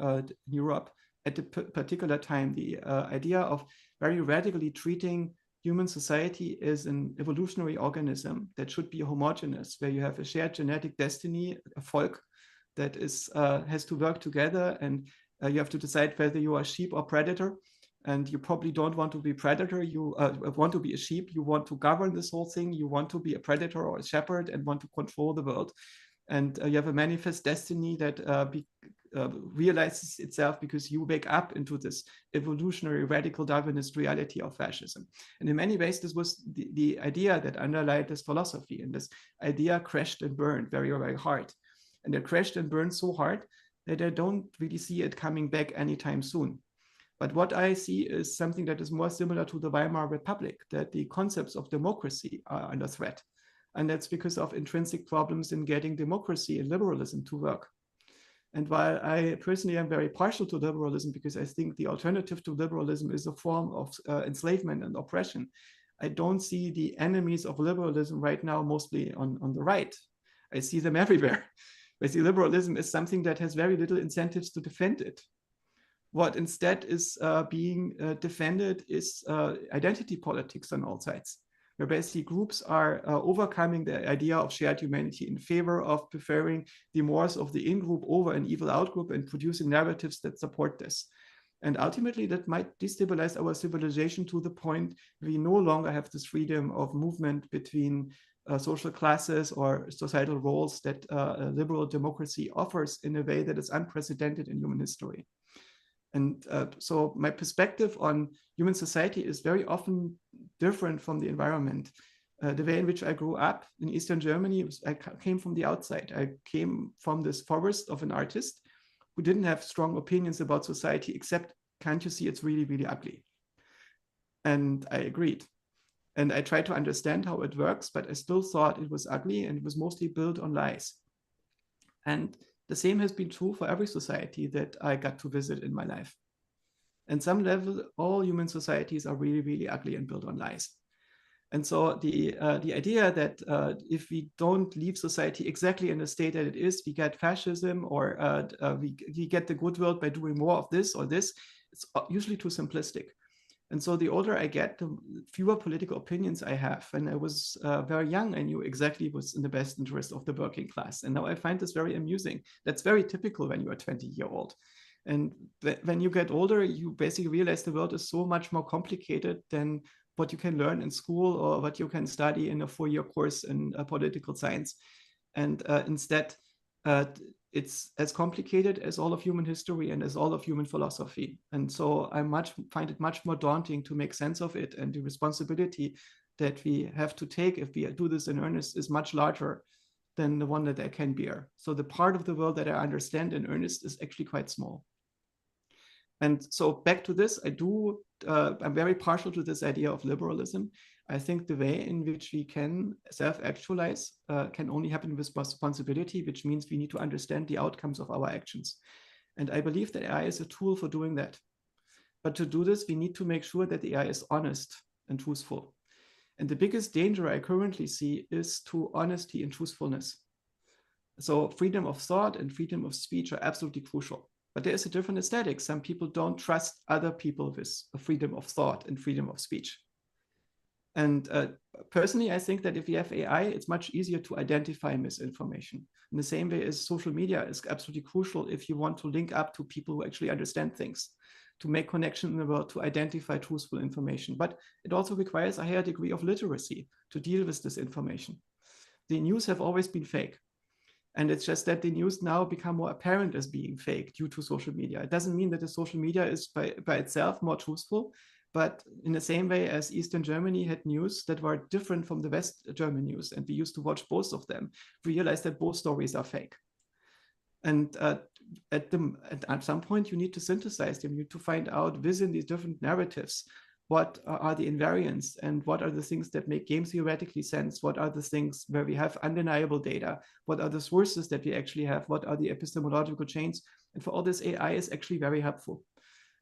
Europe at a particular time. The idea of very radically treating human society as an evolutionary organism that should be homogeneous, where you have a shared genetic destiny, a folk that is has to work together, and you have to decide whether you are sheep or predator. And you probably don't want to be predator. You want to be a sheep. You want to govern this whole thing. You want to be a predator or a shepherd and want to control the world. And you have a manifest destiny that realizes itself because you wake up into this evolutionary radical Darwinist reality of fascism. And in many ways, this was the idea that underlied this philosophy, and this idea crashed and burned very, very hard. And it crashed and burned so hard that I don't really see it coming back anytime soon. But what I see is something that is more similar to the Weimar Republic, that the concepts of democracy are under threat. And that's because of intrinsic problems in getting democracy and liberalism to work. And while I personally am very partial to liberalism, because I think the alternative to liberalism is a form of enslavement and oppression, I don't see the enemies of liberalism right now mostly on the right. I see them everywhere. I see liberalism as something that has very little incentives to defend it. What instead is being defended is identity politics on all sides, where basically groups are overcoming the idea of shared humanity in favor of preferring the mores of the in-group over an evil out-group and producing narratives that support this. And ultimately, that might destabilize our civilization to the point we no longer have this freedom of movement between social classes or societal roles that liberal democracy offers in a way that is unprecedented in human history. And so my perspective on human society is very often different from the environment. The way in which I grew up in Eastern Germany, I came from the outside. I came from this forest of an artist who didn't have strong opinions about society, except, can't you see it's really, really ugly? And I agreed. And I tried to understand how it works, but I still thought it was ugly and it was mostly built on lies. And the same has been true for every society that I got to visit in my life. And some level, all human societies are really, really ugly and built on lies. And so the idea that if we don't leave society exactly in the state that it is, we get fascism, or we get the good world by doing more of this or this, it's usually too simplistic. And so the older I get, the fewer political opinions I have. And I was very young, I knew exactly what's in the best interest of the working class. And now I find this very amusing. That's very typical when you are 20-year-old. And when you get older, you basically realize the world is so much more complicated than what you can learn in school or what you can study in a 4-year course in political science. And instead, it's as complicated as all of human history and as all of human philosophy. And so I find it much more daunting to make sense of it, and the responsibility that we have to take if we do this in earnest is much larger than the one that I can bear. So the part of the world that I understand in earnest is actually quite small. And so back to this, I'm very partial to this idea of liberalism. I think the way in which we can self-actualize can only happen with responsibility, which means we need to understand the outcomes of our actions. And I believe that AI is a tool for doing that. But to do this, we need to make sure that the AI is honest and truthful. And the biggest danger I currently see is to honesty and truthfulness. So freedom of thought and freedom of speech are absolutely crucial. But there is a different aesthetic. Some people don't trust other people with freedom of thought and freedom of speech. And personally, I think that if you have AI, it's much easier to identify misinformation. In the same way as social media is absolutely crucial if you want to link up to people who actually understand things, to make connection in the world, to identify truthful information. But it also requires a higher degree of literacy to deal with this information. The news have always been fake. And it's just that the news now become more apparent as being fake due to social media. It doesn't mean that the social media is by itself more truthful, but in the same way as Eastern Germany had news that were different from the West German news, and we used to watch both of them, we realized that both stories are fake. And at some point, you need to synthesize them. You need to find out within these different narratives, what are the invariants and what are the things that make game theoretically sense? What are the things where we have undeniable data? What are the sources that we actually have? What are the epistemological chains? And for all this, AI is actually very helpful.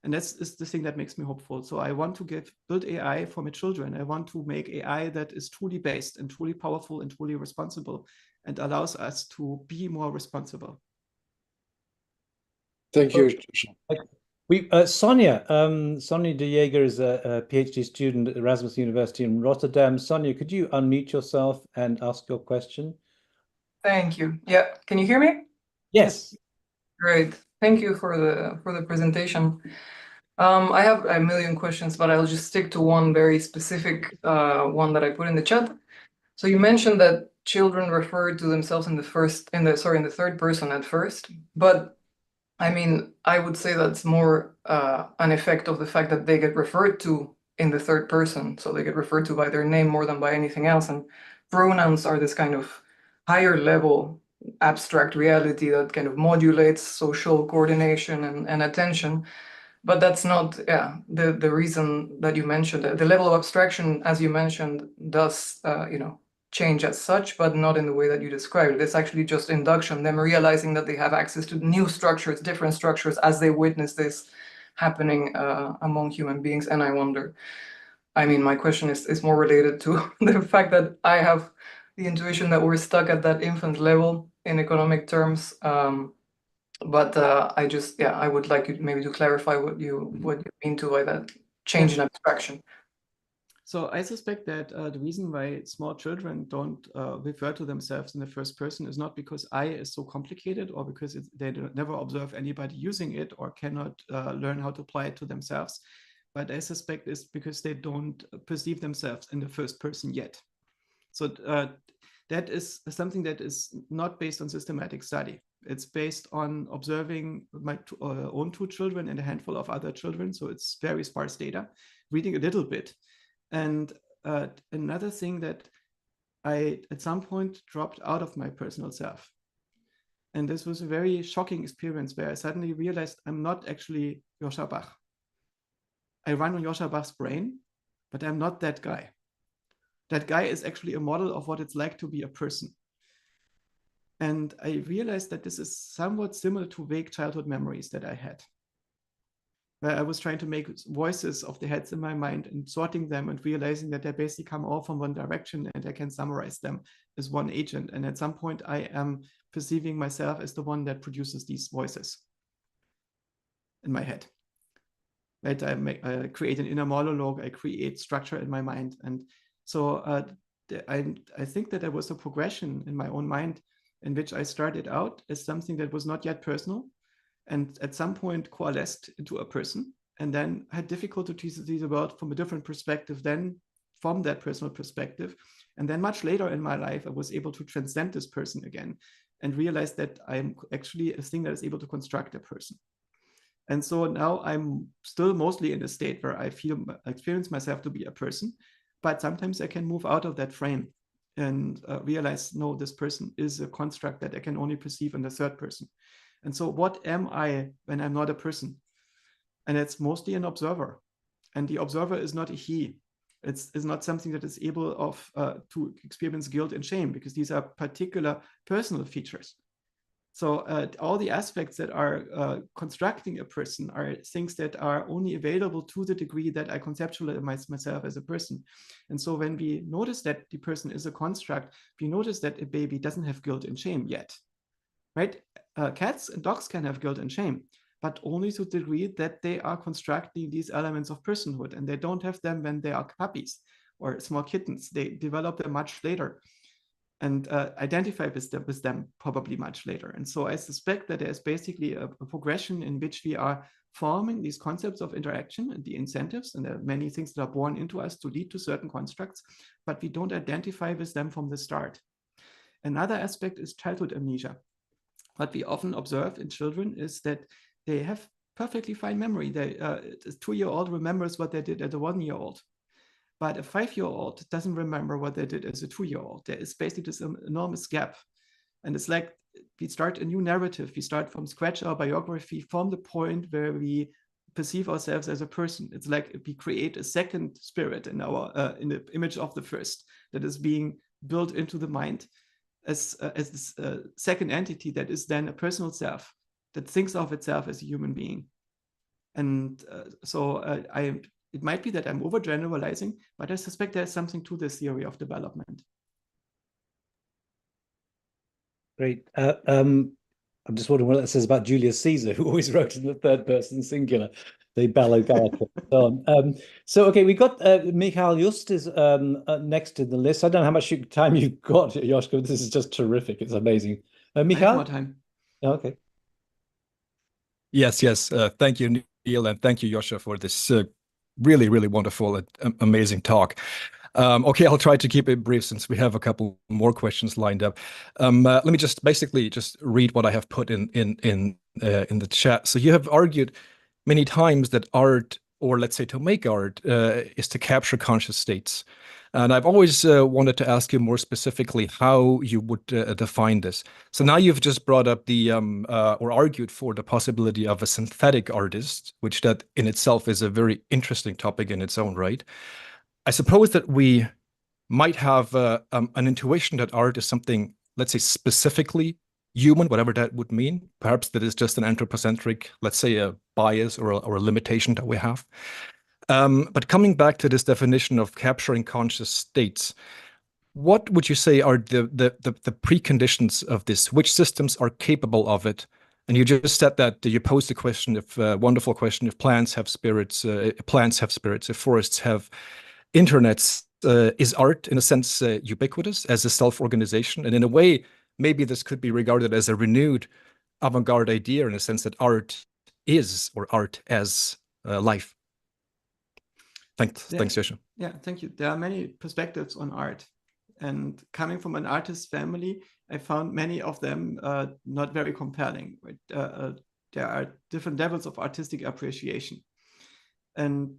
And that's the thing that makes me hopeful. So I want to build AI for my children. I want to make AI that is truly based and truly powerful and truly responsible and allows us to be more responsible. Thank you. Sonia de Jager is a PhD student at Erasmus University in Rotterdam. Sonia, could you unmute yourself and ask your question? Thank you. Yeah, can you hear me? Yes. Great. Thank you for the presentation. I have a million questions, but I'll just stick to one very specific one that I put in the chat. So you mentioned that children refer to themselves in the third person at first, but I mean, I would say that's more an effect of the fact that they get referred to in the third person. So they get referred to by their name more than by anything else. And pronouns are this kind of higher level abstract reality that kind of modulates social coordination and attention. But that's not, the reason that you mentioned. The level of abstraction, as you mentioned, does, change as such, but not in the way that you described. It's actually just induction, them realizing that they have access to new structures, different structures, as they witness this happening among human beings. And I wonder, I mean, my question is more related to the fact that I have the intuition that we're stuck at that infant level in economic terms. But I would like you maybe to clarify what you mean by that change in abstraction. So I suspect that the reason why small children don't refer to themselves in the first person is not because I is so complicated or because they never observe anybody using it or cannot learn how to apply it to themselves. But I suspect it's because they don't perceive themselves in the first person yet. So that is something that is not based on systematic study. It's based on observing my own two children and a handful of other children. So it's very sparse data, reading a little bit. And another thing that I, at some point, dropped out of my personal self. And this was a very shocking experience where I suddenly realized I'm not actually Joscha Bach. I run on Joscha Bach's brain, but I'm not that guy. That guy is actually a model of what it's like to be a person. And I realized that this is somewhat similar to vague childhood memories that I had, where I was trying to make voices of the heads in my mind and sorting them and realizing that they basically come all from one direction and I can summarize them as one agent. And at some point, I am perceiving myself as the one that produces these voices in my head. Right? I create an inner monologue, I create structure in my mind. And so I think that there was a progression in my own mind in which I started out as something that was not yet personal, and at some point coalesced into a person, and then had difficulty to see the world from a different perspective than from that personal perspective. And then much later in my life, I was able to transcend this person again and realize that I'm actually a thing that is able to construct a person. And so now I'm still mostly in a state where I experience myself to be a person, but sometimes I can move out of that frame and realize, no, this person is a construct that I can only perceive in the third person. And so what am I when I'm not a person? And it's mostly an observer. And the observer is not a he. It's not something that is able to experience guilt and shame, because these are particular personal features. So all the aspects that are constructing a person are things that are only available to the degree that I conceptualize myself as a person. And so when we notice that the person is a construct, we notice that a baby doesn't have guilt and shame yet, right? Cats and dogs can have guilt and shame, but only to the degree that they are constructing these elements of personhood, and they don't have them when they are puppies or small kittens. They develop them much later and identify with them probably much later. And so I suspect that there's basically a progression in which we are forming these concepts of interaction and the incentives, and there are many things that are born into us to lead to certain constructs, but we don't identify with them from the start. Another aspect is childhood amnesia. What we often observe in children is that they have perfectly fine memory. A 2-year-old remembers what they did as a 1-year-old, but a 5-year-old doesn't remember what they did as a 2-year-old. There is basically this enormous gap. And it's like we start a new narrative. We start from scratch our biography from the point where we perceive ourselves as a person. It's like we create a second spirit in in the image of the first that is being built into the mind as this second entity that is then a personal self that thinks of itself as a human being. And it might be that I'm overgeneralizing, but I suspect there's something to this theory of development. Great. I'm just wondering what that says about Julius Caesar, who always wrote in the third person singular. They bellow Gallica. So okay, we got Michael Just is next in the list. I don't know how much time you've got, Joschka. This is just terrific. It's amazing. Michael? I have more time. Okay. Yes. Thank you, Neil, and thank you, Joscha, for this really, really wonderful and amazing talk. Okay, I'll try to keep it brief since we have a couple more questions lined up. Let me just basically just read what I have put in the chat. So you have argued many times that art, or let's say to make art, is to capture conscious states. And I've always wanted to ask you more specifically how you would define this. So now you've just brought up or argued for the possibility of a synthetic artist, which that in itself is a very interesting topic in its own right. I suppose that we might have an intuition that art is something, let's say, specifically human, whatever that would mean. Perhaps that is just an anthropocentric, let's say, a bias or a limitation that we have. But coming back to this definition of capturing conscious states, what would you say are the preconditions of this? Which systems are capable of it? And you just said that you posed the question, wonderful question, if plants have spirits, if forests have internets, is art in a sense ubiquitous as a self-organization? And in a way, maybe this could be regarded as a renewed avant-garde idea in a sense that art is, or art as life. Thanks, Joscha. Yeah, thank you. There are many perspectives on art. And coming from an artist family, I found many of them not very compelling. Right? There are different levels of artistic appreciation. And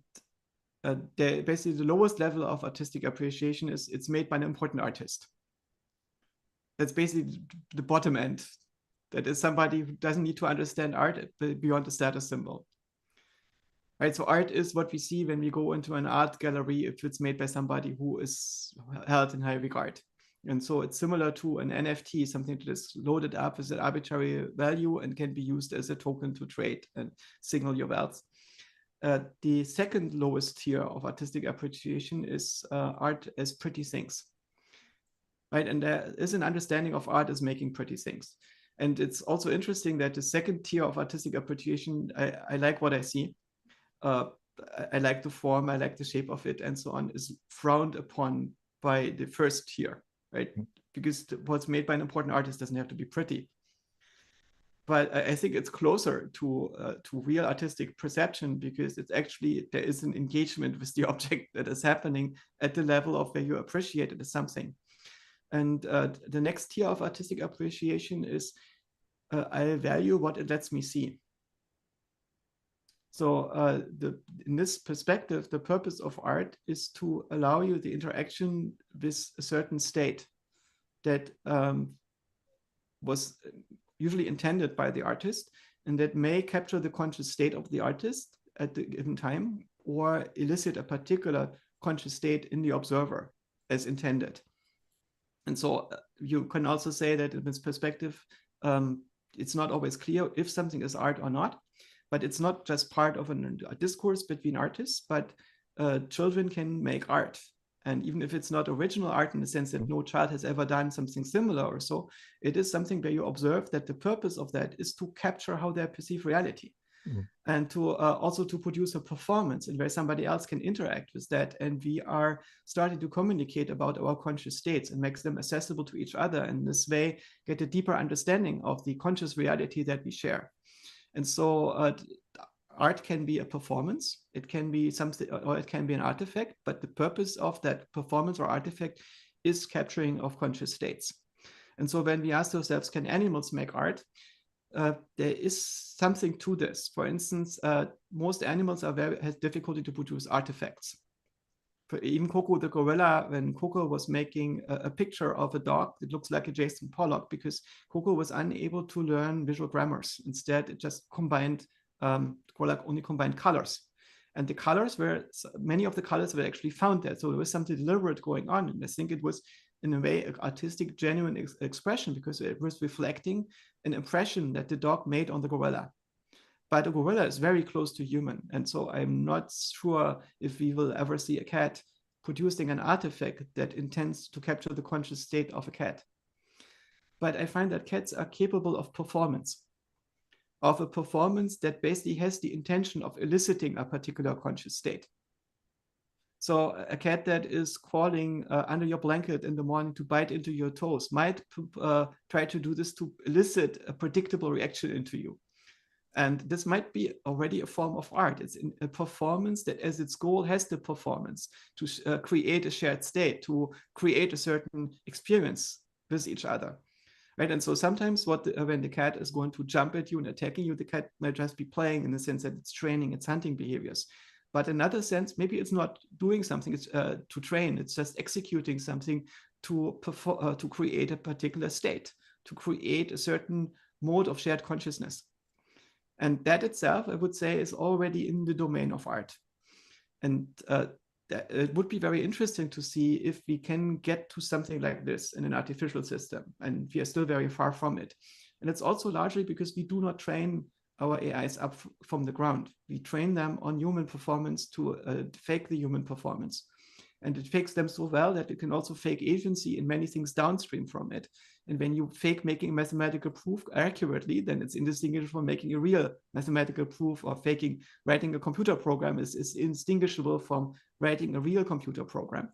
basically the lowest level of artistic appreciation is it's made by an important artist. That's basically the bottom end. That is somebody who doesn't need to understand art beyond the status symbol. Right, so art is what we see when we go into an art gallery if it's made by somebody who is held in high regard. And so it's similar to an NFT, something that is loaded up with an arbitrary value and can be used as a token to trade and signal your wealth. The second lowest tier of artistic appreciation is art as pretty things. Right, and there is an understanding of art as making pretty things. And it's also interesting that the second tier of artistic appreciation, I like what I see. I like the form, I like the shape of it, and so on, is frowned upon by the first tier, right? Because what's made by an important artist doesn't have to be pretty. But I think it's closer to real artistic perception because it's actually, there is an engagement with the object that is happening at the level of where you appreciate it as something. And the next tier of artistic appreciation is I value what it lets me see. So in this perspective, the purpose of art is to allow you the interaction with a certain state that was usually intended by the artist and that may capture the conscious state of the artist at the given time or elicit a particular conscious state in the observer as intended. And so you can also say that in this perspective, it's not always clear if something is art or not. But it's not just part of a discourse between artists, but children can make art. And even if it's not original art in the sense that no child has ever done something similar or so, it is something where you observe that the purpose of that is to capture how they perceive reality. And to also to produce a performance and where somebody else can interact with that. And we are starting to communicate about our conscious states and makes them accessible to each other. And this way, get a deeper understanding of the conscious reality that we share. And so art can be a performance, it can be something, or it can be an artifact, but the purpose of that performance or artifact is capturing of conscious states. And so when we ask ourselves, can animals make art? There is something to this. For instance, most animals have difficulty to produce artifacts. Even Coco the gorilla, when Coco was making a picture of a dog, it looks like a Jason Pollock because Coco was unable to learn visual grammars. Instead, it just combined, only combined colors. And the colors many of the colors were actually found there. So there was something deliberate going on. And I think it was, in a way, an artistic, genuine expression because it was reflecting an impression that the dog made on the gorilla. But a gorilla is very close to human. And so I'm not sure if we will ever see a cat producing an artifact that intends to capture the conscious state of a cat. But I find that cats are capable of a performance that basically has the intention of eliciting a particular conscious state. So a cat that is crawling under your blanket in the morning to bite into your toes might try to do this to elicit a predictable reaction into you. And this might be already a form of art. It's a performance that as its goal has the performance to create a shared state, to create a certain experience with each other. Right? And so sometimes when the cat is going to jump at you and attacking you, the cat might just be playing in the sense that it's training its hunting behaviors. But in another sense, maybe it's not doing something to train. It's just executing something to create a particular state, to create a certain mode of shared consciousness. And that itself, I would say, is already in the domain of art. And it would be very interesting to see if we can get to something like this in an artificial system. And we are still very far from it. And it's also largely because we do not train our AIs up from the ground. We train them on human performance to fake the human performance. And it fakes them so well that it can also fake agency in many things downstream from it. And when you fake making a mathematical proof accurately, then it's indistinguishable from making a real mathematical proof, or writing a computer program is indistinguishable from writing a real computer program.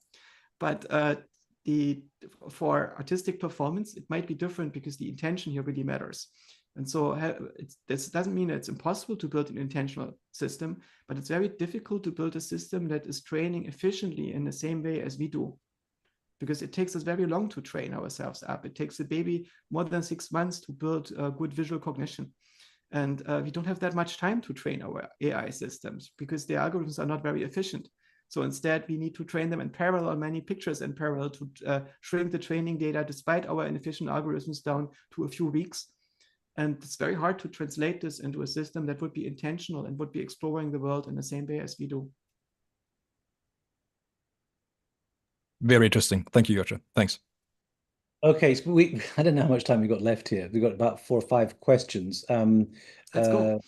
But for artistic performance, it might be different because the intention here really matters. And so this doesn't mean that it's impossible to build an intentional system, but it's very difficult to build a system that is training efficiently in the same way as we do. Because it takes us very long to train ourselves up. It takes a baby more than 6 months to build good visual cognition. And we don't have that much time to train our AI systems because the algorithms are not very efficient. So instead, we need to train them in parallel on many pictures in parallel to shrink the training data despite our inefficient algorithms down to a few weeks. And it's very hard to translate this into a system that would be intentional and would be exploring the world in the same way as we do. Very interesting. Thank you, Joscha. Thanks. Okay, so I don't know how much time we've got left here. We've got about 4 or 5 questions. Let's go.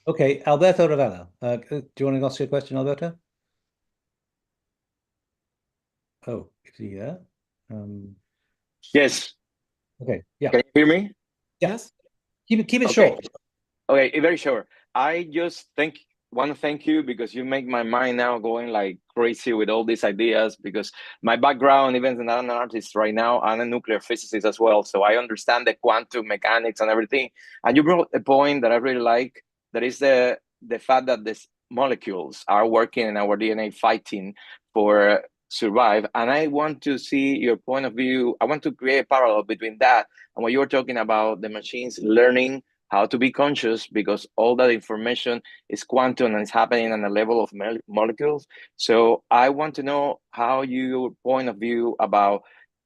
Okay, Alberto Ravella. Do you want to ask your question, Alberto? Oh, is he there? Yes. Okay, yeah. Can you hear me? Yes. Keep it Okay. short. Okay, very short. I just want to thank you because you make my mind now going like crazy with all these ideas, because my background, even as an artist right now, I'm a nuclear physicist as well. So I understand the quantum mechanics and everything. And you brought a point that I really like, that is the fact that these molecules are working in our DNA, fighting for survive. And I want to see your point of view. I want to create a parallel between that and what you were talking about, the machines learning how to be conscious, because all that information is quantum and it's happening on the level of molecules. So I want to know how your point of view about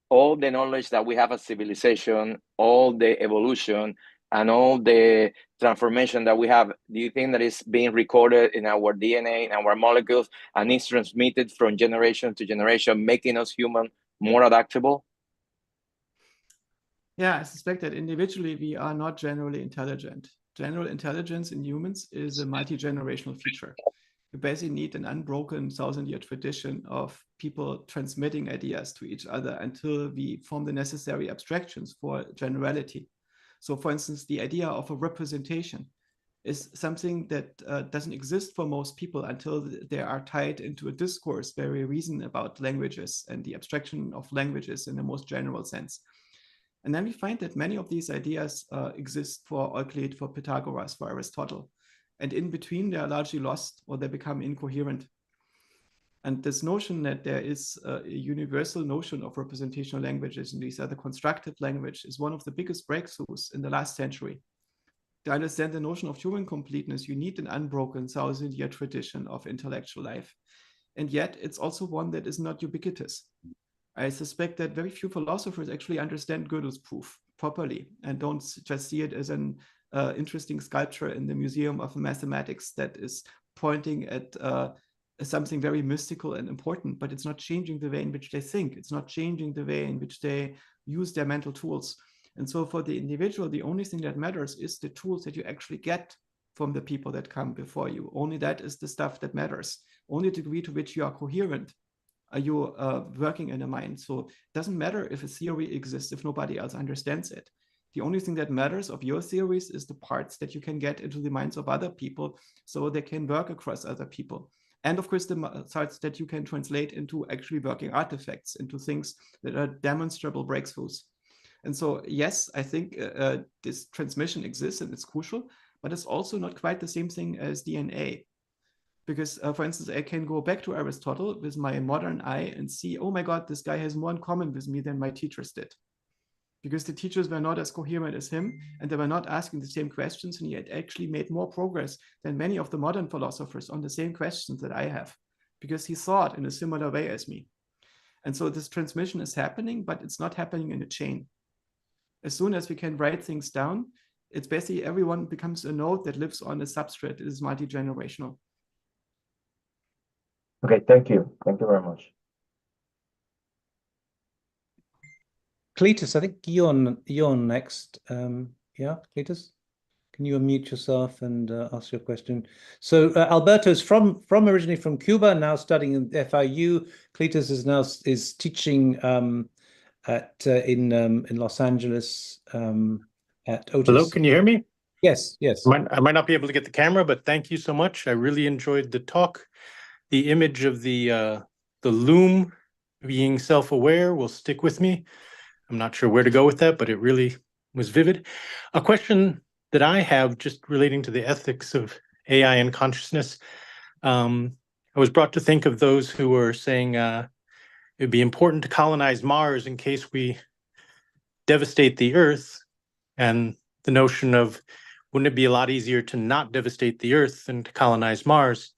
all the knowledge that we have as civilization, all the evolution, and all the transformation that we have. Do you think that is being recorded in our DNA, in our molecules, and is transmitted from generation to generation, making us human more adaptable? Yeah, I suspect that individually we are not generally intelligent. General intelligence in humans is a multi-generational feature. You basically need an unbroken 1,000-year tradition of people transmitting ideas to each other until we form the necessary abstractions for generality. So for instance, the idea of a representation is something that doesn't exist for most people until they are tied into a discourse where we reason about languages and the abstraction of languages in the most general sense. And then we find that many of these ideas exist for Euclid, for Pythagoras, for Aristotle. And in between, they are largely lost or they become incoherent. And this notion that there is a universal notion of representational languages, and these are the constructive language, is one of the biggest breakthroughs in the last century. To understand the notion of human completeness, you need an unbroken 1,000-year tradition of intellectual life. And yet it's also one that is not ubiquitous. I suspect that very few philosophers actually understand Gödel's proof properly and don't just see it as an interesting sculpture in the Museum of Mathematics that is pointing at something very mystical and important, but it's not changing the way in which they think. It's not changing the way in which they use their mental tools. And so for the individual, the only thing that matters is the tools that you actually get from the people that come before you. Only that is the stuff that matters. Only the degree to which you are coherent are you working in a mind. So it doesn't matter if a theory exists if nobody else understands it. The only thing that matters of your theories is the parts that you can get into the minds of other people so they can work across other people. And of course, the parts that you can translate into actually working artifacts, into things that are demonstrable breakthroughs. And so, yes, I think this transmission exists and it's crucial, but it's also not quite the same thing as DNA. Because, for instance, I can go back to Aristotle with my modern eye and see, oh my God, this guy has more in common with me than my teachers did. Because the teachers were not as coherent as him, and they were not asking the same questions, and he had actually made more progress than many of the modern philosophers on the same questions that I have, because he thought in a similar way as me. And so this transmission is happening, but it's not happening in a chain. As soon as we can write things down, it's basically everyone becomes a node that lives on a substrate. It is multi-generational. Okay, thank you. Thank you very much. Cletus, I think you're next. Yeah, Cletus, can you unmute yourself and ask your question? So Alberto's from originally from Cuba, now studying in FIU. Cletus is teaching in Los Angeles at Otis. Hello, can you hear me? Yes, yes. I might not be able to get the camera, but thank you so much. I really enjoyed the talk. The image of the loom being self-aware will stick with me. I'm not sure where to go with that, but it really was vivid. A question that I have just relating to the ethics of AI and consciousness. I was brought to think of those who were saying it'd be important to colonize Mars in case we devastate the Earth, and the notion of wouldn't it be a lot easier to not devastate the Earth than to colonize Mars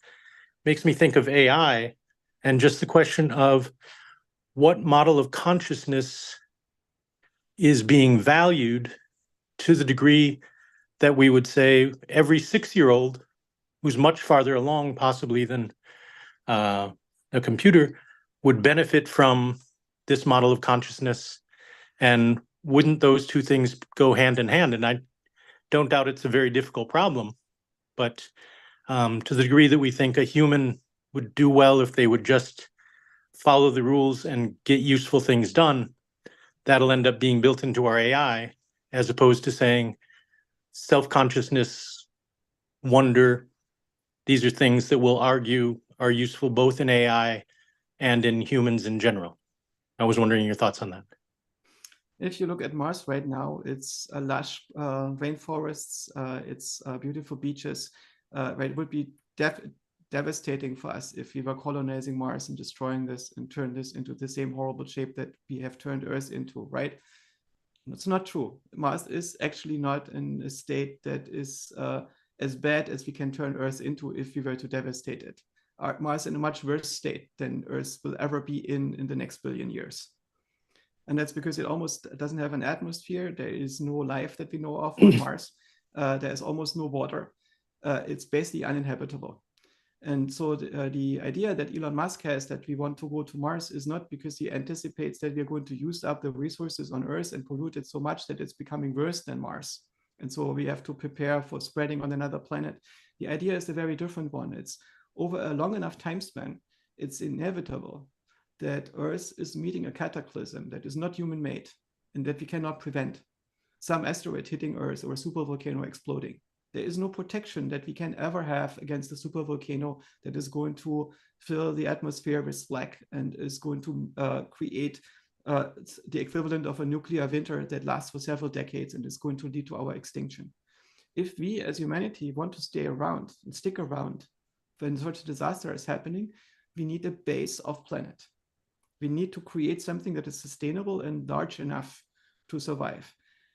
makes me think of AI and just the question of what model of consciousness is being valued to the degree that we would say every 6-year-old who's much farther along possibly than a computer would benefit from this model of consciousness. And wouldn't those two things go hand in hand? And I don't doubt it's a very difficult problem, but to the degree that we think a human would do well if they would just follow the rules and get useful things done, that'll end up being built into our AI, as opposed to saying self-consciousness, wonder, these are things that we'll argue are useful both in AI and in humans in general. I was wondering your thoughts on that. If you look at Mars right now, it's lush rainforests, it's beautiful beaches. Right? It would be devastating for us if we were colonizing Mars and destroying this and turn this into the same horrible shape that we have turned Earth into, right? It's not true. Mars is actually not in a state that is as bad as we can turn Earth into if we were to devastate it. Mars is in a much worse state than Earth will ever be in the next billion years. And that's because it almost doesn't have an atmosphere. There is no life that we know of on Mars. There is almost no water. It's basically uninhabitable. And so the idea that Elon Musk has that we want to go to Mars is not because he anticipates that we're going to use up the resources on Earth and pollute it so much that it's becoming worse than Mars. And so we have to prepare for spreading on another planet. The idea is a very different one. It's over a long enough time span, it's inevitable that Earth is meeting a cataclysm that is not human-made and that we cannot prevent. Some asteroid hitting Earth or a supervolcano exploding. There is no protection that we can ever have against a supervolcano that is going to fill the atmosphere with slag and is going to create the equivalent of a nuclear winter that lasts for several decades and is going to lead to our extinction. If we as humanity want to stay around and stick around when such a disaster is happening, we need a base of planet. We need to create something that is sustainable and large enough to survive.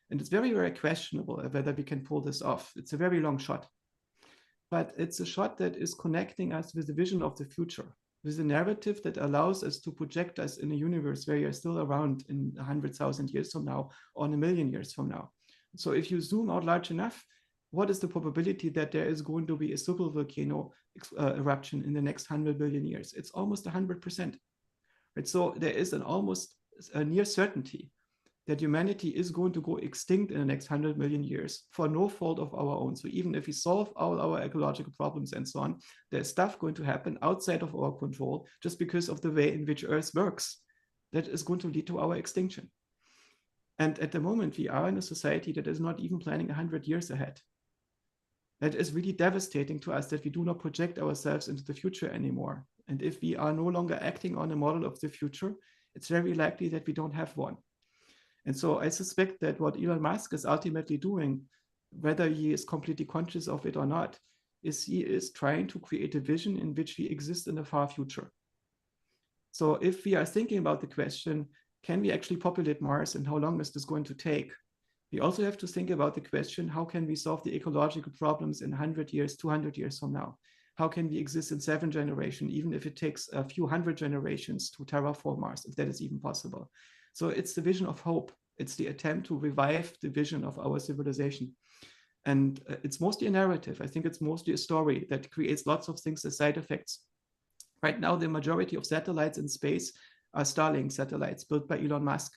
And it's very, very questionable whether we can pull this off. It's a very long shot. But it's a shot that is connecting us with the vision of the future, with a narrative that allows us to project us in a universe where you're still around in 100,000 years from now or in 1,000,000 years from now. So if you zoom out large enough, what is the probability that there is going to be a supervolcano eruption in the next 100 billion years? It's almost 100%. Right? So there is an almost a near certainty that humanity is going to go extinct in the next 100 million years for no fault of our own. So even if we solve all our ecological problems and so on, there's stuff going to happen outside of our control just because of the way in which Earth works that is going to lead to our extinction. And at the moment, we are in a society that is not even planning 100 years ahead. That is really devastating to us that we do not project ourselves into the future anymore. And if we are no longer acting on a model of the future, it's very likely that we don't have one. And so I suspect that what Elon Musk is ultimately doing, whether he is completely conscious of it or not, is he is trying to create a vision in which we exist in the far future. So if we are thinking about the question, can we actually populate Mars and how long is this going to take? We also have to think about the question, how can we solve the ecological problems in 100 years, 200 years from now? How can we exist in 7 generations, even if it takes a few hundred generations to terraform Mars, if that is even possible? So it's the vision of hope. It's the attempt to revive the vision of our civilization. And it's mostly a narrative. I think it's mostly a story that creates lots of things as side effects. Right now, the majority of satellites in space are Starlink satellites built by Elon Musk.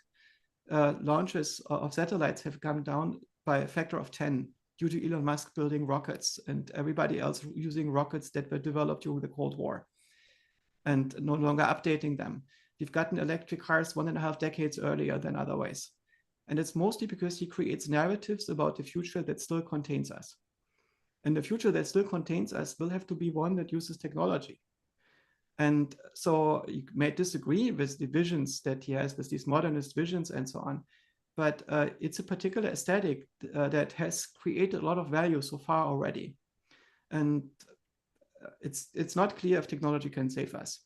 Launches of satellites have come down by a factor of 10 due to Elon Musk building rockets and everybody else using rockets that were developed during the Cold War and no longer updating them. We've gotten electric cars 1.5 decades earlier than otherwise. And it's mostly because he creates narratives about the future that still contains us. And the future that still contains us will have to be one that uses technology. And so you may disagree with the visions that he has, with these modernist visions and so on, but it's a particular aesthetic that has created a lot of value so far already. And it's not clear if technology can save us.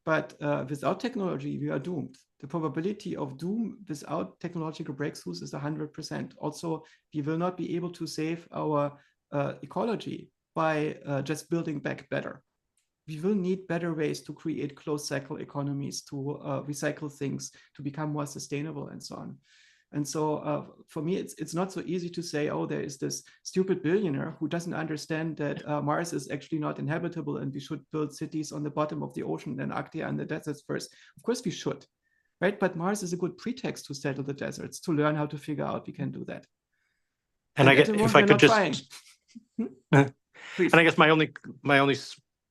But without technology, we are doomed. The probability of doom without technological breakthroughs is 100%. Also, we will not be able to save our ecology by just building back better. We will need better ways to create closed cycle economies, to recycle things, to become more sustainable and so on. And so for me, it's not so easy to say, oh, there is this stupid billionaire who doesn't understand that Mars is actually not inhabitable and we should build cities on the bottom of the ocean, Antarctica and the deserts first. Of course we should, right? But Mars is a good pretext to settle the deserts, to learn how to figure out we can do that. And I guess if I could just, and I guess my only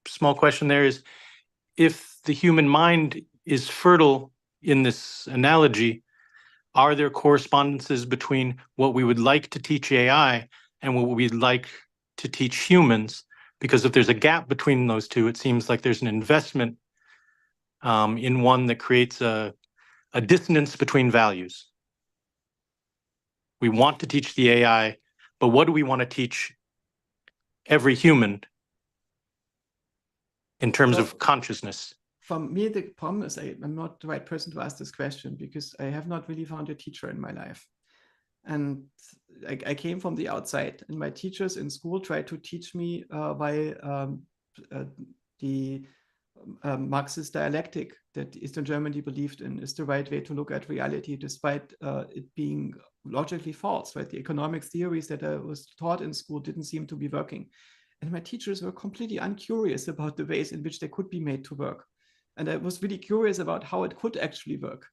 small question there is, if the human mind is fertile in this analogy, are there correspondences between what we would like to teach AI and what we'd like to teach humans? Because if there's a gap between those two, it seems like there's an investment in one that creates a dissonance between values. We want to teach the AI, but what do we want to teach every human in terms of consciousness? For me, the problem is I'm not the right person to ask this question because I have not really found a teacher in my life. And I came from the outside, and my teachers in school tried to teach me why the Marxist dialectic that Eastern Germany believed in is the right way to look at reality, despite it being logically false, right? The economic theories that I was taught in school didn't seem to be working. And my teachers were completely uncurious about the ways in which they could be made to work. And I was really curious about how it could actually work.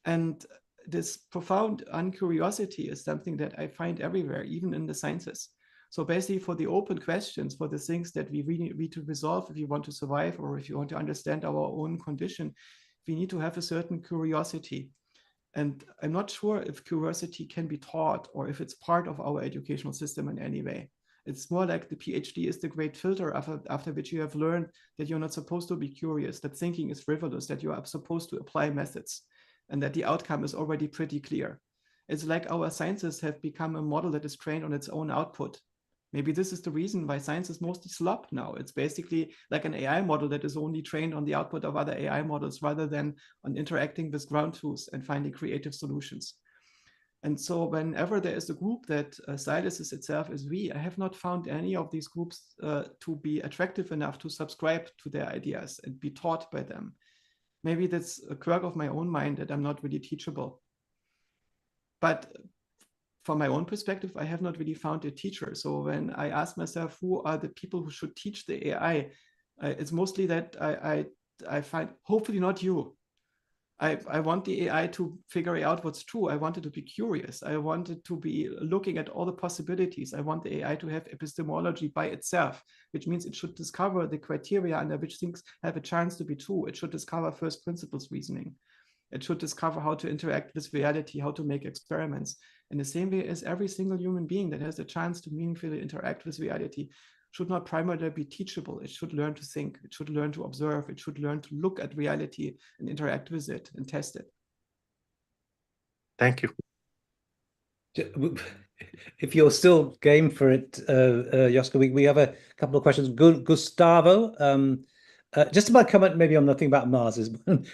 And this profound uncuriosity is something that I find everywhere, even in the sciences. So basically for the open questions, for the things that we really need to resolve if you want to survive or if you want to understand our own condition, we need to have a certain curiosity. And I'm not sure if curiosity can be taught or if it's part of our educational system in any way. It's more like the PhD is the great filter after which you have learned that you're not supposed to be curious, that thinking is frivolous, that you are supposed to apply methods, and that the outcome is already pretty clear. It's like our sciences have become a model that is trained on its own output. Maybe this is the reason why science is mostly slop now. It's basically like an AI model that is only trained on the output of other AI models rather than on interacting with ground truths and finding creative solutions. And so whenever there is a group that stylises itself as we, I have not found any of these groups to be attractive enough to subscribe to their ideas and be taught by them. Maybe that's a quirk of my own mind that I'm not really teachable. But from my own perspective, I have not really found a teacher. So when I ask myself, who are the people who should teach the AI, it's mostly that I find, hopefully not you. I want the AI to figure out what's true. I want it to be curious. I want it to be looking at all the possibilities. I want the AI to have epistemology by itself, which means it should discover the criteria under which things have a chance to be true. It should discover first principles reasoning. It should discover how to interact with reality, how to make experiments. In the same way as every single human being that has a chance to meaningfully interact with reality should not primarily be teachable. It should learn to think. It should learn to observe. It should learn to look at reality and interact with it and test it. Thank you. If you're still game for it, Joscha, we have a couple of questions. Gustavo, just about comment maybe on the thing about Mars is,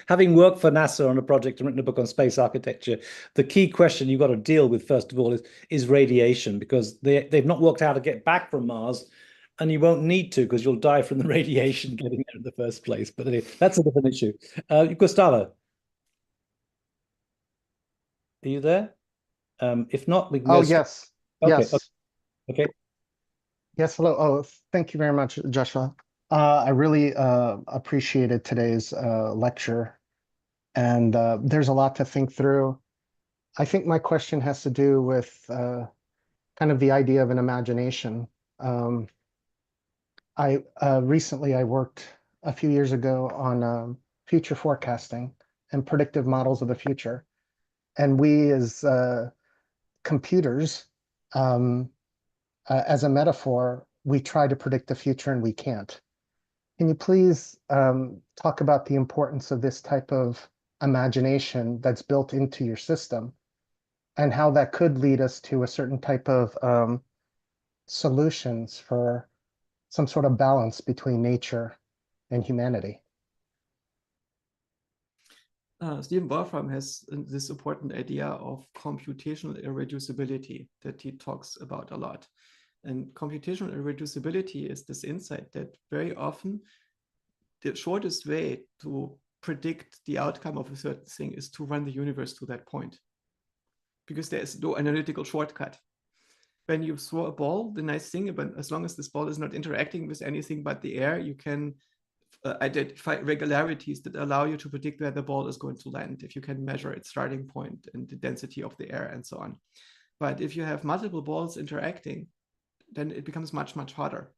having worked for NASA on a project and written a book on space architecture, the key question you've got to deal with, first of all, is radiation, because they've not worked out how to get back from Mars, and you won't need to because you'll die from the radiation getting there in the first place. But anyway, that's a different issue. Gustavo, are you there? If not, we can go. Oh, yes. Okay. Yes. Okay. Yes. Hello. Oh, thank you very much, Joshua. I really appreciated today's lecture, and there's a lot to think through. I think my question has to do with kind of the idea of an imagination. Recently I worked a few years ago on future forecasting and predictive models of the future, and we as computers, as a metaphor, we try to predict the future and we can't. Can you please talk about the importance of this type of imagination that's built into your system and how that could lead us to a certain type of solutions for some sort of balance between nature and humanity? Stephen Wolfram has this important idea of computational irreducibility that he talks about a lot. And computational irreducibility is this insight that very often the shortest way to predict the outcome of a certain thing is to run the universe to that point, because there is no analytical shortcut. When you throw a ball, the nice thing about, as long as this ball is not interacting with anything but the air, you can identify regularities that allow you to predict where the ball is going to land, if you can measure its starting point and the density of the air and so on. But if you have multiple balls interacting, then it becomes much, much harder.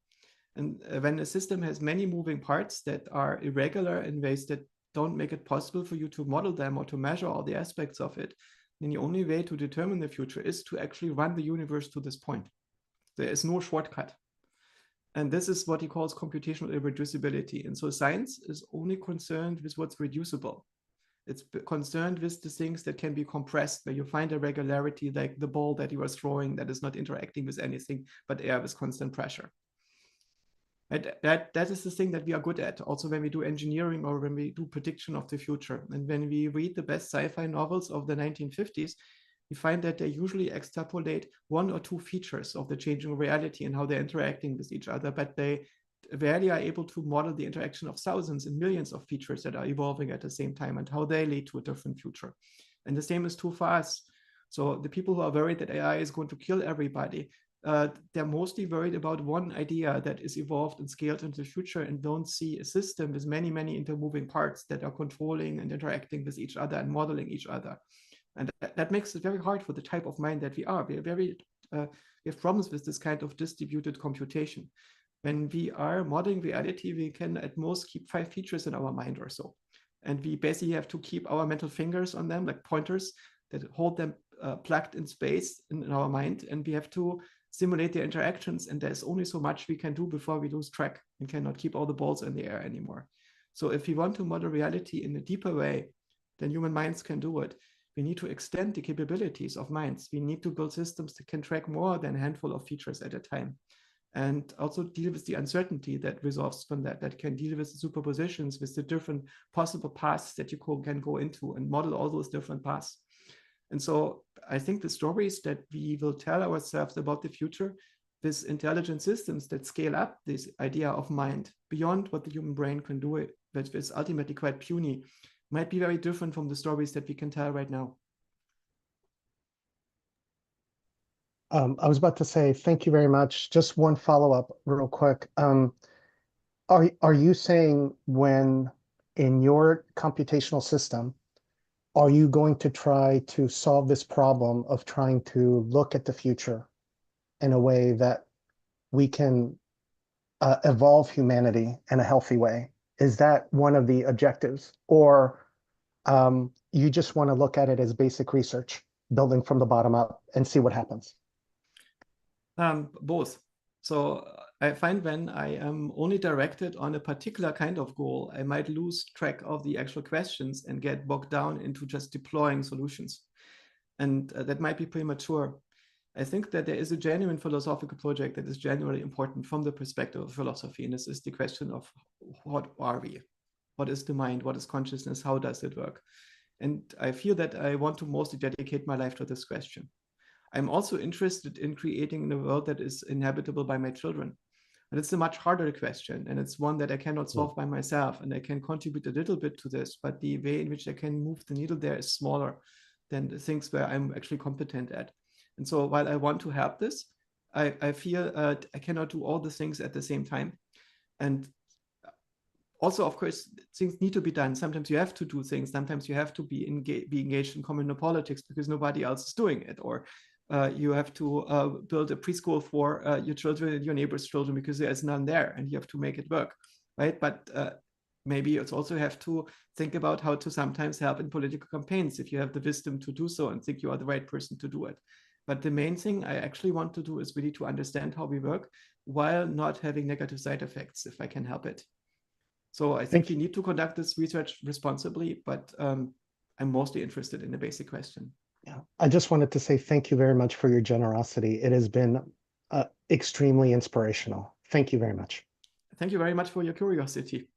And when a system has many moving parts that are irregular in ways that don't make it possible for you to model them or to measure all the aspects of it, then the only way to determine the future is to actually run the universe to this point. There is no shortcut. And this is what he calls computational irreducibility. And so science is only concerned with what's reducible. It's concerned with the things that can be compressed, where you find a regularity like the ball that you are throwing that is not interacting with anything but air with constant pressure. That is the thing that we are good at, also when we do engineering or when we do prediction of the future. And when we read the best sci-fi novels of the 1950s, we find that they usually extrapolate one or two features of the changing reality and how they're interacting with each other, but they rarely are able to model the interaction of thousands and millions of features that are evolving at the same time and how they lead to a different future. And the same is true for us. So the people who are worried that AI is going to kill everybody, they're mostly worried about one idea that is evolved and scaled into the future and don't see a system with many, many intermoving parts that are controlling and interacting with each other and modeling each other. And that makes it very hard for the type of mind that we are. We have problems with this kind of distributed computation. When we are modeling reality, we can at most keep 5 features in our mind or so. And we basically have to keep our mental fingers on them, like pointers that hold them plugged in space in our mind. And we have to simulate their interactions. And there's only so much we can do before we lose track and cannot keep all the balls in the air anymore. So if we want to model reality in a deeper way, then human minds can do it. We need to extend the capabilities of minds. We need to build systems that can track more than a handful of features at a time. and also deal with the uncertainty that resolves from that can deal with the superpositions, with the different possible paths that you can go into and model all those different paths. And so I think the stories that we will tell ourselves about the future with intelligent systems that scale up this idea of mind beyond what the human brain can do, which is ultimately quite puny, might be very different from the stories that we can tell right now. I was about to say, thank you very much. Just one follow-up real quick. Are you saying when in your computational system, are you going to try to solve this problem of trying to look at the future in a way that we can evolve humanity in a healthy way? Is that one of the objectives? Or you just want to look at it as basic research, building from the bottom up and see what happens? Both. So I find when I am only directed on a particular kind of goal, I might lose track of the actual questions and get bogged down into just deploying solutions. And that might be premature. I think that there is a genuine philosophical project that is genuinely important from the perspective of philosophy. And this is the question of what are we? What is the mind? What is consciousness? How does it work? And I feel that I want to mostly dedicate my life to this question. I'm also interested in creating a world that is inhabitable by my children. And it's a much harder question. And it's one that I cannot solve by myself. And I can contribute a little bit to this, but the way in which I can move the needle there is smaller than the things where I'm actually competent at. And so while I want to help this, I feel I cannot do all the things at the same time. And also, of course, things need to be done. Sometimes you have to do things. Sometimes you have to be engaged in communal politics because nobody else is doing it. Or you have to build a preschool for your children and your neighbor's children because there's none there and you have to make it work, right? But maybe you also have to think about how to sometimes help in political campaigns if you have the wisdom to do so and think you are the right person to do it. But the main thing I actually want to do is really to understand how we work while not having negative side effects, if I can help it. So I think we need to conduct this research responsibly, but I'm mostly interested in the basic question. Yeah, I just wanted to say thank you very much for your generosity. It has been extremely inspirational. Thank you very much. Thank you very much for your curiosity.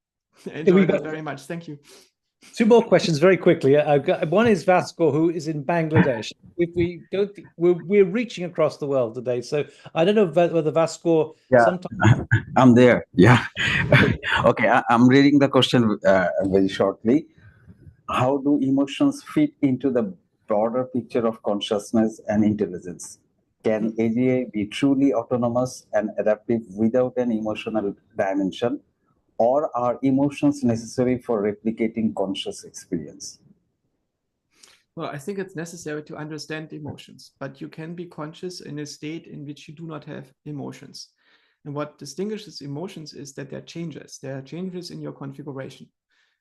I enjoyed that very much. Thank you. Two more questions very quickly. One is Vasco, who is in Bangladesh. If we don't, we're reaching across the world today. So I don't know whether Vasco. Yeah, sometimes... I'm there. Yeah. Okay, I'm reading the question very shortly. How do emotions fit into the broader picture of consciousness and intelligence? Can AGI be truly autonomous and adaptive without an emotional dimension? Or are emotions necessary for replicating conscious experience? Well, I think it's necessary to understand emotions, but you can be conscious in a state in which you do not have emotions. And what distinguishes emotions is that there are changes. There are changes in your configuration.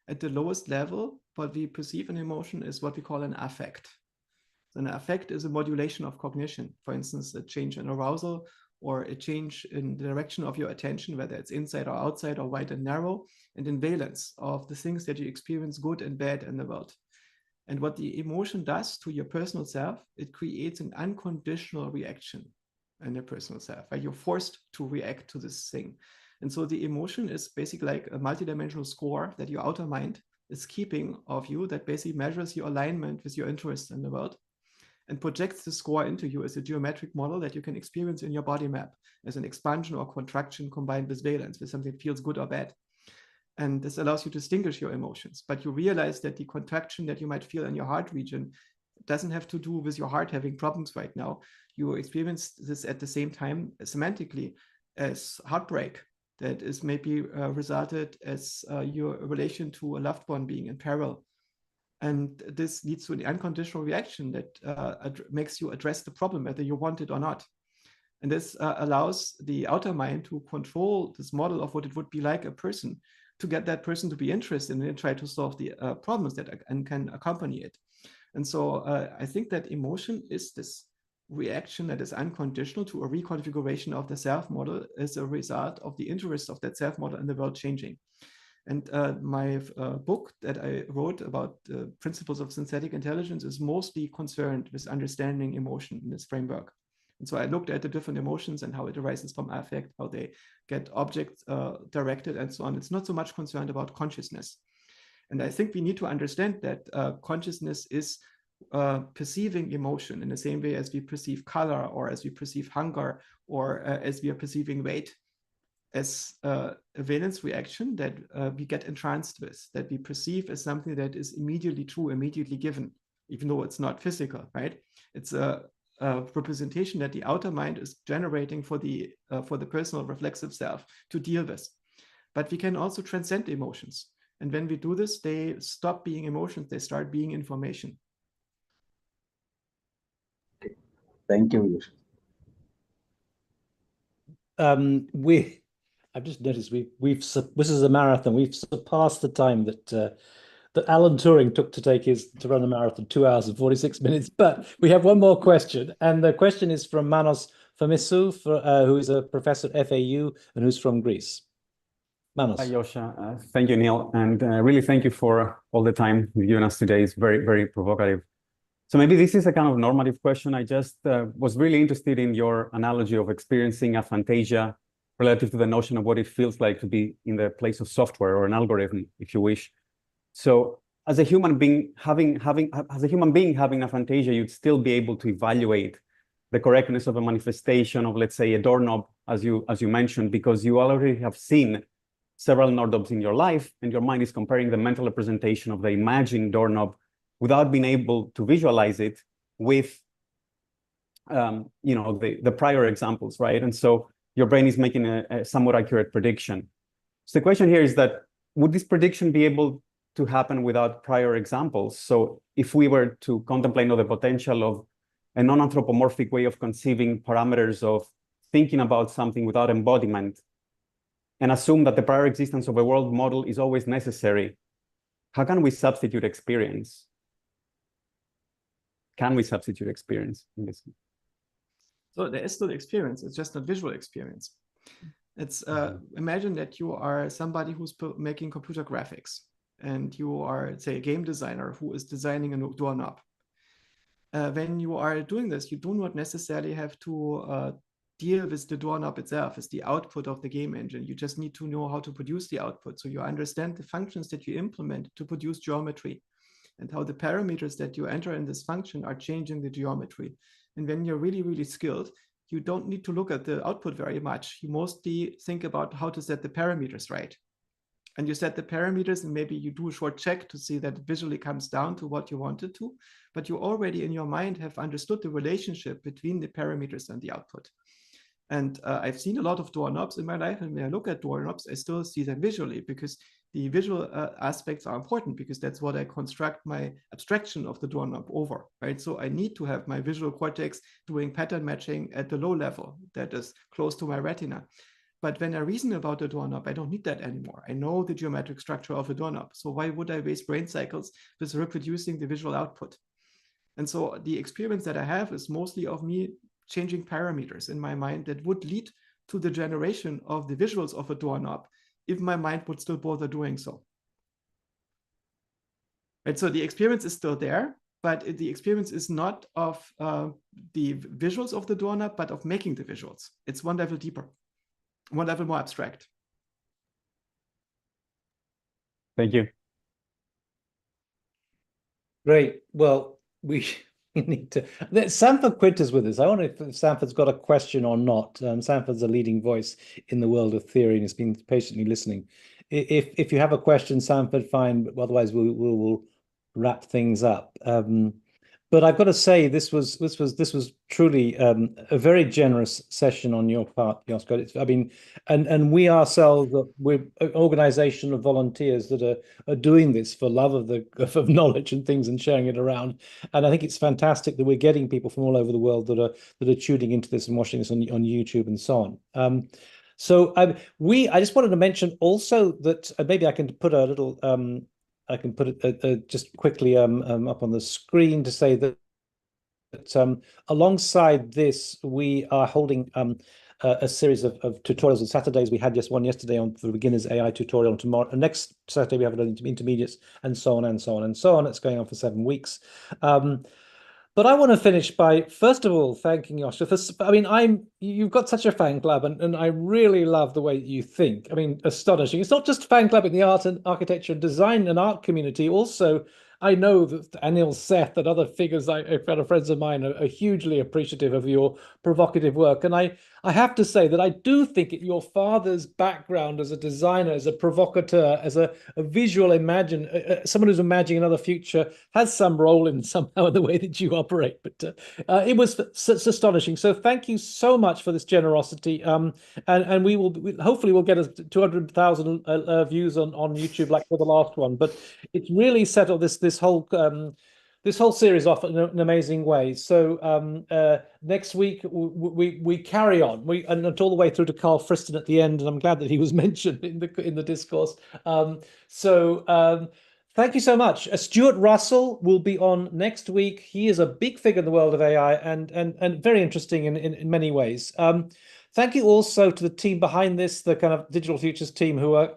At the lowest level, what we perceive an emotion is what we call an affect. So an affect is a modulation of cognition. For instance, a change in arousal or a change in the direction of your attention, whether it's inside or outside or wide and narrow, and in valence of the things that you experience, good and bad, in the world. And what the emotion does to your personal self, it creates an unconditional reaction in your personal self, where you're forced to react to this thing. And so the emotion is basically like a multidimensional score that your outer mind is keeping of you, that basically measures your alignment with your interests in the world and projects the score into you as a geometric model that you can experience in your body map as an expansion or contraction combined with valence, with something that feels good or bad. And this allows you to distinguish your emotions. But you realize that the contraction that you might feel in your heart region doesn't have to do with your heart having problems right now. You experience this at the same time semantically as heartbreak that is maybe resulted as your relation to a loved one being in peril. And this leads to an unconditional reaction that makes you address the problem, whether you want it or not. And this allows the outer mind to control this model of what it would be like a person, to get that person to be interested and try to solve the problems that can accompany it. And so I think that emotion is this reaction that is unconditional to a reconfiguration of the self model as a result of the interest of that self model in the world changing. And my book that I wrote about the principles of synthetic intelligence is mostly concerned with understanding emotion in this framework. And so I looked at the different emotions and how it arises from affect, how they get object directed and so on. It's not so much concerned about consciousness. And I think we need to understand that consciousness is perceiving emotion in the same way as we perceive color, or as we perceive hunger, or as we are perceiving weight, as a valence reaction that we get entranced with, that we perceive as something that is immediately true, immediately given, even though it's not physical, right? It's a representation that the outer mind is generating for the personal reflexive self to deal with. But we can also transcend emotions. And when we do this, they stop being emotions, they start being information. Okay. Thank you. I've just noticed this is a marathon. We've surpassed the time that Alan Turing took to run a marathon, 2 hours and 46 minutes. But we have one more question, and the question is from Manos Famissou, who is a professor at FAU and who's from Greece. Manos. Hi, Joscha. Thank you, Neil, and really thank you for all the time you've given us today. It's very, very provocative. So maybe this is a kind of normative question. I just was really interested in your analogy of experiencing aphantasia relative to the notion of what it feels like to be in the place of software or an algorithm, if you wish. So as a human being having aphantasia, you'd still be able to evaluate the correctness of a manifestation of, let's say, a doorknob, as you mentioned, because you already have seen several doorknobs in your life, and your mind is comparing the mental representation of the imagined doorknob without being able to visualize it with the prior examples, right? And so your brain is making a somewhat accurate prediction. So the question here is that, would this prediction be able to happen without prior examples? So if we were to contemplate the potential of a non-anthropomorphic way of conceiving parameters of thinking about something without embodiment, and assume that the prior existence of a world model is always necessary, how can we substitute experience? Can we substitute experience in this? So there is still experience, it's just not visual experience. It's imagine that you are somebody who's making computer graphics, and you are, say, a game designer who is designing a doorknob. When you are doing this, you do not necessarily have to deal with the doorknob itself as the output of the game engine. You just need to know how to produce the output. So you understand the functions that you implement to produce geometry, and how the parameters that you enter in this function are changing the geometry. And when you're really, really skilled, you don't need to look at the output very much. You mostly think about how to set the parameters right. And you set the parameters, and maybe you do a short check to see that it visually comes down to what you wanted to, but you already in your mind have understood the relationship between the parameters and the output. And I've seen a lot of doorknobs in my life, and when I look at doorknobs, I still see them visually, because the visual aspects are important, because that's what I construct my abstraction of the doorknob over, right? So I need to have my visual cortex doing pattern matching at the low level that is close to my retina. But when I reason about the doorknob, I don't need that anymore. I know the geometric structure of a doorknob. So why would I waste brain cycles with reproducing the visual output? And so the experience that I have is mostly of me changing parameters in my mind that would lead to the generation of the visuals of a doorknob if my mind would still bother doing so. Right, so the experience is still there, but the experience is not of the visuals of the doorknob, but of making the visuals. It's one level deeper, one level more abstract. Thank you. Great. Well, we need to. Sanford Quinter's with us. I wonder if Sanford's got a question or not. Sanford's a leading voice in the world of theory and has been patiently listening. If you have a question, Sanford, fine. But otherwise, we'll wrap things up. But I've got to say, this was truly a very generous session on your part, Joscha. I mean, and we ourselves, we're an organization of volunteers that are doing this for love of knowledge and things and sharing it around. And I think it's fantastic that we're getting people from all over the world that are tuning into this and watching this on YouTube and so on. So I just wanted to mention also that maybe I can put a little. I can put it just quickly up on the screen to say that alongside this, we are holding a series of tutorials on Saturdays. We had just one yesterday on the beginners AI tutorial. Tomorrow, next Saturday, we have an intermediates, and so on and so on and so on. It's going on for 7 weeks. But I want to finish by, first of all, thanking Joscha for, I mean, you've got such a fan club, and I really love the way that you think. I mean, astonishing. It's not just a fan club in the art and architecture and design and art community. Also, I know that Anil Seth and other figures, fellow friends of mine, are hugely appreciative of your provocative work. And I have to say that I do think your father's background as a designer, as a provocateur, as a visual someone who's imagining another future, has some role in somehow in the way that you operate. But it was astonishing. So thank you so much for this generosity. And we will hopefully we'll get us 200,000 views on YouTube like for the last one. But it's really settled this whole series off in an amazing way. So next week we carry on, and all the way through to Carl Friston at the end, and I'm glad that he was mentioned in the discourse. Thank you so much. Stuart Russell will be on next week. He is a big figure in the world of AI and very interesting in many ways. Thank you also to the team behind this, the kind of Digital Futures team, who are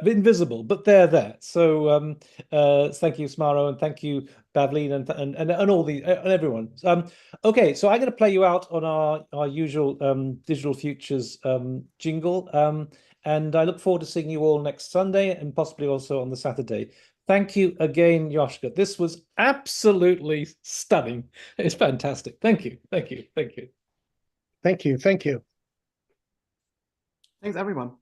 invisible, but they're there. So thank you, Smaro, and thank you, Bavleen, and all the and everyone. Okay, so I'm going to play you out on our usual Digital Futures jingle, and I look forward to seeing you all next Sunday and possibly also on the Saturday. Thank you again, Joscha. This was absolutely stunning. It's fantastic. Thank you. Thank you. Thank you. Thank you. Thank you. Thanks, everyone.